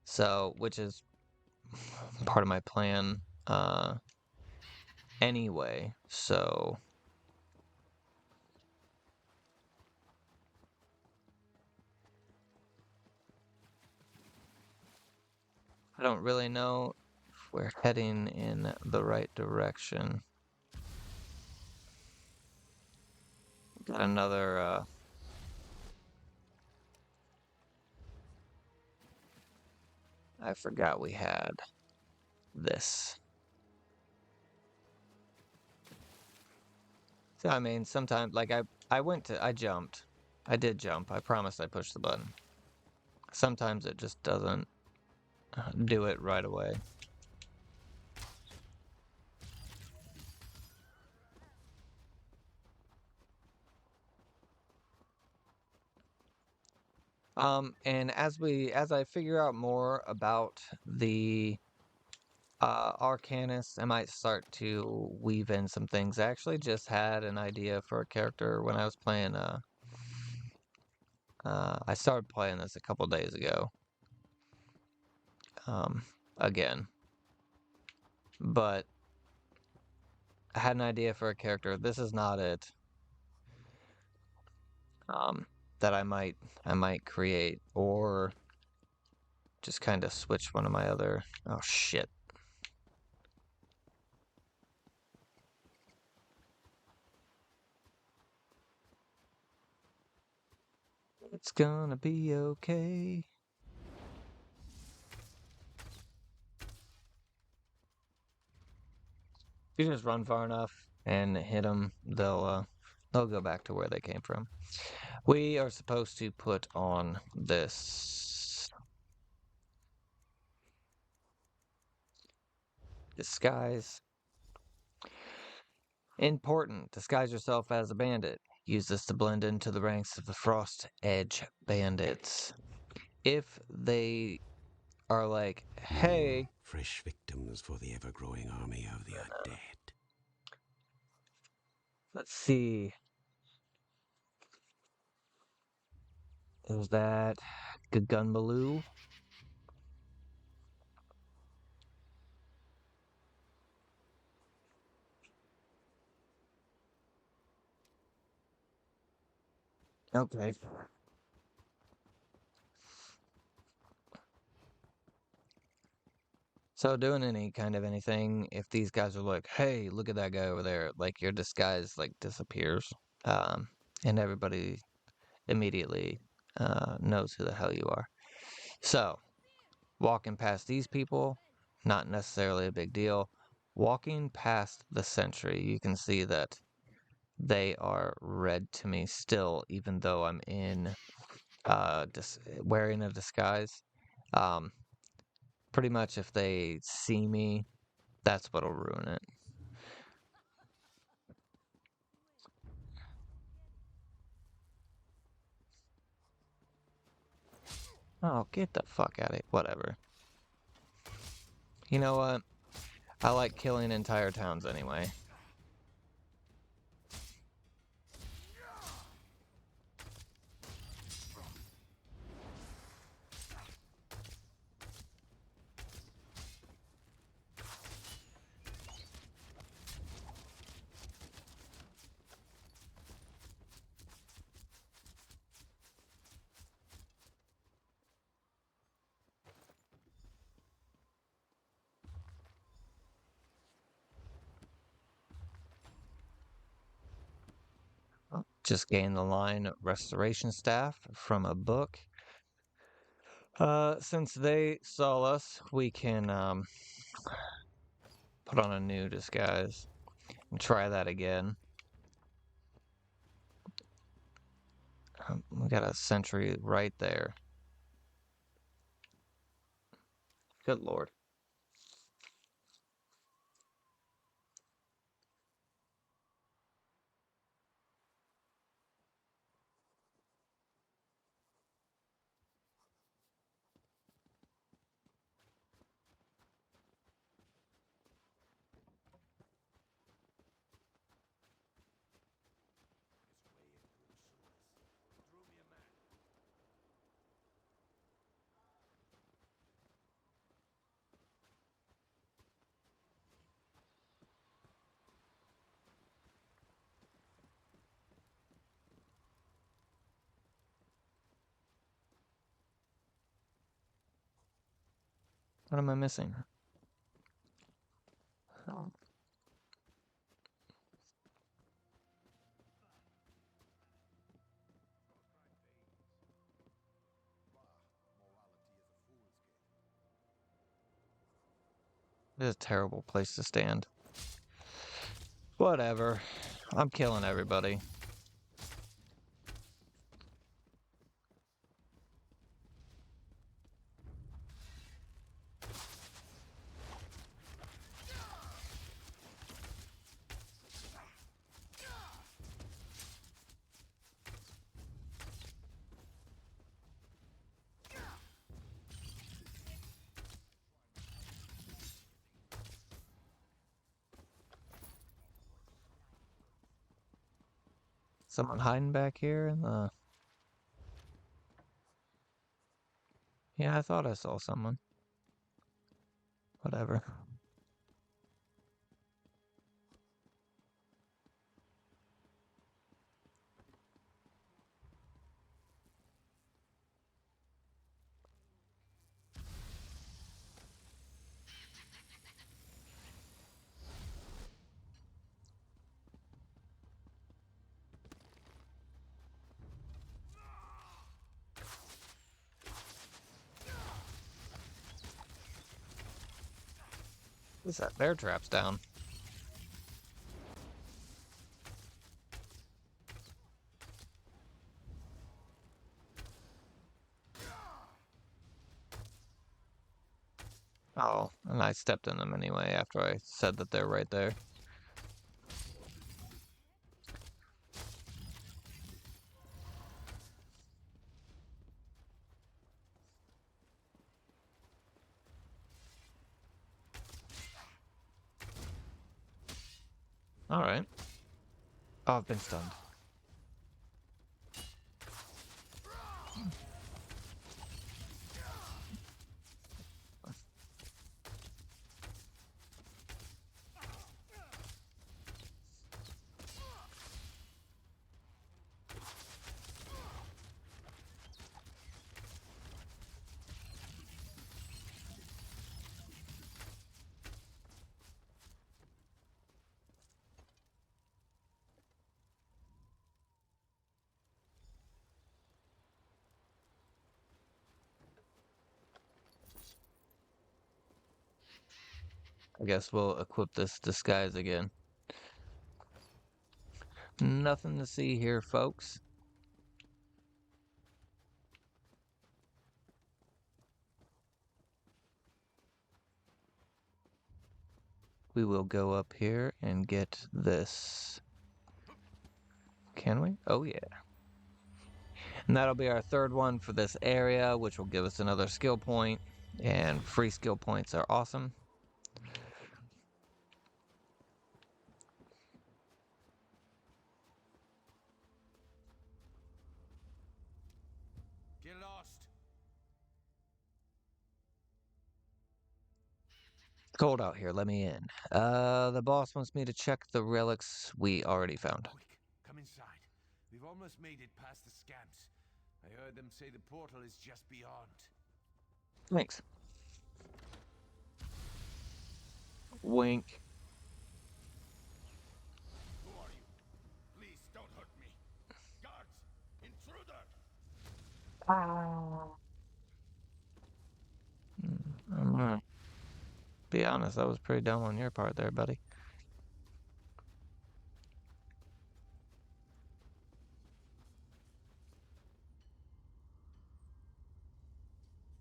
So, which is part of my plan anyway. So I don't really know if we're heading in the right direction. Got another I forgot we had this. So I mean, sometimes, like, I jumped. I did jump. I promised I pushed the button. Sometimes it just doesn't do it right away. And as I figure out more about the Arcanist, I might start to weave in some things. I actually just had an idea for a character when I was playing, I started playing this a couple days ago. Again. But I had an idea for a character. This is not it. That I might create, or just kind of switch one of my other... Oh, shit. It's gonna be okay. If you just run far enough and hit them, they'll go back to where they came from. We are supposed to put on this disguise. Important. Disguise yourself as a bandit. Use this to blend into the ranks of the Frost Edge bandits. If they are like, hey... Fresh victims for the ever-growing army of the undead. Let's see. Is that Gagunbaloo? Okay. So doing any kind of anything, if these guys are like, hey, look at that guy over there, like your disguise like disappears. And everybody immediately knows who the hell you are. So, walking past these people, not necessarily a big deal. Walking past the sentry, you can see that they are red to me still, even though I'm in wearing a disguise. Pretty much if they see me, that's what'll ruin it. Oh, get the fuck out of it. Whatever. You know what? I like killing entire towns anyway. Just gain the line restoration staff from a book. Since they saw us, we can put on a new disguise and try that again. We got a sentry right there. Good lord. What am I missing? Oh. This is a terrible place to stand. Whatever. I'm killing everybody. Someone hiding back here in the... Yeah, I thought I saw someone. Whatever. What's that? Bear trap's down. stepped in them anyway after I said that they're right there. Alright. Oh, I've been stunned. I guess we'll equip this disguise again. Nothing to see here, folks. We will go up here and get this. Can we? Oh, yeah. And that'll be our third one for this area, which will give us another skill point. And free skill points are awesome. Get lost. Cold out here, let me in. The boss wants me to check the relics we already found. Quick, come inside. We've almost made it past the scamps. I heard them say the portal is just beyond. Thanks. Wink. Who are you? Please don't hurt me. Guards! Intruder! I'm gonna be honest, that was pretty dumb on your part there, buddy.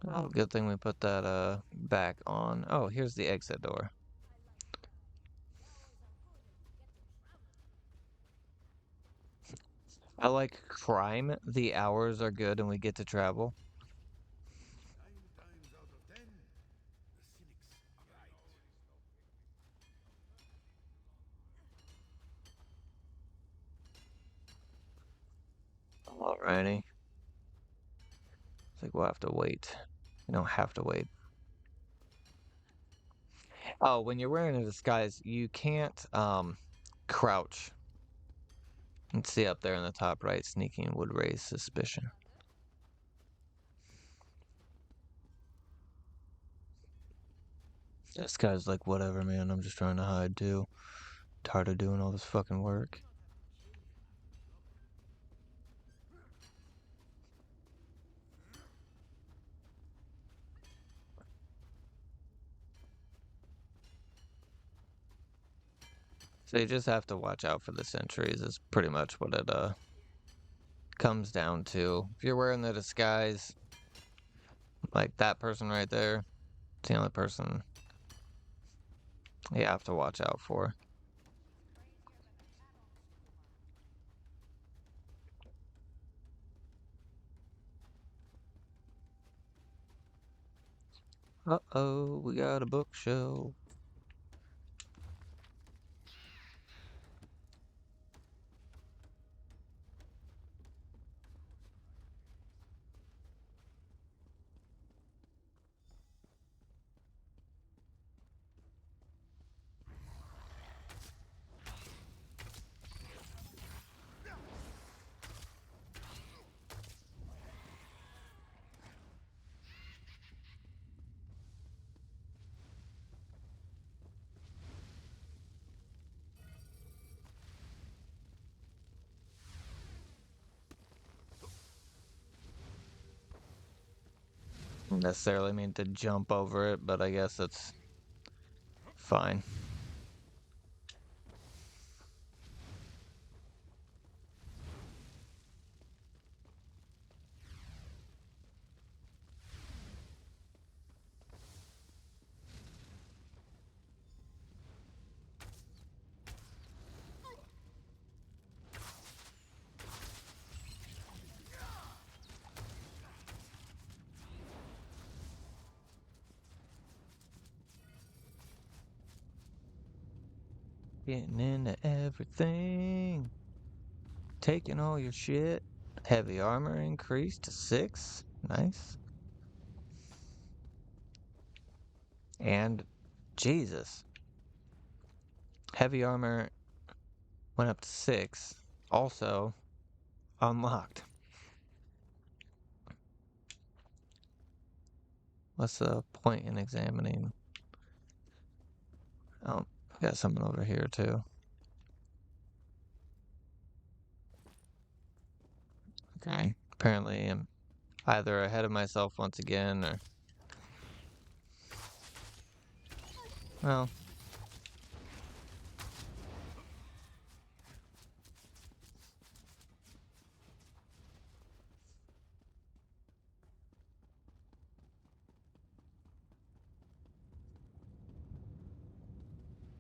Oh, good thing we put that back on. Oh, here's the exit door. I like crime. The hours are good and we get to travel. 9 times out of 10, the cynics are right. Alrighty. It's like we'll have to wait. We don't have to wait. Oh, when you're wearing a disguise, you can't crouch. You can see up there in the top right, sneaking would raise suspicion. This guy's like, whatever, man, I'm just trying to hide too. Tired of doing all this fucking work. So you just have to watch out for the sentries is pretty much what it comes down to. If you're wearing the disguise, like that person right there, it's the only person you have to watch out for. Uh-oh, we got a bookshelf. Don't necessarily mean to jump over it, but I guess it's fine. Getting into everything. Taking all your shit. Heavy armor increased to 6. Nice. And Jesus. Heavy armor went up to 6. Also unlocked. What's the point in examining? Oh, got something over here too. Okay. Apparently I'm either ahead of myself once again or... Well...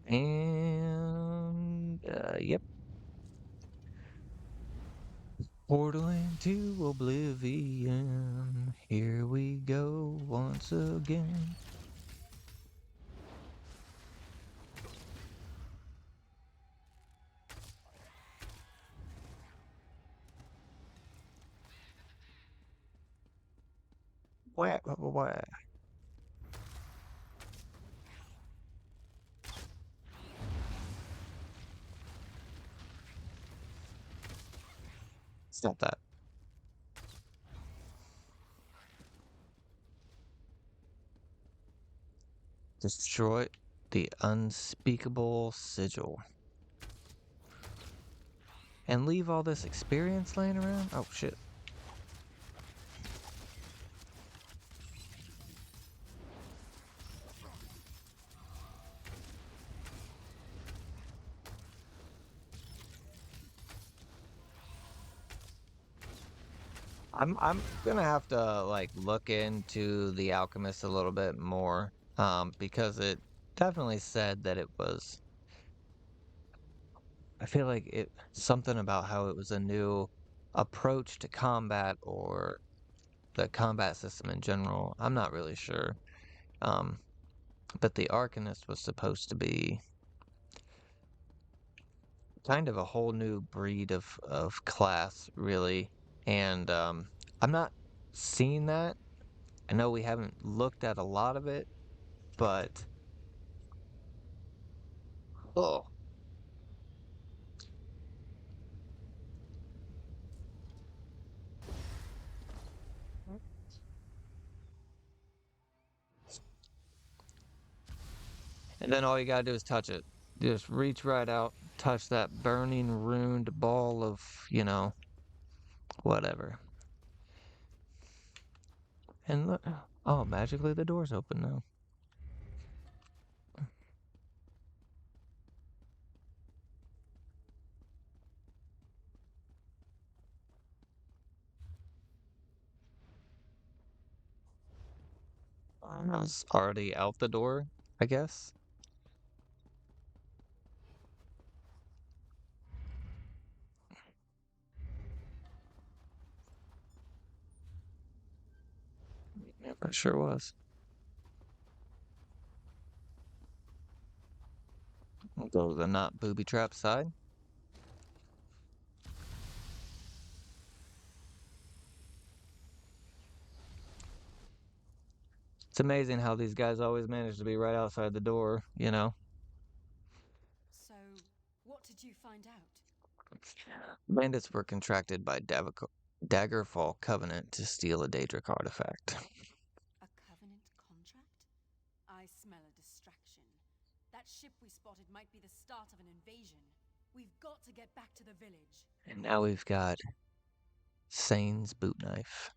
And... yep. Portal into oblivion. Here we go once again. Whack, whack, whack. Stop that. Destroy the unspeakable sigil. And leave all this experience laying around? Oh, shit. I'm gonna have to like look into the Alchemist a little bit more, because it definitely said that it was. I feel like it something about how it was a new approach to combat or the combat system in general. I'm not really sure. Um, but the Arcanist was supposed to be kind of a whole new breed of class, really. And I'm not seeing that. I know we haven't looked at a lot of it, but oh. And then all you gotta do is touch it. Just reach right out, touch that burning, ruined ball of, whatever. And look, oh, magically the door's open now. I was already out the door, I guess. Yep, it sure was. We'll go to the not booby trap side. It's amazing how these guys always manage to be right outside the door, So, what did you find out? Bandits were contracted by Daggerfall Covenant to steal a Daedric artifact. A Covenant contract? I smell a distraction. That ship we spotted might be the start of an invasion. We've got to get back to the village. And now we've got Sane's boot knife.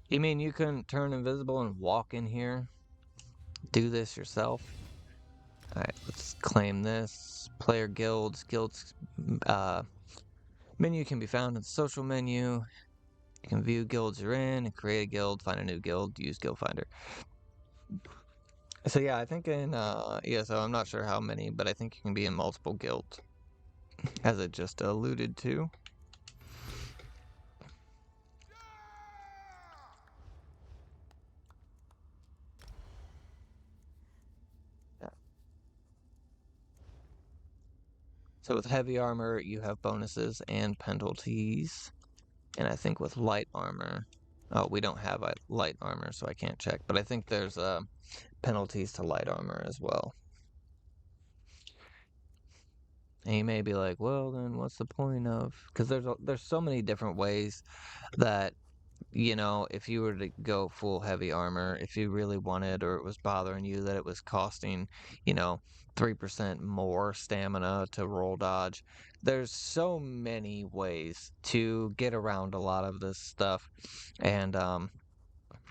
You mean you couldn't turn invisible and walk in here? Do this yourself? Alright, let's claim this. Player guilds. Guilds menu can be found in the social menu. You can view guilds you're in and create a guild, find a new guild, use Guild Finder. So yeah, I think in ESO, I'm not sure how many, but I think you can be in multiple guilds, as it just alluded to. So with heavy armor, you have bonuses and penalties. And I think with light armor, oh, we don't have light armor, so I can't check. But I think there's penalties to light armor as well. And you may be like, well, then what's the point of? Because there's so many different ways that, you know, if you were to go full heavy armor, if you really wanted or it was bothering you that it was costing, you know, 3% more stamina to roll dodge, there's so many ways to get around a lot of this stuff and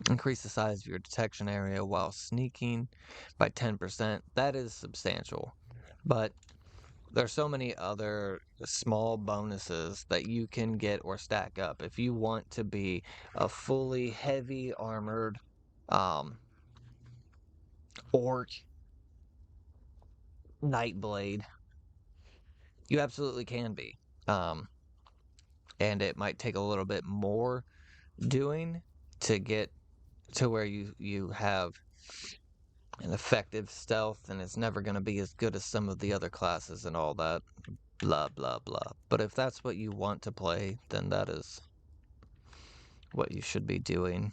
increase the size of your detection area while sneaking by 10%. That is substantial. But there's so many other small bonuses that you can get or stack up if you want to be a fully heavy armored orc nightblade. You absolutely can be. And it might take a little bit more doing to get to where you have an effective stealth, and it's never going to be as good as some of the other classes and all that. Blah, blah, blah. But if that's what you want to play, then that is what you should be doing.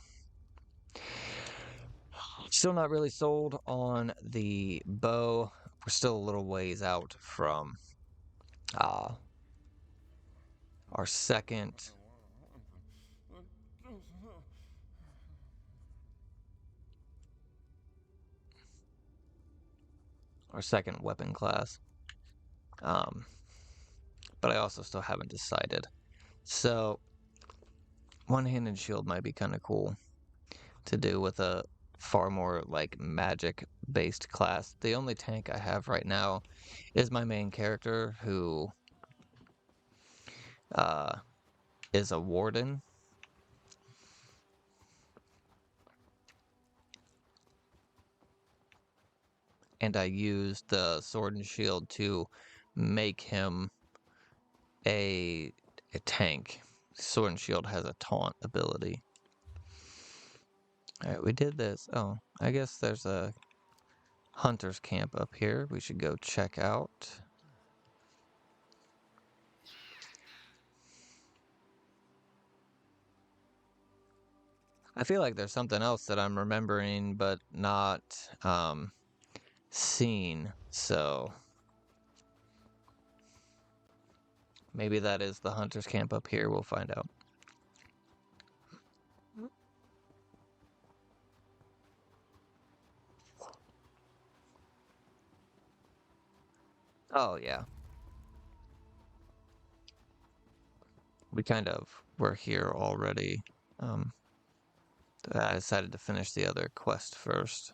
Still not really sold on the bow. We're still a little ways out from our second weapon class. But I also still haven't decided. So one-handed shield might be kind of cool to do with a far more like magic based class. The only tank I have right now is my main character, who is a warden. And I used the sword and shield to make him a tank. Sword and shield has a taunt ability. Alright, we did this. Oh, I guess there's a hunter's camp up here we should go check out. I feel like there's something else that I'm remembering but not seen, so maybe that is the hunter's camp up here. We'll find out. Oh, yeah. We kind of were here already. I decided to finish the other quest first.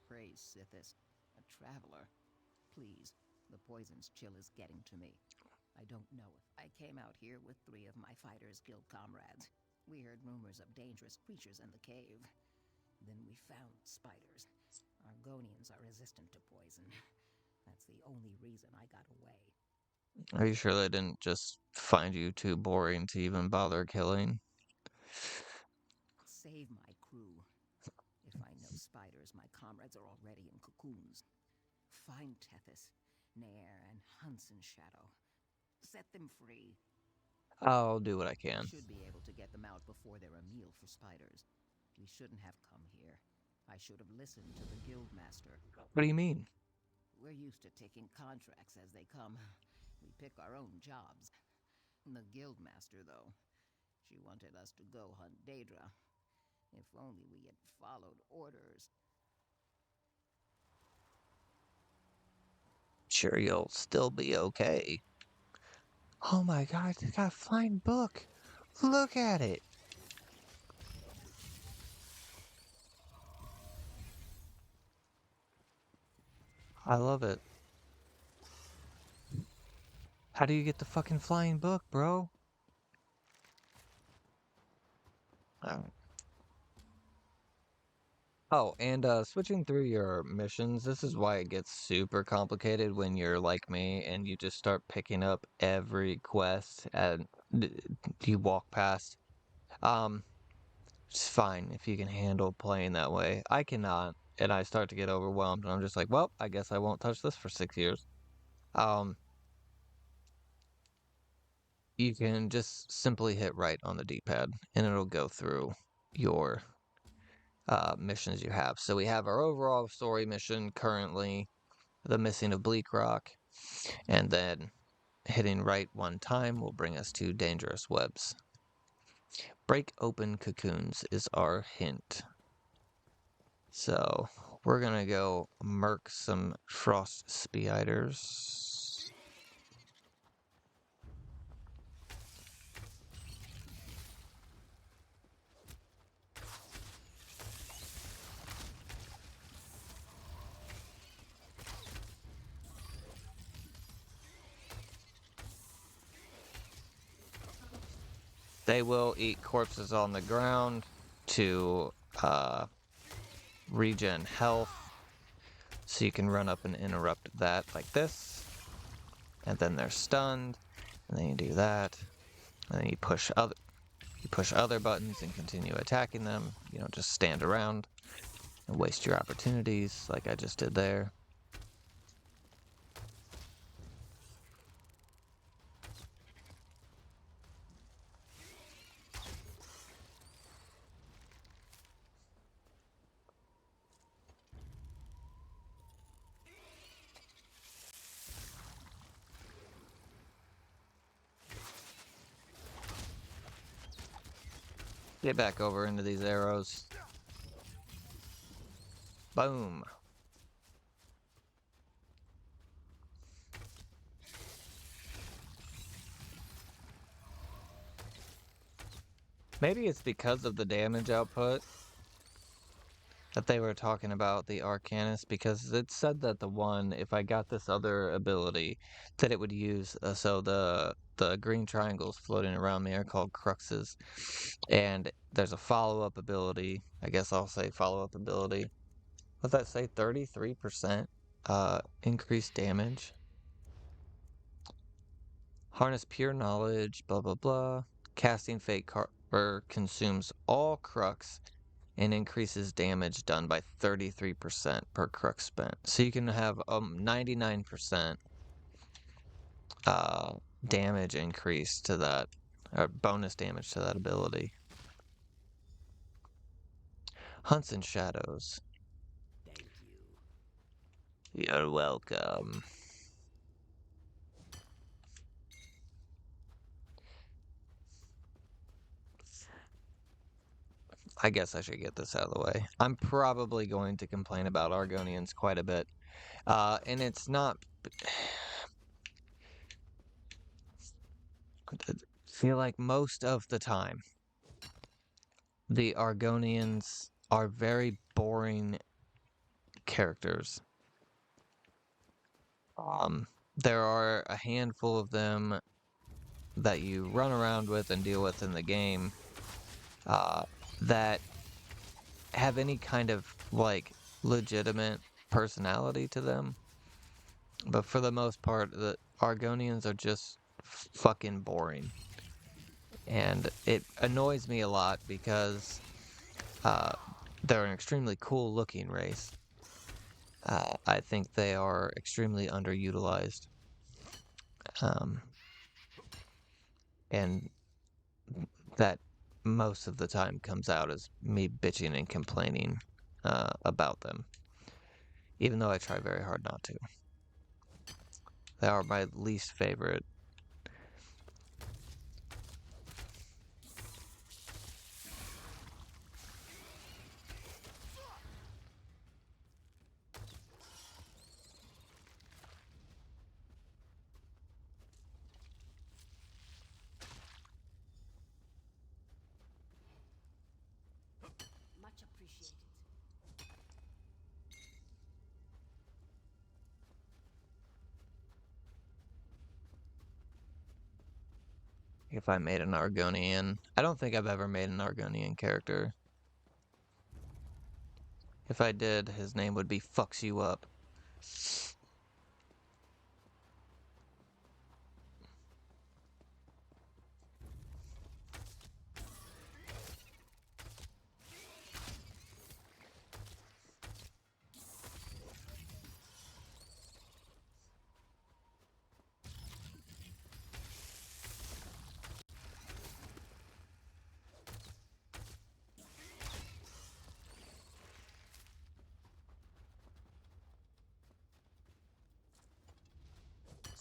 Praise Sithis, a traveler. Please, the poison's chill is getting to me. I don't know if I came out here with 3 of my Fighters Guild comrades. We heard rumors of dangerous creatures in the cave. Then we found spiders. Argonians are resistant to poison. That's the only reason I got away. Are you sure they didn't just find you too boring to even bother killing? Save my crew. If I know spiders, my comrades are already in cocoons. Find Tethys, Nair, and Hunson's Shadow. Set them free. I'll do what I can. We should be able to get them out before they're a meal for spiders. We shouldn't have come here. I should have listened to the Guildmaster. What do you mean? We're used to taking contracts as they come. We pick our own jobs. The Guildmaster, though, she wanted us to go hunt Daedra. If only we had followed orders. Sure, you'll still be okay. Oh my god, it's got a flying book. Look at it. I love it. How do you get the fucking flying book, bro? Oh, and switching through your missions, this is why it gets super complicated when you're like me and you just start picking up every quest and you walk past. It's fine if you can handle playing that way. I cannot. and I start to get overwhelmed, and I'm just like, well, I guess I won't touch this for 6 years. You can just simply hit right on the D-pad, and it'll go through your missions you have. So we have our overall story mission currently, the missing of Bleak Rock, and then hitting right one time will bring us to Dangerous Webs. Break open cocoons is our hint. So we're gonna go murk some frost spiders. They will eat corpses on the ground to regen health. So you can run up and interrupt that like this. And then they're stunned. And then you do that. And then you push other buttons and continue attacking them. You don't just stand around and waste your opportunities like I just did there. Get back over into these arrows. Boom. Maybe it's because of the damage output that they were talking about the Arcanist, because it said that the one, if I got this other ability, that it would use, so the green triangles floating around me are called Cruxes, and there's a follow-up ability, I guess I'll say follow-up ability. What's that say, 33% increased damage? Harness pure knowledge, blah blah blah. Casting fake consumes all Crux and increases damage done by 33% per Crux spent. So you can have 99% damage increase to that, or bonus damage to that ability. Hunts and Shadows. Thank you. You're welcome. I guess I should get this out of the way. I'm probably going to complain about Argonians quite a bit. And it's not... I feel like most of the time, the Argonians are very boring characters. There are a handful of them that you run around with and deal with in the game that have any kind of, like, legitimate personality to them. But for the most part, the Argonians are just fucking boring. And it annoys me a lot because they're an extremely cool looking race. I think they are extremely underutilized. And that most of the time comes out as me bitching and complaining about them. Even though I try very hard not to. They are my least favorite. Much appreciated. If I made an Argonian. I don't think I've ever made an Argonian character. If I did, his name would be Fucks You Up.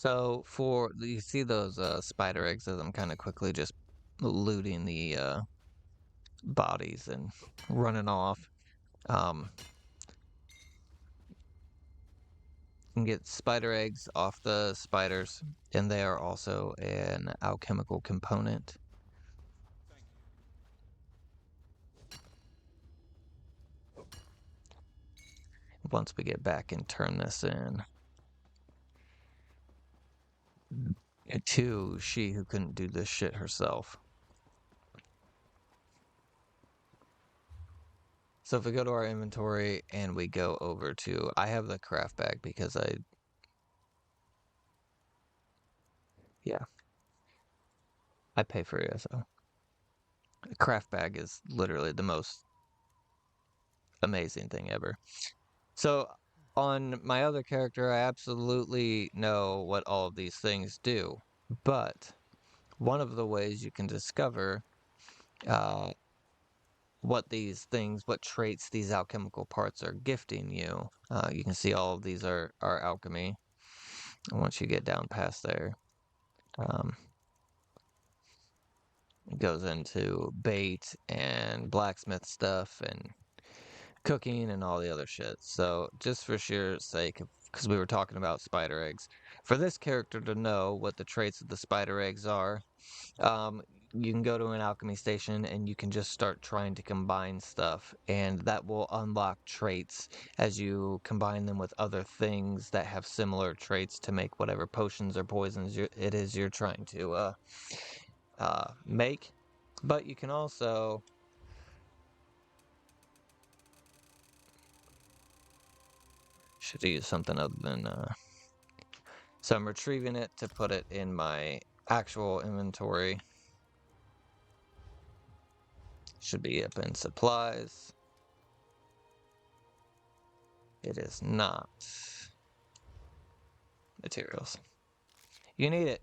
So you see those spider eggs as I'm kind of quickly just looting the bodies and running off. You can get spider eggs off the spiders, and they are also an alchemical component. Once we get back and turn this in to she who couldn't do this shit herself. So if we go to our inventory and we go over to, I have the craft bag because I pay for it, so. A craft bag is literally the most amazing thing ever. So on my other character, I absolutely know what all of these things do, but one of the ways you can discover what traits these alchemical parts are gifting you. You can see all of these are alchemy. And once you get down past there, it goes into bait and blacksmith stuff and cooking and all the other shit. So just for sheer sake, because we were talking about spider eggs, for this character to know what the traits of the spider eggs are, you can go to an alchemy station and you can just start trying to combine stuff, and that will unlock traits as you combine them with other things that have similar traits to make whatever potions or poisons it is you're trying to make. But you can also should use something other than so I'm retrieving it to put it in my actual inventory. Should be up in supplies. It is not. Materials. You need it.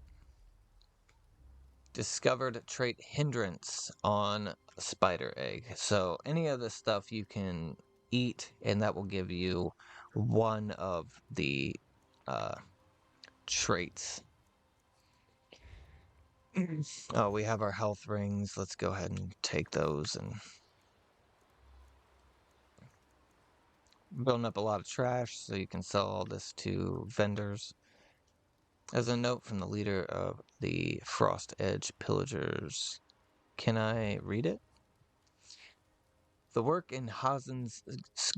Discovered trait hindrance on spider egg. So any of the stuff you can eat, and that will give you one of the traits. Oh, we have our health rings. Let's go ahead and take those and building up a lot of trash so you can sell all this to vendors. As a note from the leader of the Frost Edge Pillagers, can I read it? The work in Hazens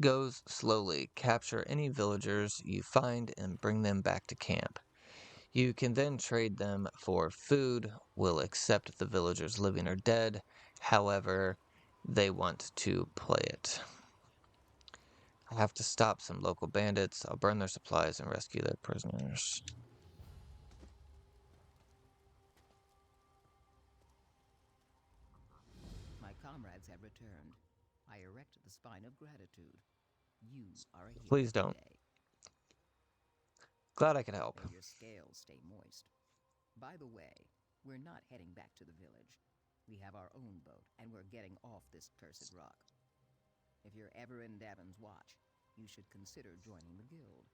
goes slowly. Capture any villagers you find and bring them back to camp. You can then trade them for food. Will accept the villagers living or dead, however they want to play it. I have to stop some local bandits. I'll burn their supplies and rescue their prisoners. My comrades have returned. I erect the spine of gratitude. You are a hero Please don't. today. Glad I could help. May your scales stay moist. By the way, we're not heading back to the village. We have our own boat, and we're getting off this cursed rock. If you're ever in Davin's watch, you should consider joining the guild.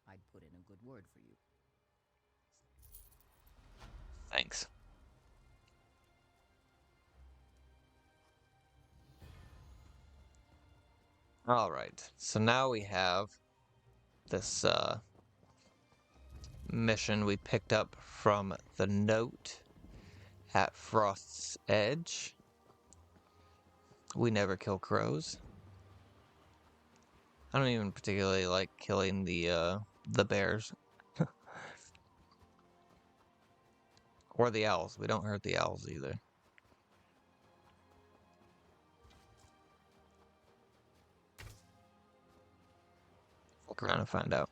I'd put in a good word for you. Thanks. All right, so now we have this mission we picked up from the note at Frost's Edge. We never kill crows. I don't even particularly like killing the bears. Or the owls. We don't hurt the owls either. Look around and find out.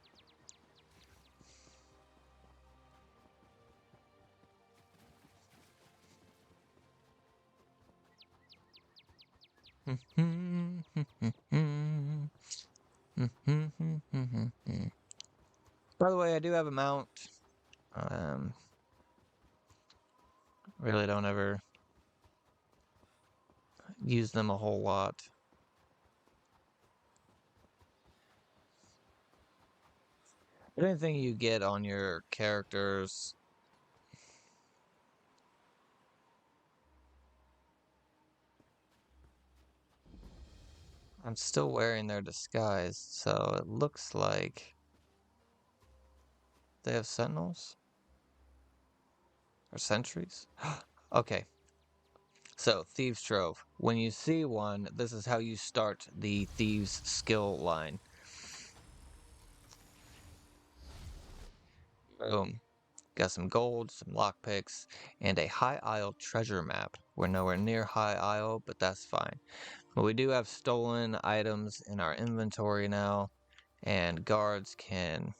By the way, I do have a mount. Really don't ever use them a whole lot. anything you get on your characters. I'm still wearing their disguise, so it looks like they have sentinels or sentries. Okay, so Thieves Trove. When you see one, this is how you start the Thieves skill line. Boom. Got some gold, some lockpicks, and a High Isle treasure map. We're nowhere near High Isle, but that's fine. But we do have stolen items in our inventory now, and guards can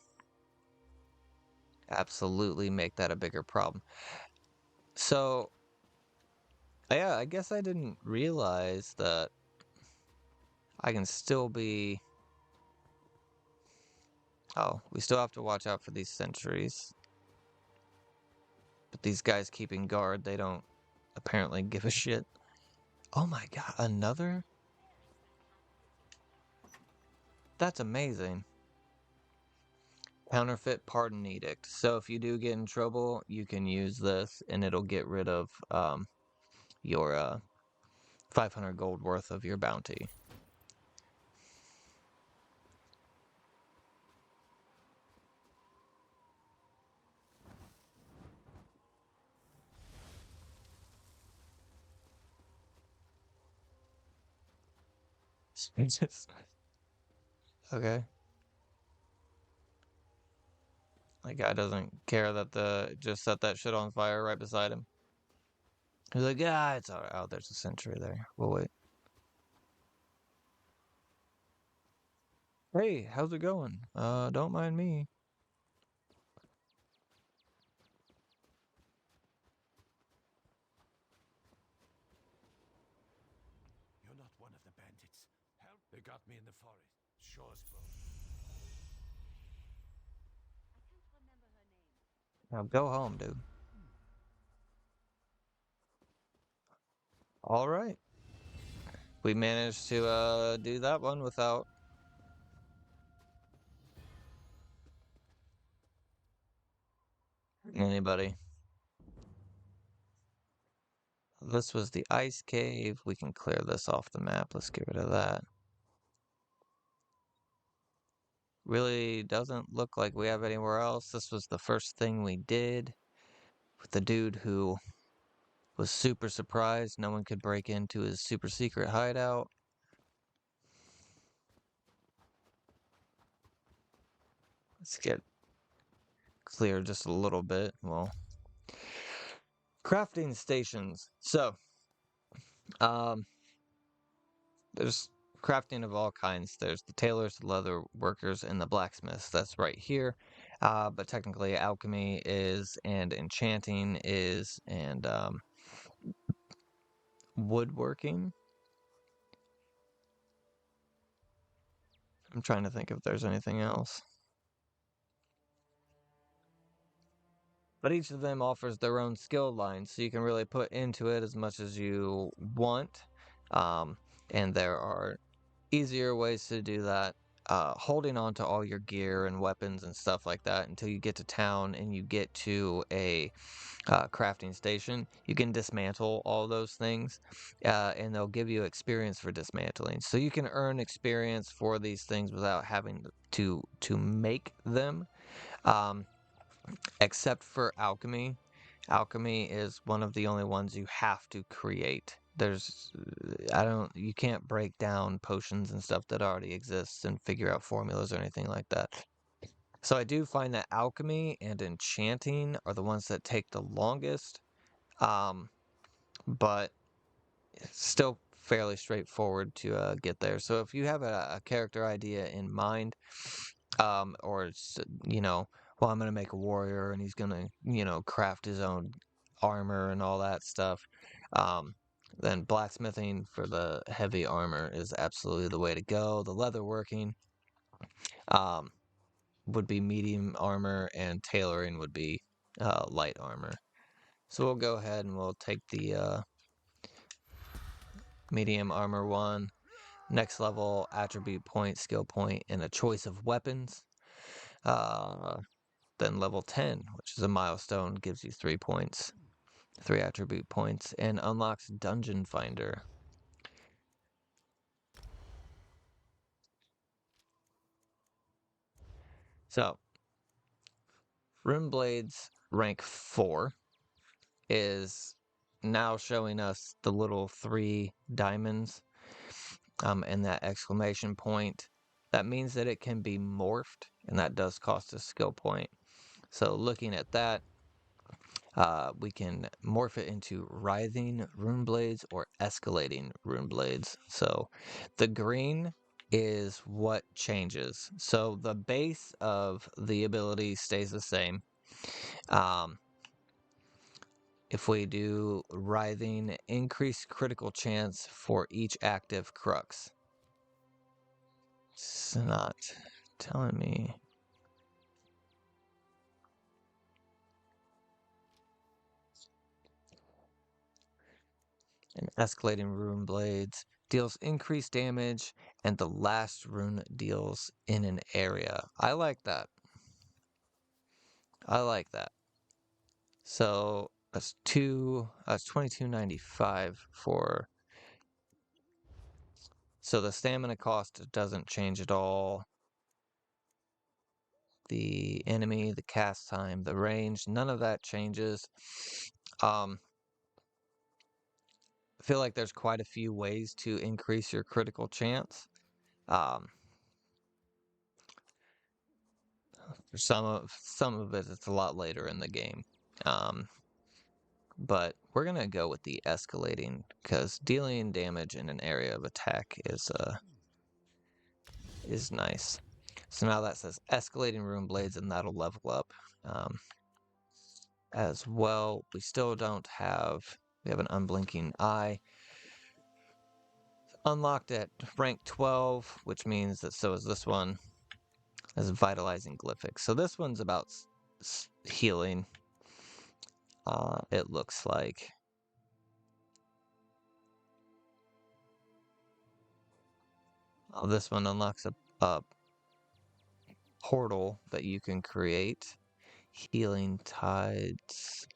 absolutely make that a bigger problem. So, yeah, I guess I didn't realize that I can still be... Oh, we still have to watch out for these sentries. But these guys keeping guard, they don't apparently give a shit. Oh my god, another? That's amazing. Counterfeit Pardon Edict. So if you do get in trouble, you can use this and it'll get rid of your 500 gold worth of your bounty. Okay. That guy doesn't care that just set that shit on fire right beside him. He's like, yeah, it's alright. Oh, there's a sentry there. We'll wait. Hey, how's it going? Don't mind me. You're not one of the bandits. Help! They got me in the forest. Sure as bro. Now go home, dude. Alright. We managed to do that one without anybody. This was the ice cave. We can clear this off the map. Let's get rid of that. Really doesn't look like we have anywhere else. This was the first thing we did with the dude who was super surprised no one could break into his super secret hideout. Let's get clear just a little bit. Well, crafting stations. So, there's crafting of all kinds. There's the tailors, the leather workers, and the blacksmiths. That's right here. But technically, alchemy is, and enchanting is, and woodworking. I'm trying to think if there's anything else. But each of them offers their own skill line, so you can really put into it as much as you want. And there are easier ways to do that. Holding on to all your gear and weapons and stuff like that until you get to town and you get to a crafting station. You can dismantle all those things, and they'll give you experience for dismantling. So you can earn experience for these things without having to make them. Except for alchemy. Alchemy is one of the only ones you have to create. You can't break down potions and stuff that already exists and figure out formulas or anything like that. So I do find that alchemy and enchanting are the ones that take the longest, but it's still fairly straightforward to get there. So if you have a character idea in mind, or it's, well, I'm going to make a warrior and he's going to, craft his own armor and all that stuff. Then blacksmithing for the heavy armor is absolutely the way to go. The leatherworking would be medium armor, and tailoring would be light armor. So we'll go ahead and we'll take the medium armor one. Next level, attribute point, skill point, and a choice of weapons. Then level 10, which is a milestone, gives you 3 points, 3 attribute points, and unlocks Dungeon Finder. So, Runeblades rank 4 is now showing us the little 3 diamonds and that exclamation point. That means that it can be morphed, and that does cost a skill point. So looking at that, we can morph it into writhing rune blades or escalating rune blades. So the green is what changes. So the base of the ability stays the same. If we do writhing, increased critical chance for each active crux. It's not telling me. And escalating rune blades deals increased damage, and the last rune deals in an area. I like that. I like that. So that's 22.95 for. So the stamina cost doesn't change at all. The enemy, the cast time, the range, none of that changes. I feel like there's quite a few ways to increase your critical chance. For some of it, it's a lot later in the game. But we're gonna go with the escalating because dealing damage in an area of attack is nice. So now that says escalating rune blades, and that'll level up as well. We still don't have. We have an unblinking eye. Unlocked at rank 12, which means that so is this one, as vitalizing glyphic. So this one's about healing. It looks like. This one unlocks a portal that you can create. Healing tides.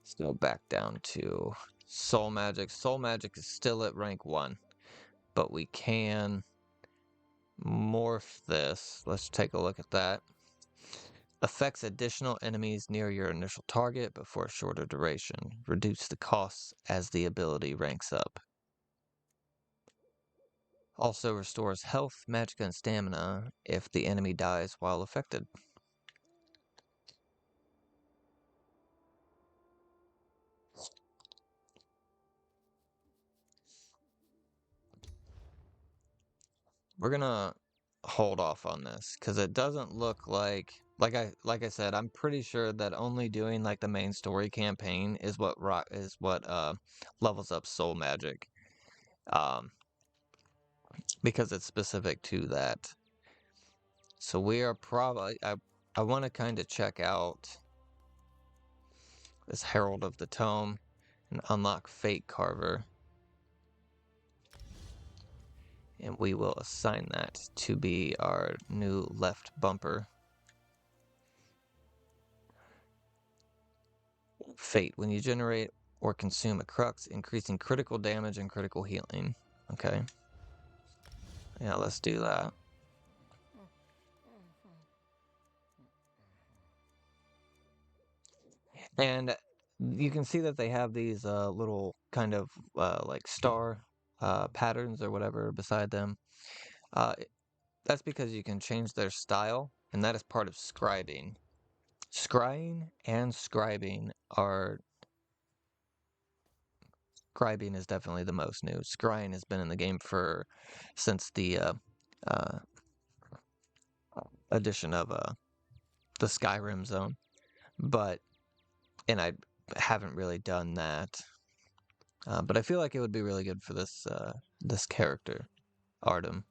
Let's go back down to soul magic. Soul magic is still at rank 1, but we can morph this. Let's take a look at that. Affects additional enemies near your initial target, but for a shorter duration. Reduce the costs as the ability ranks up. Also restores health, magic, and stamina if the enemy dies while affected. We're gonna hold off on this because it doesn't look like I said, I'm pretty sure that only doing like the main story campaign is what levels up soul magic, because it's specific to that. So we are probably I want to kind of check out this Herald of the Tome and unlock Fate Carver. And we will assign that to be our new left bumper. Fate. When you generate or consume a crux, increasing critical damage and critical healing. Okay. Yeah, let's do that. And you can see that they have these little kind of like star patterns or whatever beside them. That's because you can change their style, and that is part of scribing. Scrying and scribing are... Scribing is definitely the most new. Scrying has been in the game since the addition of the Skyrim zone, and I haven't really done that. But I feel like it would be really good for this character, Artem.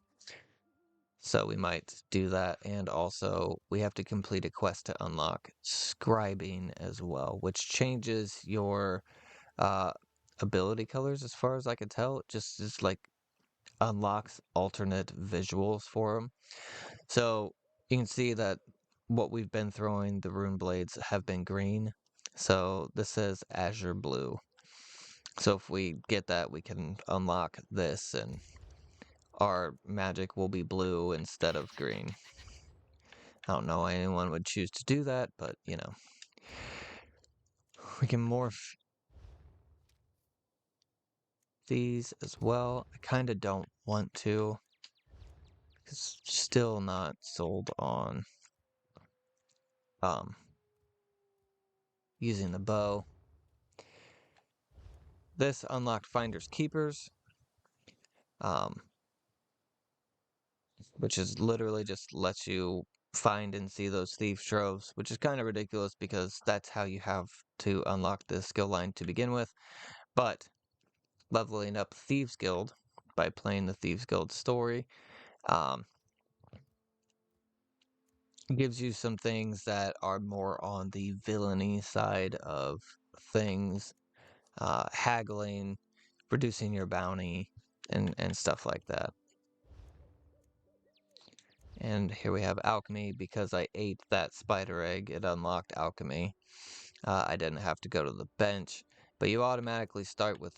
So we might do that, and also we have to complete a quest to unlock scribing as well, which changes your ability colors as far as I could tell. It just is like unlocks alternate visuals for them. So you can see that what we've been throwing, the rune blades, have been green. So this says azure blue. So if we get that, we can unlock this and our magic will be blue instead of green. I don't know why anyone would choose to do that, but you know. We can morph these as well. I kind of don't want to. It's still not sold on using the bow. This unlocked Finders Keepers, which is literally just lets you find and see those thieves troves, which is kind of ridiculous because that's how you have to unlock the skill line to begin with. But leveling up Thieves Guild by playing the Thieves Guild story gives you some things that are more on the villainy side of things, haggling, reducing your bounty, and stuff like that. And here we have alchemy. Because I ate that spider egg, it unlocked alchemy. I didn't have to go to the bench, but you automatically start with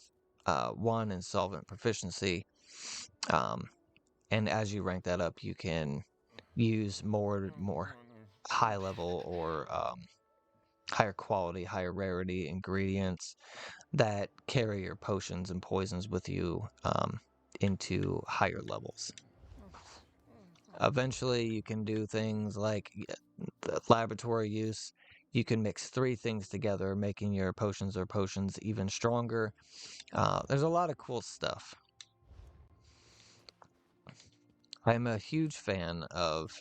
1 in solvent proficiency. And as you rank that up, you can use more high level or higher quality, higher rarity ingredients that carry your potions and poisons with you into higher levels. Eventually, you can do things like the laboratory use. You can mix 3 things together, making your potions or potions even stronger. There's a lot of cool stuff. I'm a huge fan of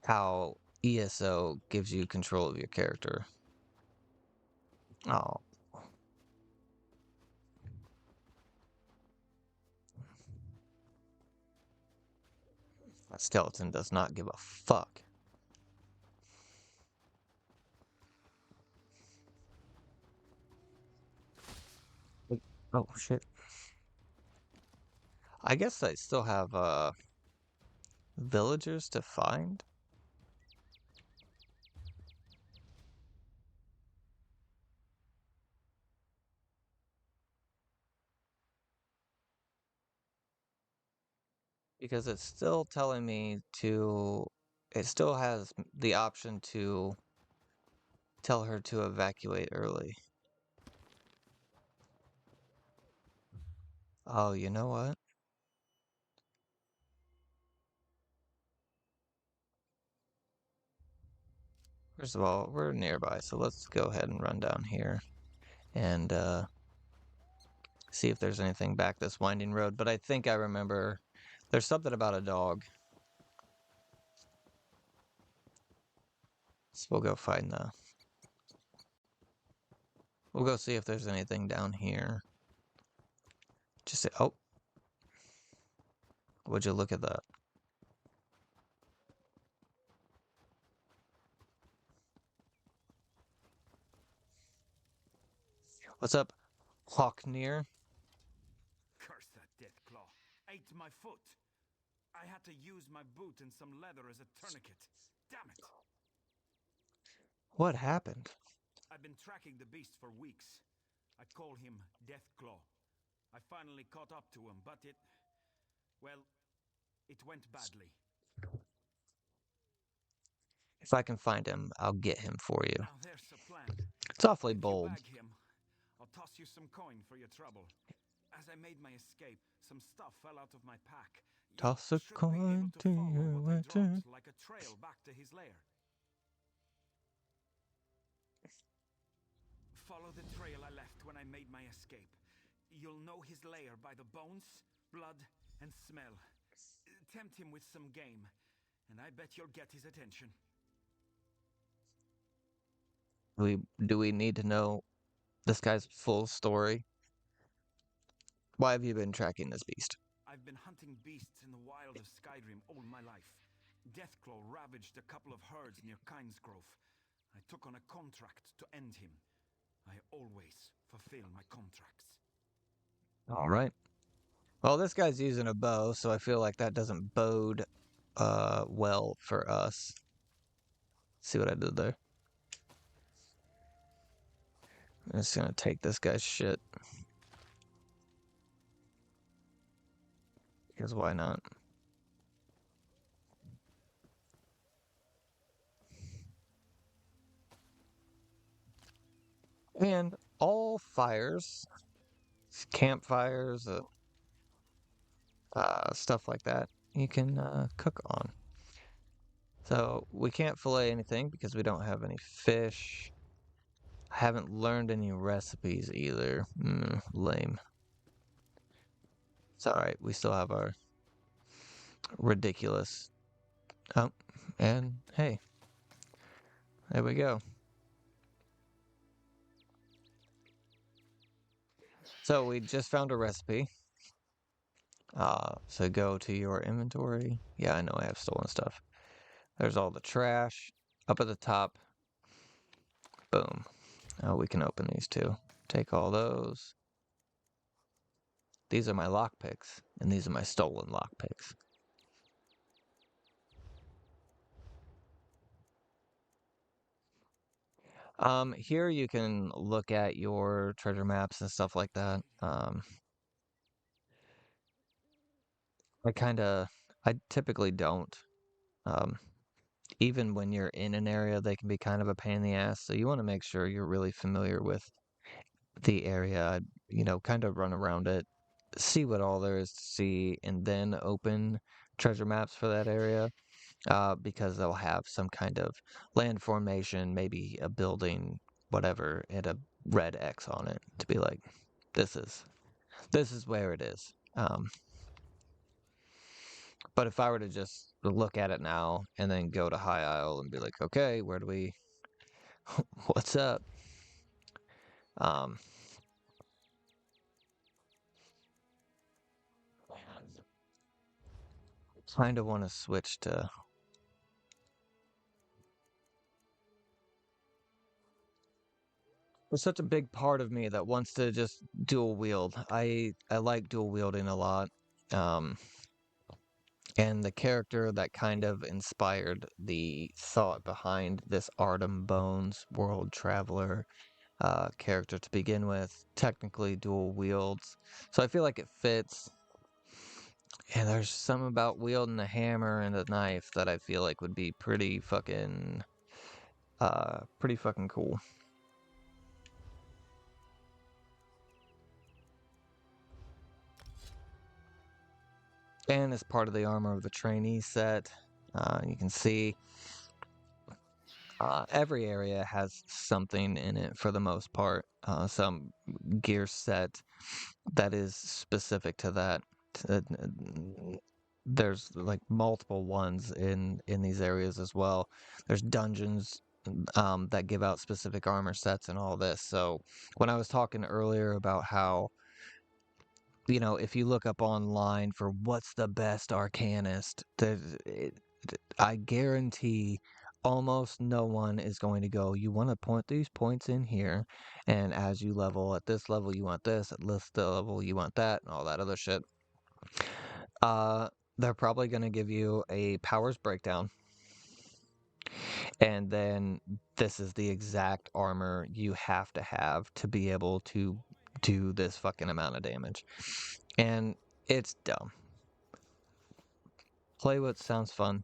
how ESO gives you control of your character. Oh. That skeleton does not give a fuck. Oh, shit. I guess I still have, villagers to find? Because it's still telling me to... It still has the option to tell her to evacuate early. Oh, you know what? First of all, we're nearby, so let's go ahead and run down here and see if there's anything back this winding road. But I think I remember there's something about a dog. So we'll go find the... We'll go see if there's anything down here. Just say, oh. Would you look at that? What's up, Hawknear? Curse that Deathclaw. Ate my foot. I had to use my boot and some leather as a tourniquet. Damn it. What happened? I've been tracking the beast for weeks. I call him Deathclaw. I finally caught up to him, but it... well, it went badly. If I can find him, I'll get him for you. Now there's a plan. It's awfully If bold. you bag him, I'll toss you some coin for your trouble. As I made my escape, some stuff fell out of my pack. Toss a coin to your witcher. Like a trail back to his lair. Follow the trail I left when I made my escape. You'll know his lair by the bones, blood, and smell. Tempt him with some game, and I bet you'll get his attention. Do we need to know this guy's full story? Why have you been tracking this beast? I've been hunting beasts in the wild of Skyrim all my life. Deathclaw ravaged a couple of herds near Kynesgrove. I took on a contract to end him. I always fulfill my contracts. All right. Well, this guy's using a bow, so I feel like that doesn't bode well for us. See what I did there? I'm just gonna take this guy's shit. Because why not? And all fires, campfires, stuff like that, you can cook on. So we can't fillet anything because we don't have any fish. I haven't learned any recipes either. Lame. It's alright, we still have our ridiculous. Oh, and hey, there we go. So we just found a recipe. So go to your inventory. Yeah, I know I have stolen stuff. There's all the trash. Up at the top. Boom. Oh, we can open these too. Take all those. These are my lockpicks, and these are my stolen lockpicks. Here you can look at your treasure maps and stuff like that. I typically don't. Um, even when you're in an area, they can be kind of a pain in the ass. So you want to make sure you're really familiar with the area, kind of run around it, see what all there is to see, and then open treasure maps for that area. Because they'll have some kind of land formation, maybe a building, whatever, and a red X on it to be like, this is where it is. But if I were to just look at it now and then go to High Isle and be like, okay, where do we, what's up? Kind of want to switch to. There's such a big part of me that wants to just dual wield. I like dual wielding a lot. And the character that kind of inspired the thought behind this Artem Bones World Traveler character to begin with, technically dual wields. So I feel like it fits. And there's something about wielding a hammer and a knife that I feel like would be pretty fucking cool. And as part of the armor of the trainee set, you can see every area has something in it for the most part. Some gear set that is specific to that. There's like multiple ones in these areas as well. There's dungeons that give out specific armor sets and all this. So when I was talking earlier about how, if you look up online for what's the best arcanist, I guarantee almost no one is going to go, you want to point these points in here, and as you level at this level, you want this, at this level, you want that, and all that other shit. They're probably going to give you a powers breakdown, and then this is the exact armor you have to be able to do this fucking amount of damage. And it's dumb. Play what sounds fun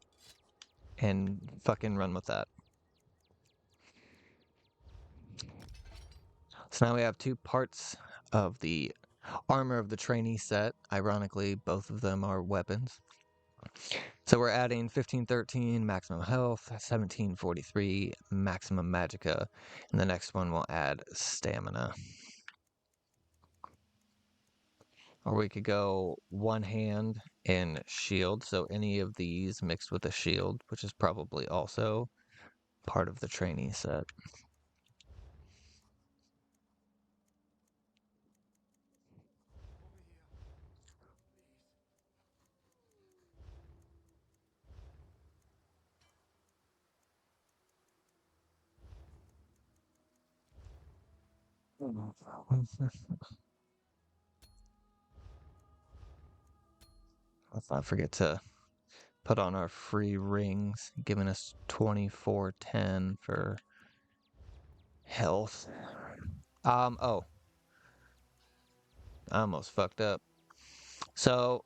and fucking run with that. So now we have two parts of the armor of the trainee set. Ironically, both of them are weapons. So we're adding 1513 maximum health, 1743 maximum magicka, and the next one will add stamina. Or we could go one hand and shield, so any of these mixed with a shield, which is probably also part of the trainee set. Let's not forget to put on our free rings, giving us 2410 for health. Oh, I almost fucked up. So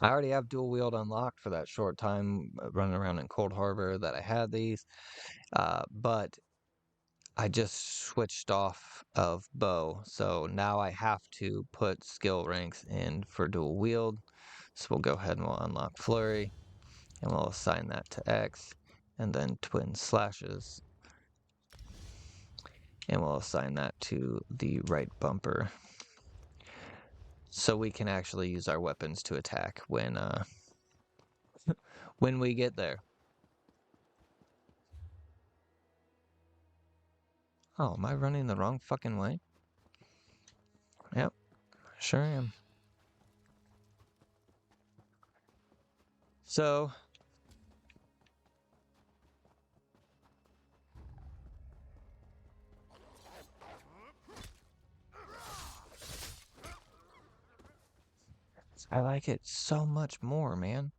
I already have dual wield unlocked for that short time running around in Cold Harbor that I had these, but I just switched off of bow, so now I have to put skill ranks in for dual wield. So we'll go ahead and we'll unlock flurry, and we'll assign that to X, and then twin slashes, and we'll assign that to the right bumper. So we can actually use our weapons to attack when when we get there. Oh, am I running the wrong fucking way? Yep, sure am. So I like it so much more, man.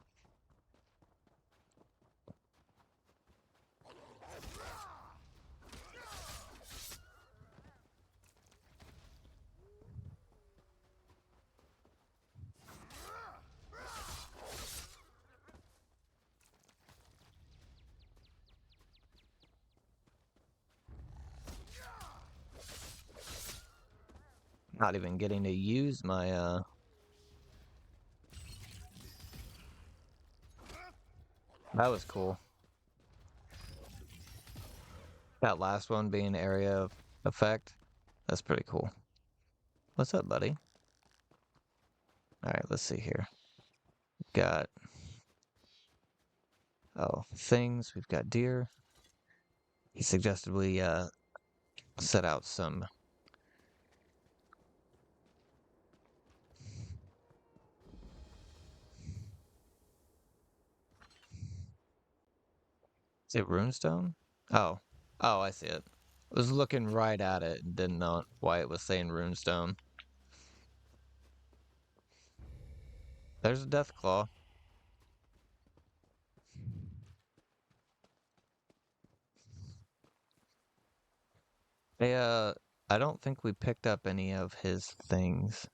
Not even getting to use my that was cool. That last one being area of effect. That's pretty cool. What's up, buddy? Alright, let's see here. Got things. We've got deer. He suggested we set out some is it runestone? Oh. Oh, I see it. I was looking right at it and didn't know why it was saying runestone. There's a death claw. Hey, I don't think we picked up any of his things,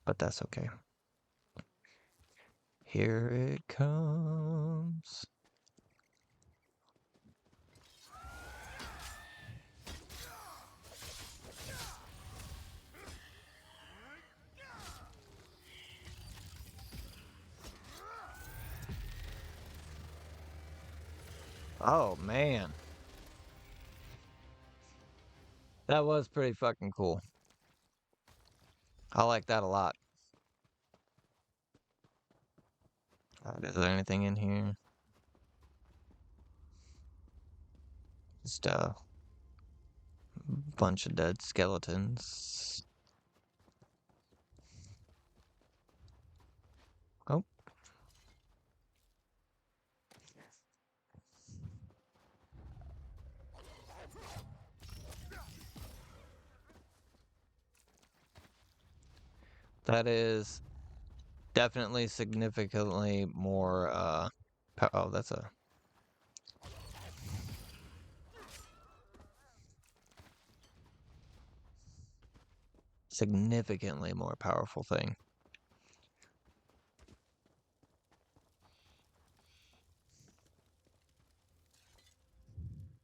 but that's okay. Here it comes. Oh, man. That was pretty fucking cool. I like that a lot. Is there anything in here? Just a bunch of dead skeletons. Oh. That is definitely significantly more, oh, that's a... significantly more powerful thing.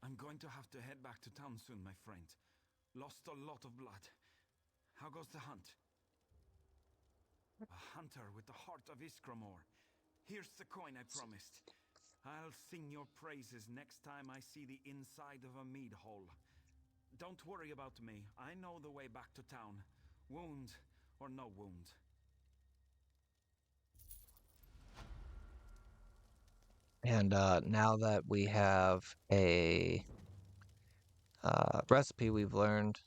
I'm going to have to head back to town soon, my friend. Lost a lot of blood. How goes the hunt? A hunter with the heart of Iskramor. Here's the coin I promised. I'll sing your praises next time I see the inside of a mead hole. Don't worry about me. I know the way back to town. Wound or no wound. And now that we have a recipe we've learned.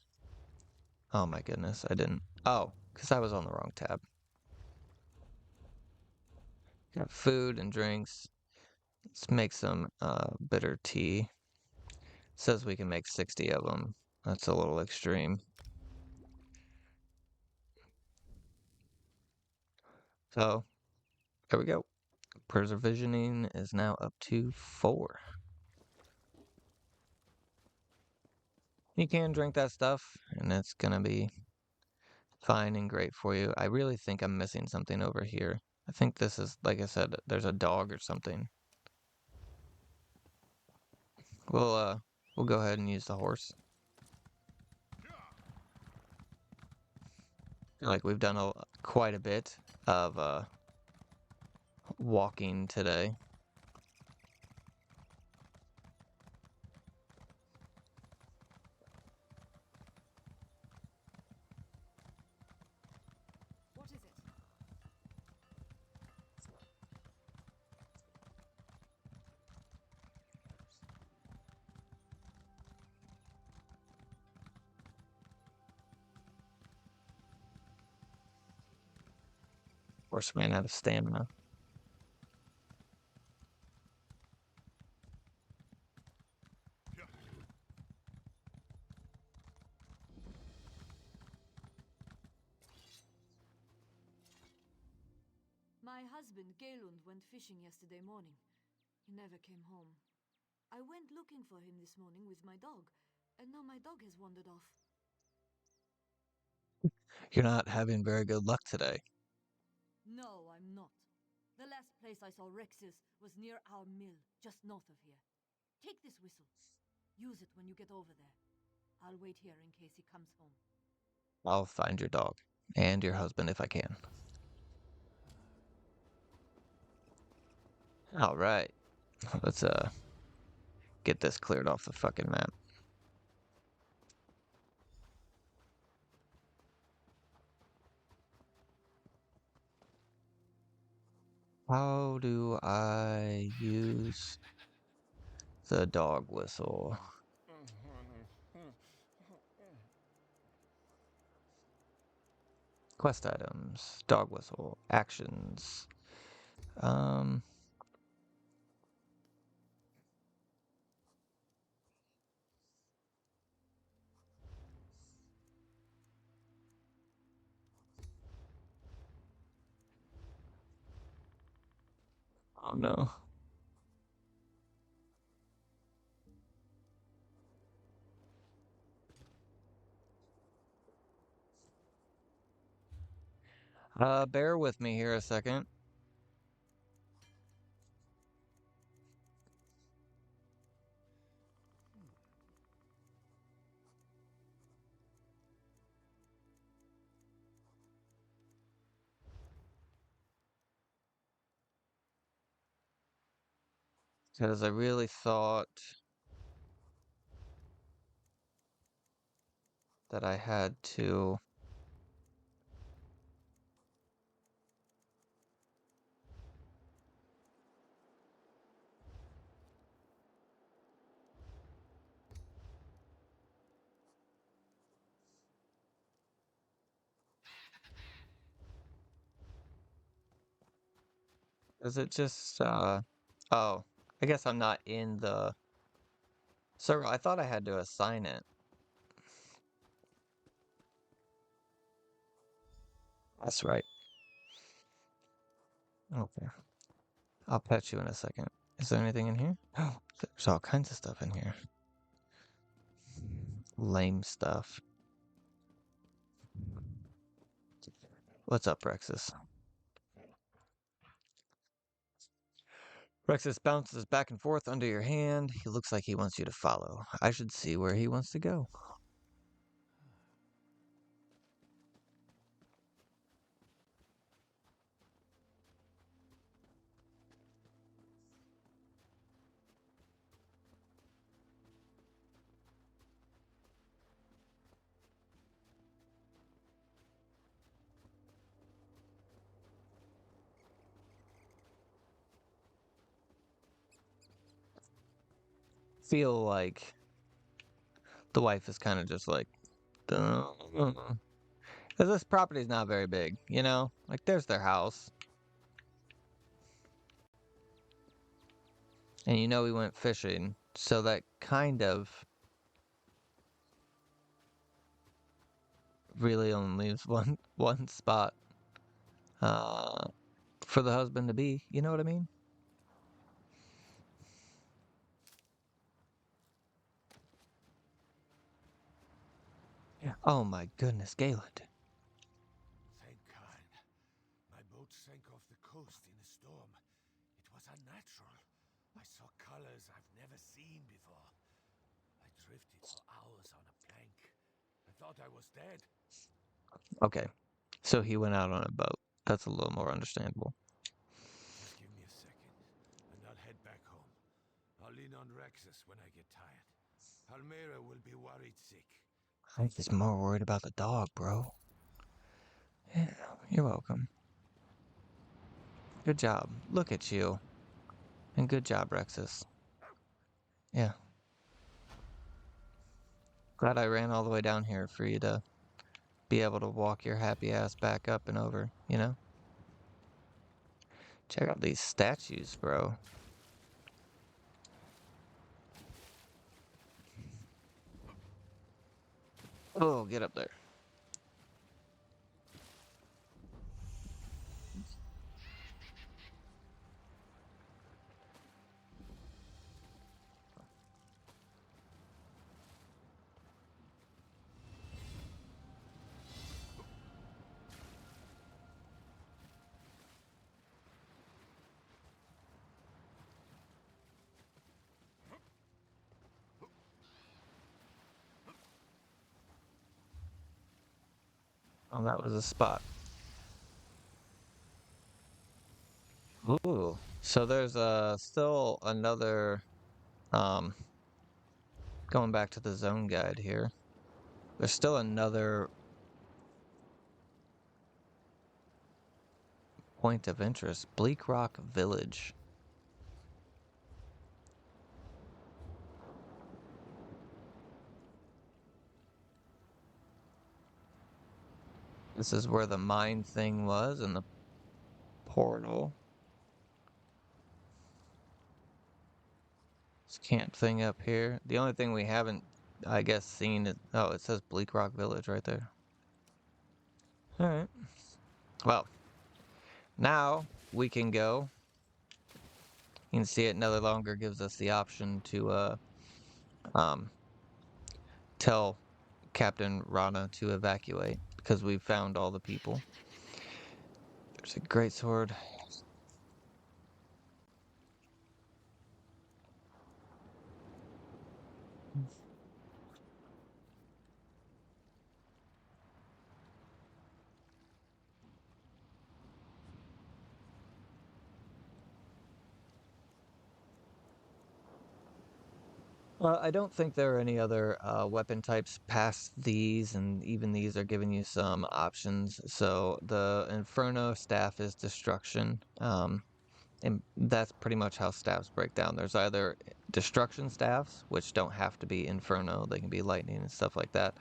Oh my goodness, I didn't. Oh, because I was on the wrong tab. Got food and drinks. Let's make some bitter tea. Says we can make 60 of them. That's a little extreme. So, there we go. Preservationing is now up to 4. You can drink that stuff, and it's gonna be fine and great for you. I really think I'm missing something over here. I think this is, like I said, there's a dog or something. We'll go ahead and use the horse. Feel like we've done quite a bit of walking today. What is it? Horse ran out of stamina. My husband, Galund, went fishing yesterday morning. He never came home. I went looking for him this morning with my dog, and now my dog has wandered off. You're not having very good luck today. No, I'm not. The last place I saw Rex's was near our mill, just north of here. Take this whistle. Use it when you get over there. I'll wait here in case he comes home. I'll find your dog and your husband if I can. All right. Let's get this cleared off the fucking map. How do I use the dog whistle? Quest items, dog whistle, actions. Oh no. Bear with me here a second. Because I really thought that I had to... Is it just, oh, I guess I'm not in the circle. I thought I had to assign it. That's right. Okay. I'll pet you in a second. Is there anything in here? Oh, there's all kinds of stuff in here. Lame stuff. What's up, Rexus? Rexus bounces back and forth under your hand. He looks like he wants you to follow. I should see where he wants to go. Feel like the wife is kind of just like, because this property's not very big, you know? Like, there's their house. And you know we went fishing, so that kind of really only leaves one spot for the husband to be. You know what I mean? Yeah. Oh my goodness, Galen. Thank God. My boat sank off the coast in a storm. It was unnatural. I saw colors I've never seen before. I drifted for hours on a plank. I thought I was dead. Okay, so he went out on a boat. That's a little more understandable. Just give me a second, and I'll head back home. I'll lean on Rexus when I get tired. Palmyra will be worried sick. I'm just more worried about the dog, bro. Yeah, you're welcome. Good job. Look at you. And good job, Rexus. Yeah. Glad I ran all the way down here for you to be able to walk your happy ass back up and over, you know? Check out these statues, bro. Oh, get up there. Oh, that was a spot. Ooh. So there's still another going back to the zone guide here. There's still another point of interest. Bleak Rock Village. This is where the mine thing was and the portal. This camp thing up here. The only thing we haven't, I guess, seen is... Oh, it says Bleak Rock Village right there. Alright. Well, now we can go. You can see it no longer gives us the option to tell Captain Rana to evacuate because we've found all the people. There's a great sword. I don't think there are any other weapon types past these, and even these are giving you some options. So the Inferno staff is destruction, and that's pretty much how staffs break down. There's either destruction staffs, which don't have to be Inferno, they can be lightning and stuff like that,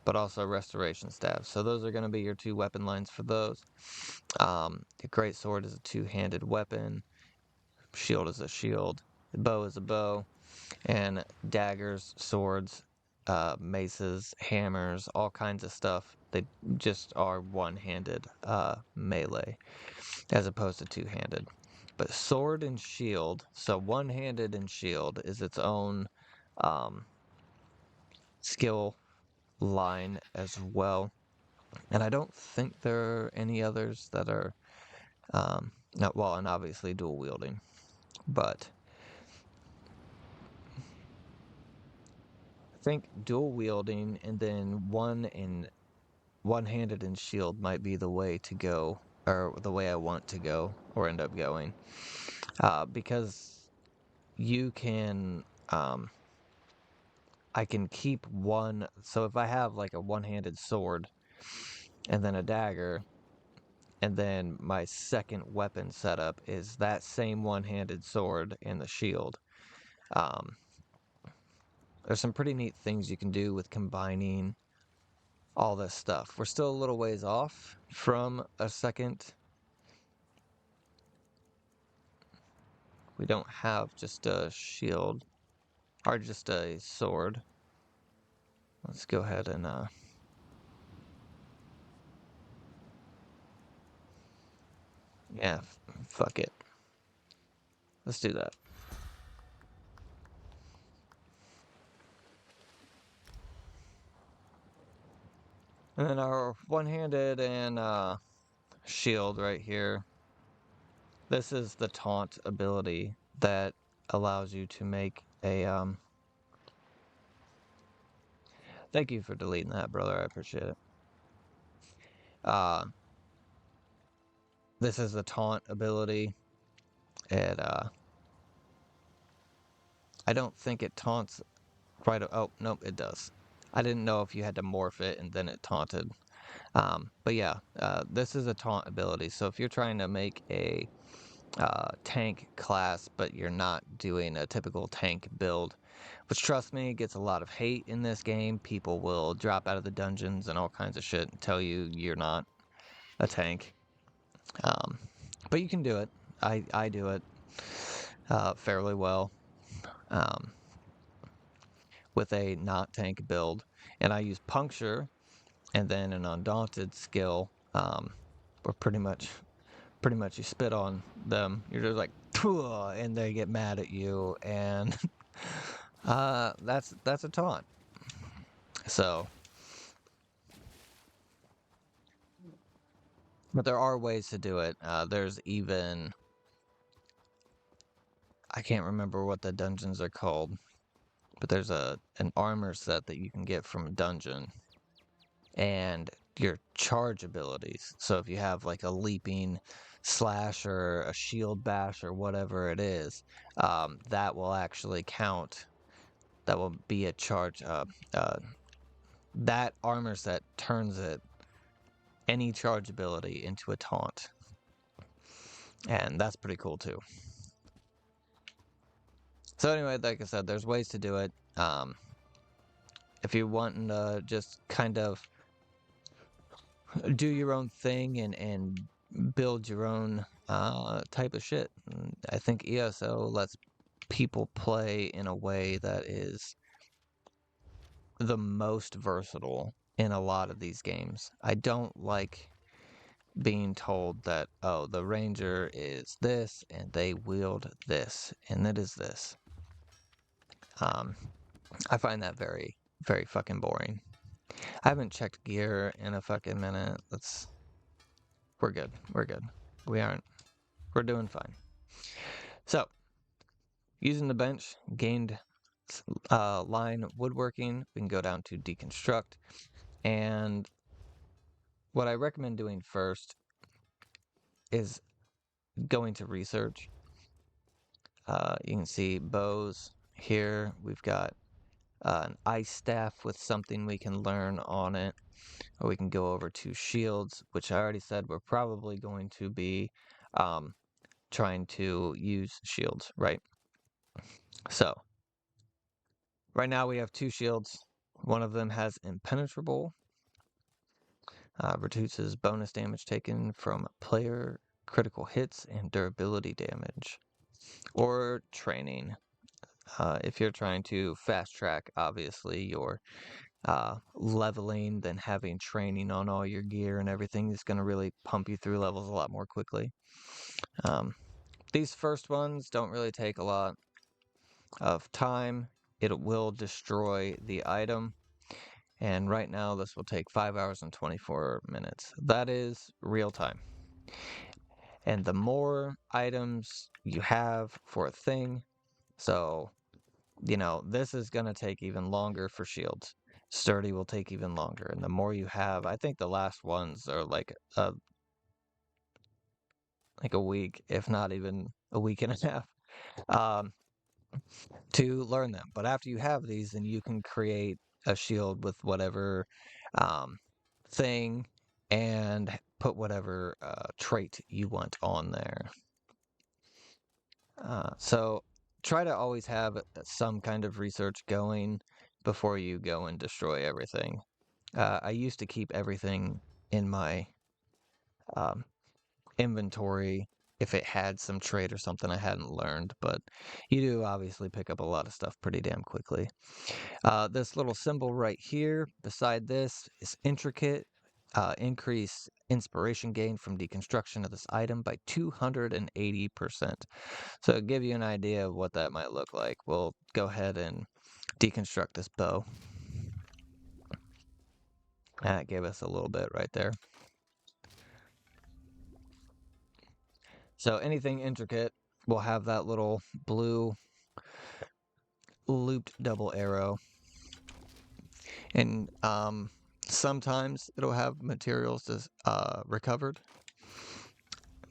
but also restoration staffs. So those are going to be your two weapon lines for those. The great sword is a two-handed weapon, shield is a shield, bow is a bow, and daggers, swords, maces, hammers, all kinds of stuff. They just are one-handed melee as opposed to two-handed. But sword and shield, so one-handed and shield is its own skill line as well. And I don't think there are any others that are, not well, and obviously dual wielding, but I think dual wielding and then one-handed and shield might be the way to go, or the way I want to go, or end up going, because you can, I can keep one. So if I have like a one-handed sword and then a dagger, and then my second weapon setup is that same one-handed sword and the shield. There's some pretty neat things you can do with combining all this stuff. We're still a little ways off from a second. We don't have just a shield or just a sword. Let's go ahead and Yeah, fuck it. Let's do that. And then our one-handed and shield right here. This is the taunt ability that allows you to make a Thank you for deleting that, brother. I appreciate it. This is the taunt ability. I don't think it taunts right. Oh, nope, it does. I didn't know if you had to morph it and then it taunted. But yeah, this is a taunt ability. So if you're trying to make a tank class, but you're not doing a typical tank build, which trust me, gets a lot of hate in this game. People will drop out of the dungeons and all kinds of shit and tell you you're not a tank. But you can do it. I do it fairly well with a not tank build, and I use puncture and then an undaunted skill, where pretty much you spit on them. You're just like, and they get mad at you, and that's a taunt. So, but there are ways to do it. There's even, I can't remember what the dungeons are called, but there's an armor set that you can get from a dungeon, and your charge abilities. So if you have like a leaping slash or a shield bash or whatever it is, that will actually count. That will be a charge. That armor set turns any charge ability into a taunt, and that's pretty cool too. So anyway, like I said, there's ways to do it. If you're wanting to just kind of do your own thing and build your own type of shit, I think ESO lets people play in a way that is the most versatile in a lot of these games. I don't like being told that, oh, the ranger is this and they wield this and it is this. I find that very, very fucking boring. I haven't checked gear in a fucking minute. We're good. We're good. We're doing fine. So, using the bench, gained line woodworking. We can go down to deconstruct. And what I recommend doing first is going to research. You can see bows here. We've got an ice staff with something we can learn on it. Or we can go over to shields, which I already said we're probably going to be trying to use shields, right? So, right now we have 2 shields. One of them has impenetrable, reduces bonus damage taken from player critical hits and durability damage, or training. If you're trying to fast track, obviously, your leveling, then having training on all your gear and everything is going to really pump you through levels a lot more quickly. These first ones don't really take a lot of time. It will destroy the item. And right now, this will take 5 hours and 24 minutes. That is real time. And the more items you have for a thing, so, this is going to take even longer for shields. Sturdy will take even longer. And the more you have, I think the last ones are like a week, if not even a week and a half. To learn them. But after you have these, then you can create a shield with whatever thing and put whatever trait you want on there. So try to always have some kind of research going before you go and destroy everything. I used to keep everything in my inventory if it had some trait or something I hadn't learned, but you do obviously pick up a lot of stuff pretty damn quickly. This little symbol right here beside this is intricate. increase inspiration gain from deconstruction of this item by 280%. So to give you an idea of what that might look like, we'll go ahead and deconstruct this bow. That gave us a little bit right there. So anything intricate will have that little blue looped double arrow. And sometimes it'll have materials recovered.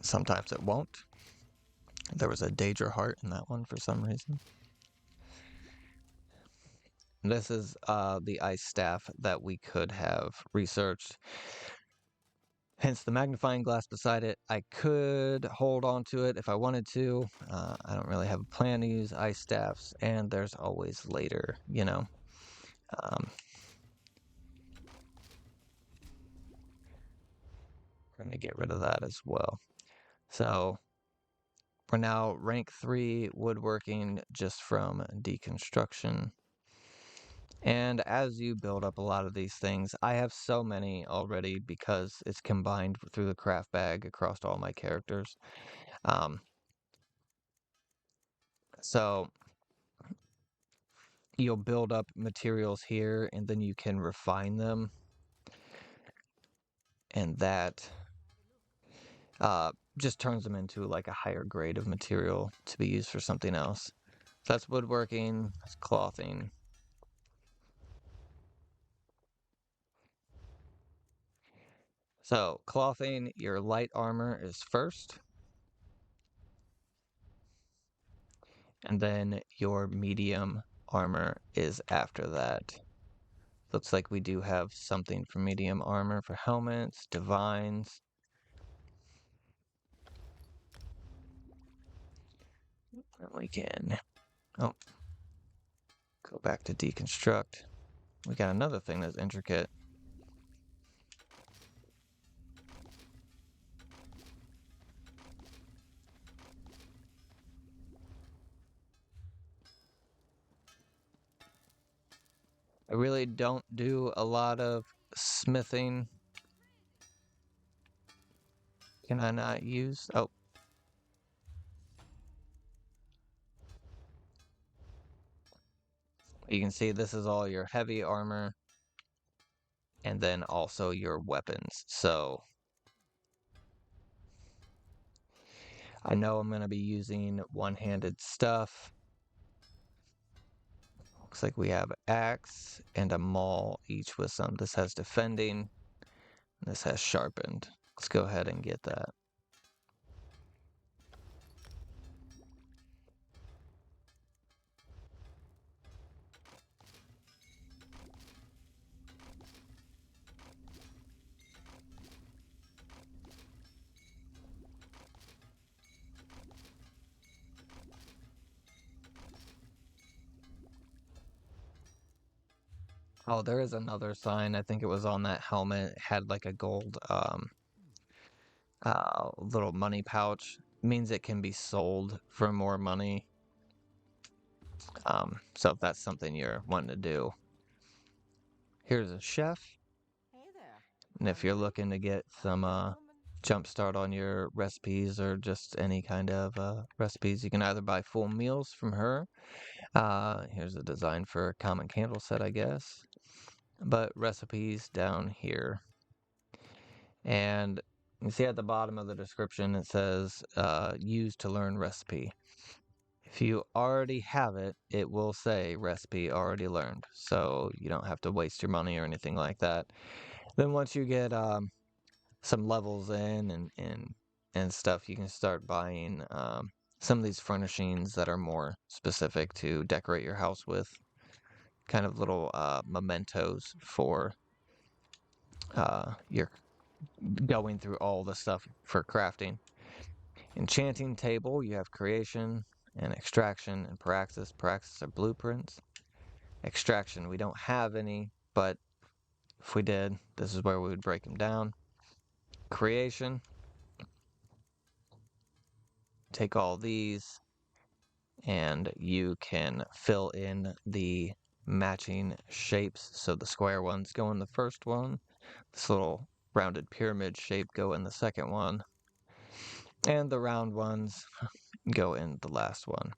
Sometimes it won't. There was a Daedra heart in that one for some reason. This is the ice staff that we could have researched. Hence the magnifying glass beside it. I could hold on to it if I wanted to. I don't really have a plan to use ice staffs, and there's always later, you know. We're going to get rid of that as well. So we're now rank 3 woodworking just from deconstruction. And as you build up a lot of these things, I have so many already because it's combined through the craft bag across all my characters. So you'll build up materials here and then you can refine them. And that just turns them into like a higher grade of material to be used for something else. So that's woodworking, that's clothing. So clothing, your light armor is first. And then your medium armor is after that. Looks like we do have something for medium armor for helmets, divines. And we can, go back to deconstruct. We got another thing that's intricate. I really don't do a lot of smithing. Can I not use? Oh. You can see this is all your heavy armor and then also your weapons. So I know I'm going to be using one-handed stuff. Looks like we have axe and a maul, each with some. This has defending. This has sharpened. Let's go ahead and get that. Oh, there is another sign. I think it was on that helmet. It had like a gold little money pouch. It means it can be sold for more money. So if that's something you're wanting to do. Here's a chef. Hey there. And if you're looking to get some jump start on your recipes or just any kind of recipes, you can either buy full meals from her. Here's a design for a common candle set, I guess. But recipes down here. And you see at the bottom of the description it says use to learn recipe. If you already have it, it will say recipe already learned. So you don't have to waste your money or anything like that. Then once you get some levels in and stuff, you can start buying some of these furnishings that are more specific to decorate your house with. Kind of little mementos for your going through all the stuff for crafting. Enchanting table, you have creation and extraction and praxis. Praxis are blueprints. Extraction, we don't have any, but if we did, this is where we would break them down. Creation, take all these and you can fill in the matching shapes. So the square ones go in the first one. This little rounded pyramid shape go in the second one. And the round ones go in the last one.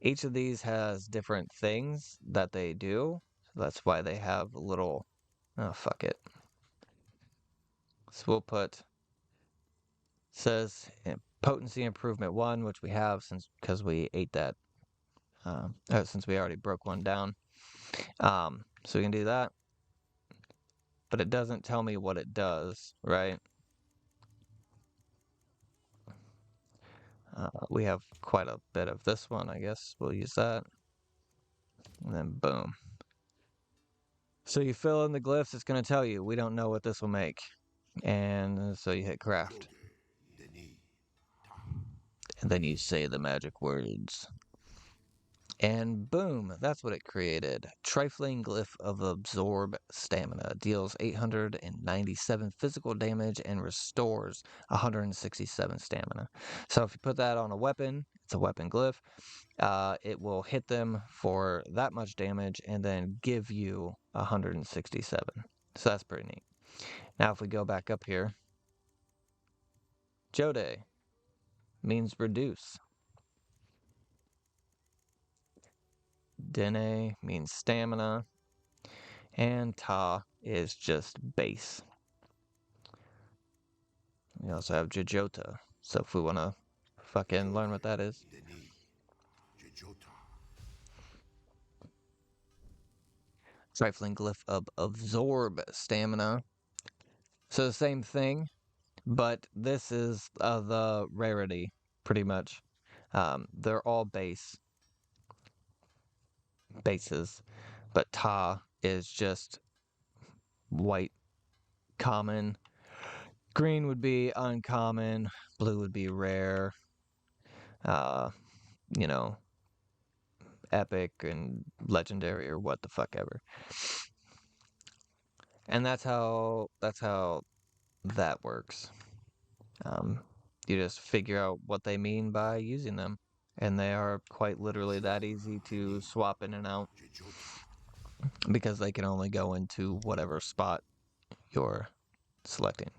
Each of these has different things that they do. So that's why they have little... Oh, fuck it. So we'll put... Says potency improvement 1, which we have because we ate that... since we already broke one down. So we can do that. But it doesn't tell me what it does, right? We have quite a bit of this one, I guess. We'll use that. And then boom. So you fill in the glyphs, it's going to tell you, we don't know what this will make. And so you hit craft. And then you say the magic words. And boom, that's what it created. Trifling Glyph of Absorb Stamina. Deals 897 physical damage and restores 167 stamina. So if you put that on a weapon, it's a weapon glyph, it will hit them for that much damage and then give you 167. So that's pretty neat. Now if we go back up here, Jode means reduce. Dene means stamina. And Ta is just base. We also have Jajota. So if we want to fucking learn what that is. Trifling Glyph of Absorb Stamina. So the same thing, but this is the rarity, pretty much. They're all bases, but Ta is just white common. Green would be uncommon, blue would be rare, you know, epic and legendary or what the fuck ever. And that's how that works. You just figure out what they mean by using them. And they are quite literally that easy to swap in and out because they can only go into whatever spot you're selecting.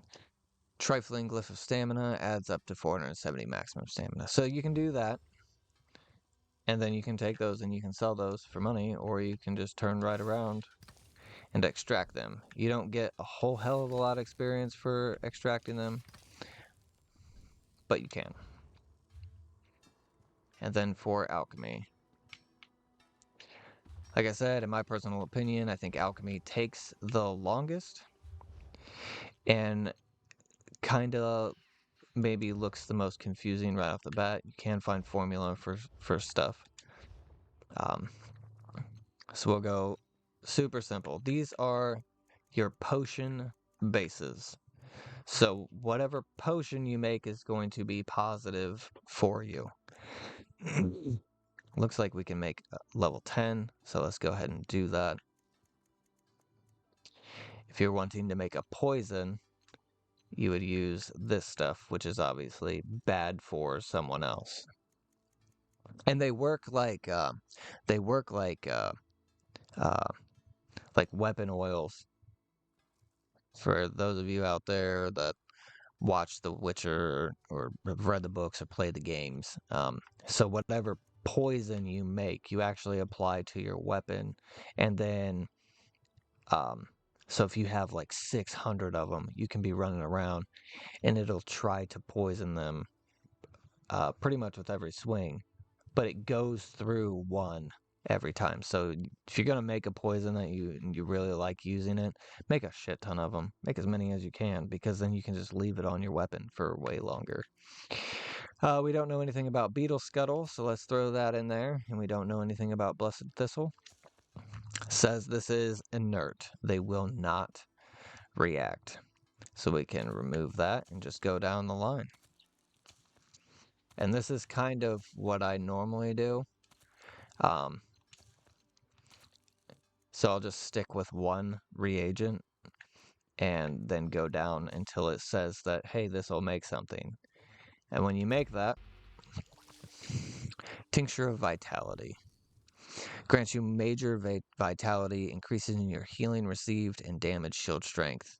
Trifling Glyph of Stamina adds up to 470 maximum stamina. So you can do that. And then you can take those and you can sell those for money, or you can just turn right around and extract them. You don't get a whole hell of a lot of experience for extracting them, but you can. And then for alchemy. Like I said, in my personal opinion, I think alchemy takes the longest and kind of maybe looks the most confusing right off the bat. You can find formula for stuff. So we'll go super simple. These are your potion bases. So whatever potion you make is going to be positive for you. Looks like we can make level 10, so let's go ahead and do that. If you're wanting to make a poison, you would use this stuff, which is obviously bad for someone else. And they work like weapon oils. For those of you out there that watch The Witcher or have read the books or play the games, so whatever poison you make, you actually apply to your weapon, and then so if you have like 600 of them, you can be running around and it'll try to poison them pretty much with every swing, but it goes through one every time. So if you're going to make a poison that you really like using it, make a shit ton of them. Make as many as you can, because then you can just leave it on your weapon for way longer. We don't know anything about Beetle Scuttle, so let's throw that in there. And we don't know anything about Blessed Thistle. Says this is inert. They will not react. So we can remove that and just go down the line. And this is kind of what I normally do. So I'll just stick with one reagent and then go down until it says that, hey, this will make something. And when you make that, Tincture of Vitality grants you major vitality, increasing your healing received and damage shield strength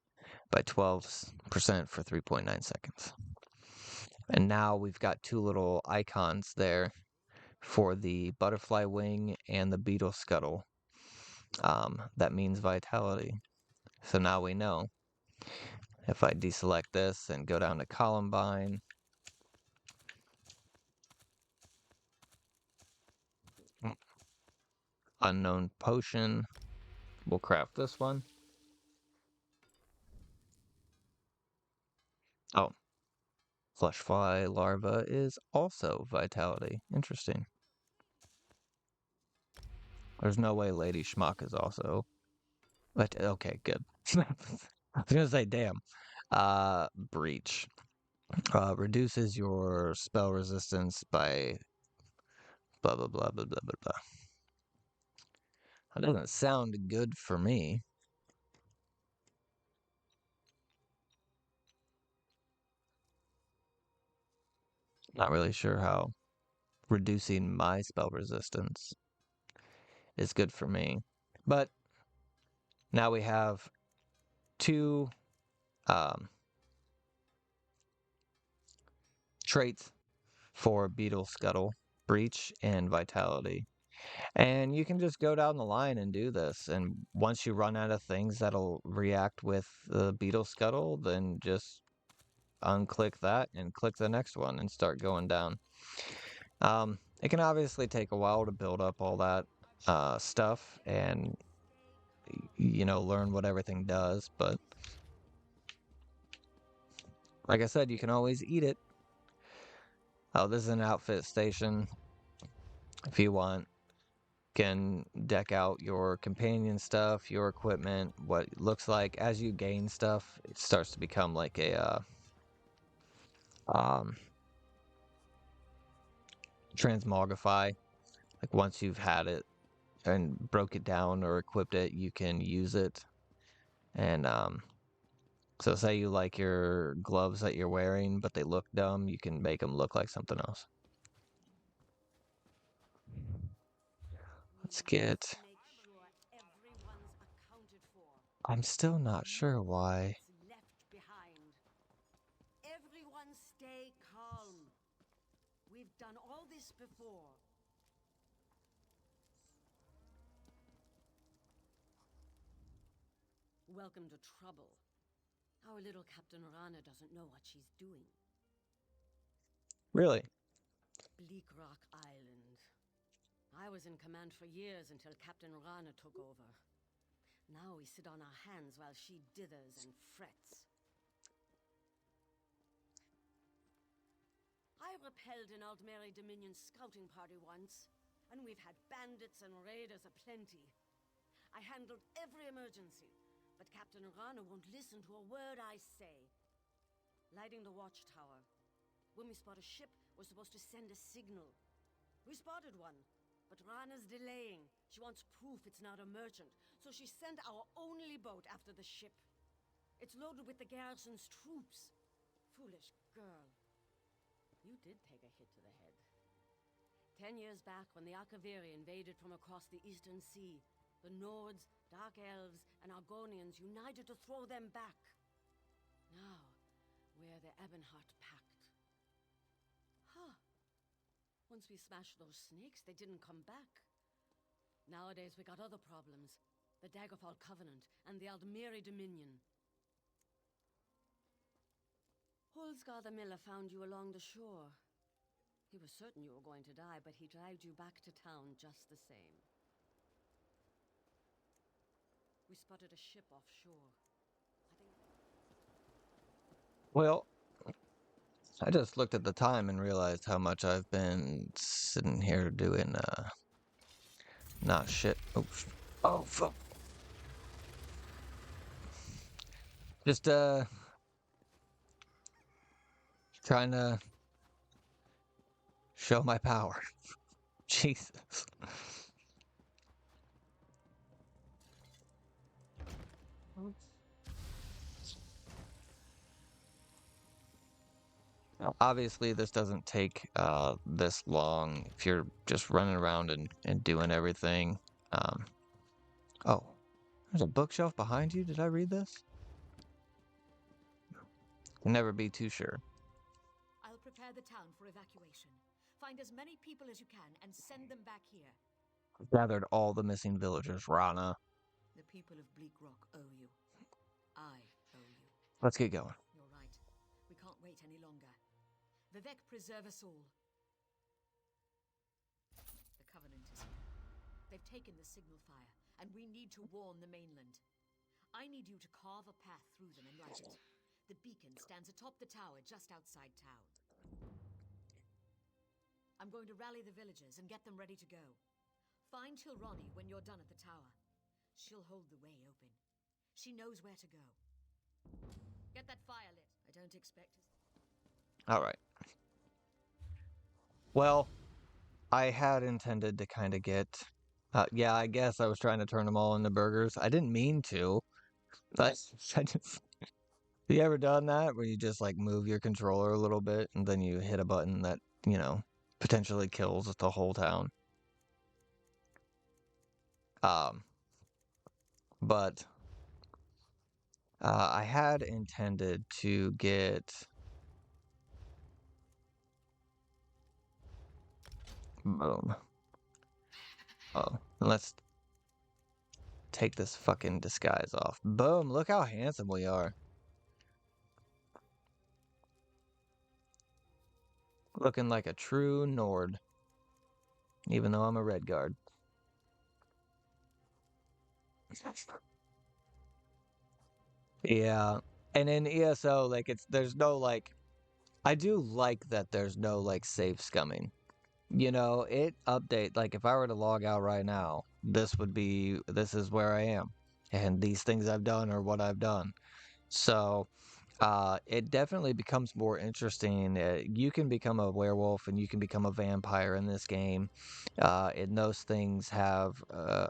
by 12% for 3.9 seconds. And now we've got two little icons there for the butterfly wing and the beetle scuttle. That means vitality. So now we know. If I deselect this and go down to Columbine, unknown potion, we'll craft this one. Oh, flesh fly larva is also vitality. Interesting. There's no way Lady Schmuck is also. But okay, good. I was gonna say, damn. Breach. Reduces your spell resistance by blah blah blah blah blah blah blah. That doesn't sound good for me. Not really sure how reducing my spell resistance is good for me. But now we have two traits for Beetle Scuttle, Breach, and Vitality. And you can just go down the line and do this. And once you run out of things that'll react with the Beetle Scuttle, then just unclick that and click the next one and start going down. It can obviously take a while to build up all that stuff and, you know, learn what everything does. But like I said, you can always eat it. Oh, this is an outfit station. If you want, can deck out your companion stuff, your equipment, what it looks like. As you gain stuff, it starts to become like a transmogrify. Like once you've had it and broke it down or equipped it, you can use it. And so say you like your gloves that you're wearing, but they look dumb, you can make them look like something else. Let's get... I'm still not sure why. Everyone stay calm. We've done all this before. Welcome to trouble. Our little Captain Rana doesn't know what she's doing. Really? Bleak Rock Island. I was in command for years until Captain Rana took over. Now we sit on our hands while she dithers and frets. I repelled an Aldmeri Dominion scouting party once, and we've had bandits and raiders aplenty. I handled every emergency, but Captain Rana won't listen to a word I say. Lighting the watchtower. When we spot a ship, we're supposed to send a signal. We spotted one, but Rana's delaying. She wants proof it's not a merchant, so she sent our only boat after the ship. It's loaded with the garrison's troops. Foolish girl. You did take a hit to the head. 10 years back, when the Akaviri invaded from across the Eastern Sea, the Nords, Dark Elves, and Argonians united to throw them back. Now, we're the Ebonheart Pact. Huh. Once we smashed those snakes, they didn't come back. Nowadays, we got other problems. The Daggerfall Covenant and the Aldmeri Dominion. Holsgar the Miller found you along the shore. He was certain you were going to die, but he dragged you back to town just the same. We spotted a ship offshore. Well, I just looked at the time and realized how much I've been sitting here doing, not shit. Oh, fuck. Just, trying to show my power. Jesus. Obviously, this doesn't take this long if you're just running around and doing everything. Oh, there's a bookshelf behind you. Did I read this? Can never be too sure. I'll prepare the town for evacuation. Find as many people as you can and send them back here. Gathered all the missing villagers, Rana. The people of Bleak Rock owe you. I owe you. Let's get going. You're right. We can't wait any longer. Vivek preserve us all. The Covenant is here. They've taken the signal fire, and we need to warn the mainland. I need you to carve a path through them and light it. The beacon stands atop the tower just outside town. I'm going to rally the villagers and get them ready to go. Find Hilrani when you're done at the tower. She'll hold the way open. She knows where to go. Get that fire lit. I don't expect us. All right. Well, I had intended to kind of get... yeah, I guess I was trying to turn them all into burgers. I didn't mean to. But I just... Have you ever done that where you just like move your controller a little bit and then you hit a button that, you know, potentially kills the whole town? But I had intended to get boom. Oh, let's take this fucking disguise off. Boom, look how handsome we are. Looking like a true Nord. Even though I'm a red guard. Yeah. And in ESO, like there's no like I do like that there's no like save scumming. You know, it update like if I were to log out right now, this is where I am. And these things I've done are what I've done. So it definitely becomes more interesting. You can become a werewolf and you can become a vampire in this game. And those things have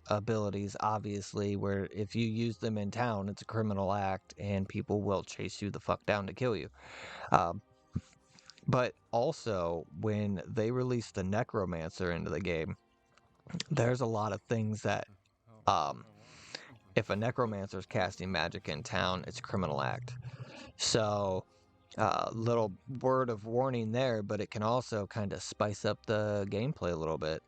abilities, obviously, where if you use them in town, it's a criminal act and people will chase you the fuck down to kill you. But also, when they released the Necromancer into the game, there's a lot of things that, if a Necromancer is casting magic in town, it's a criminal act. So, little word of warning there, but it can also kind of spice up the gameplay a little bit.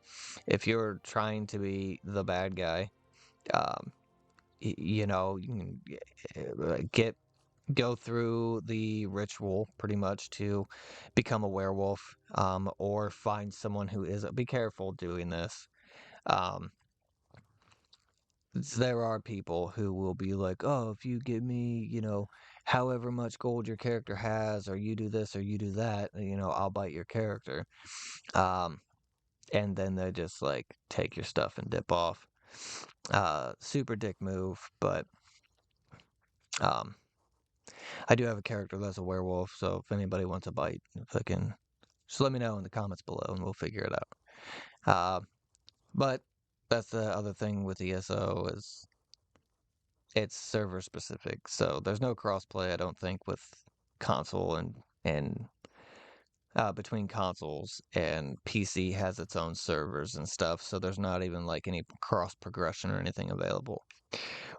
If you're trying to be the bad guy, you know, you can go through the ritual pretty much to become a werewolf, or find someone who isn't. Be careful doing this. Um, there are people who will be like, oh, if you give me, you know, however much gold your character has, or you do this or you do that, you know, I'll bite your character. And then they just like take your stuff and dip off. Super dick move, but um, I do have a character that's a werewolf, so if anybody wants a bite, fucking just let me know in the comments below and we'll figure it out. But that's the other thing with ESO is it's server specific, so there's no crossplay, I don't think, with console and between consoles, and PC has its own servers and stuff, so there's not even like any cross progression or anything available,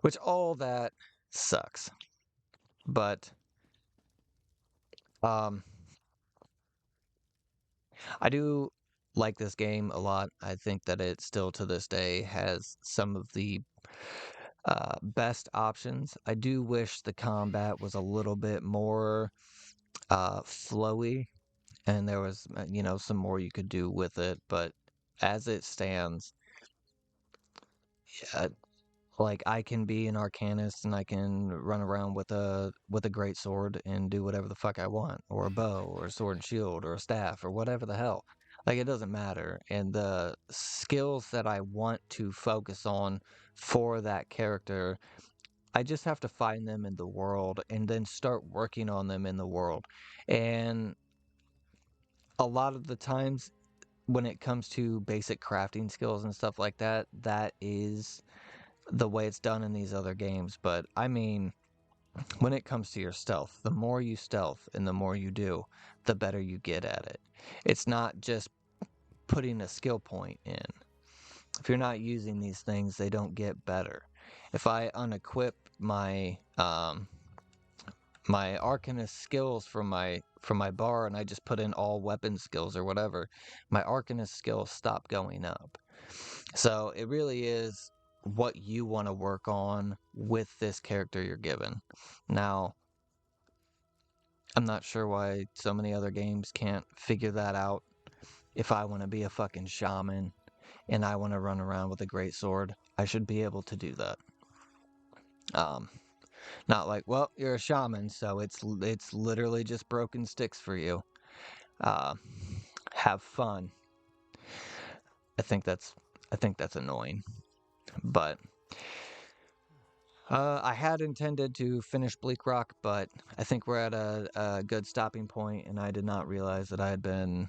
which all that sucks. But I do like this game a lot. I think that it still to this day has some of the best options. I do wish the combat was a little bit more flowy and there was, you know, some more you could do with it. But as it stands, yeah, like I can be an arcanist and I can run around with a great sword and do whatever the fuck I want, or a bow, or a sword and shield, or a staff, or whatever the hell. Like it doesn't matter. And the skills that I want to focus on for that character, I just have to find them in the world and then start working on them in the world. And a lot of the times when it comes to basic crafting skills and stuff like that, that is the way it's done in these other games. But I mean, when it comes to your stealth, the more you stealth and the more you do, the better you get at it. It's not just putting a skill point in. If you're not using these things, they don't get better. If I unequip my my Arcanist skills from my bar and I just put in all weapon skills or whatever, my Arcanist skills stop going up. So it really is what you want to work on with this character you're given. Now, I'm not sure why so many other games can't figure that out. If I want to be a fucking shaman and I want to run around with a great sword, I should be able to do that. Not like, well, you're a shaman, so it's literally just broken sticks for you. Have fun. I think that's annoying. But I had intended to finish Bleak Rock, but I think we're at a good stopping point, and I did not realize that I had been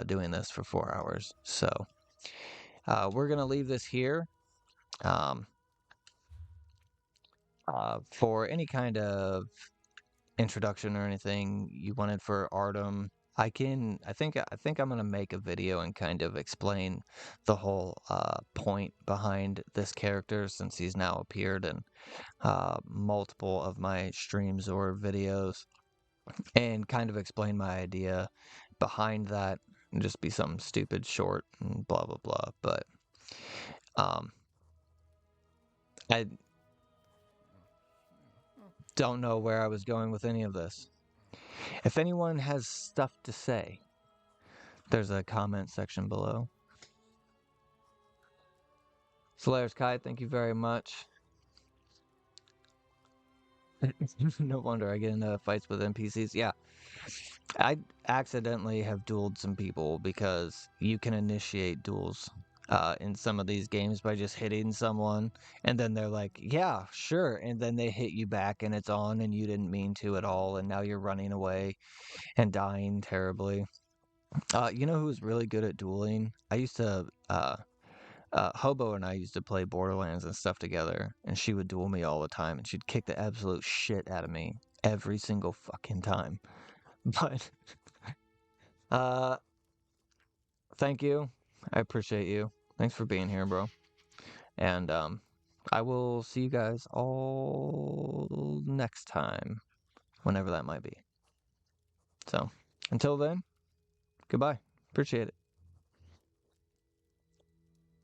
doing this for 4 hours. So we're gonna leave this here. For any kind of introduction or anything you wanted for Artem, I think I'm gonna make a video and kind of explain the whole point behind this character, since he's now appeared in multiple of my streams or videos, and kind of explain my idea behind that, and just be something stupid short and blah blah blah. But I don't know where I was going with any of this. If anyone has stuff to say, there's a comment section below. Solaris Kai, thank you very much. No wonder I get into fights with NPCs. Yeah, I accidentally have dueled some people because you can initiate duels in some of these games by just hitting someone, and then they're like, yeah, sure, and then they hit you back and it's on and you didn't mean to at all, and now you're running away and dying terribly. You know who's really good at dueling? I used to Hobo and I used to play Borderlands and stuff together, and she would duel me all the time, and she'd kick the absolute shit out of me every single fucking time. But, thank you. I appreciate you. Thanks for being here, bro. And, I will see you guys all next time, whenever that might be. So, until then, goodbye. Appreciate it.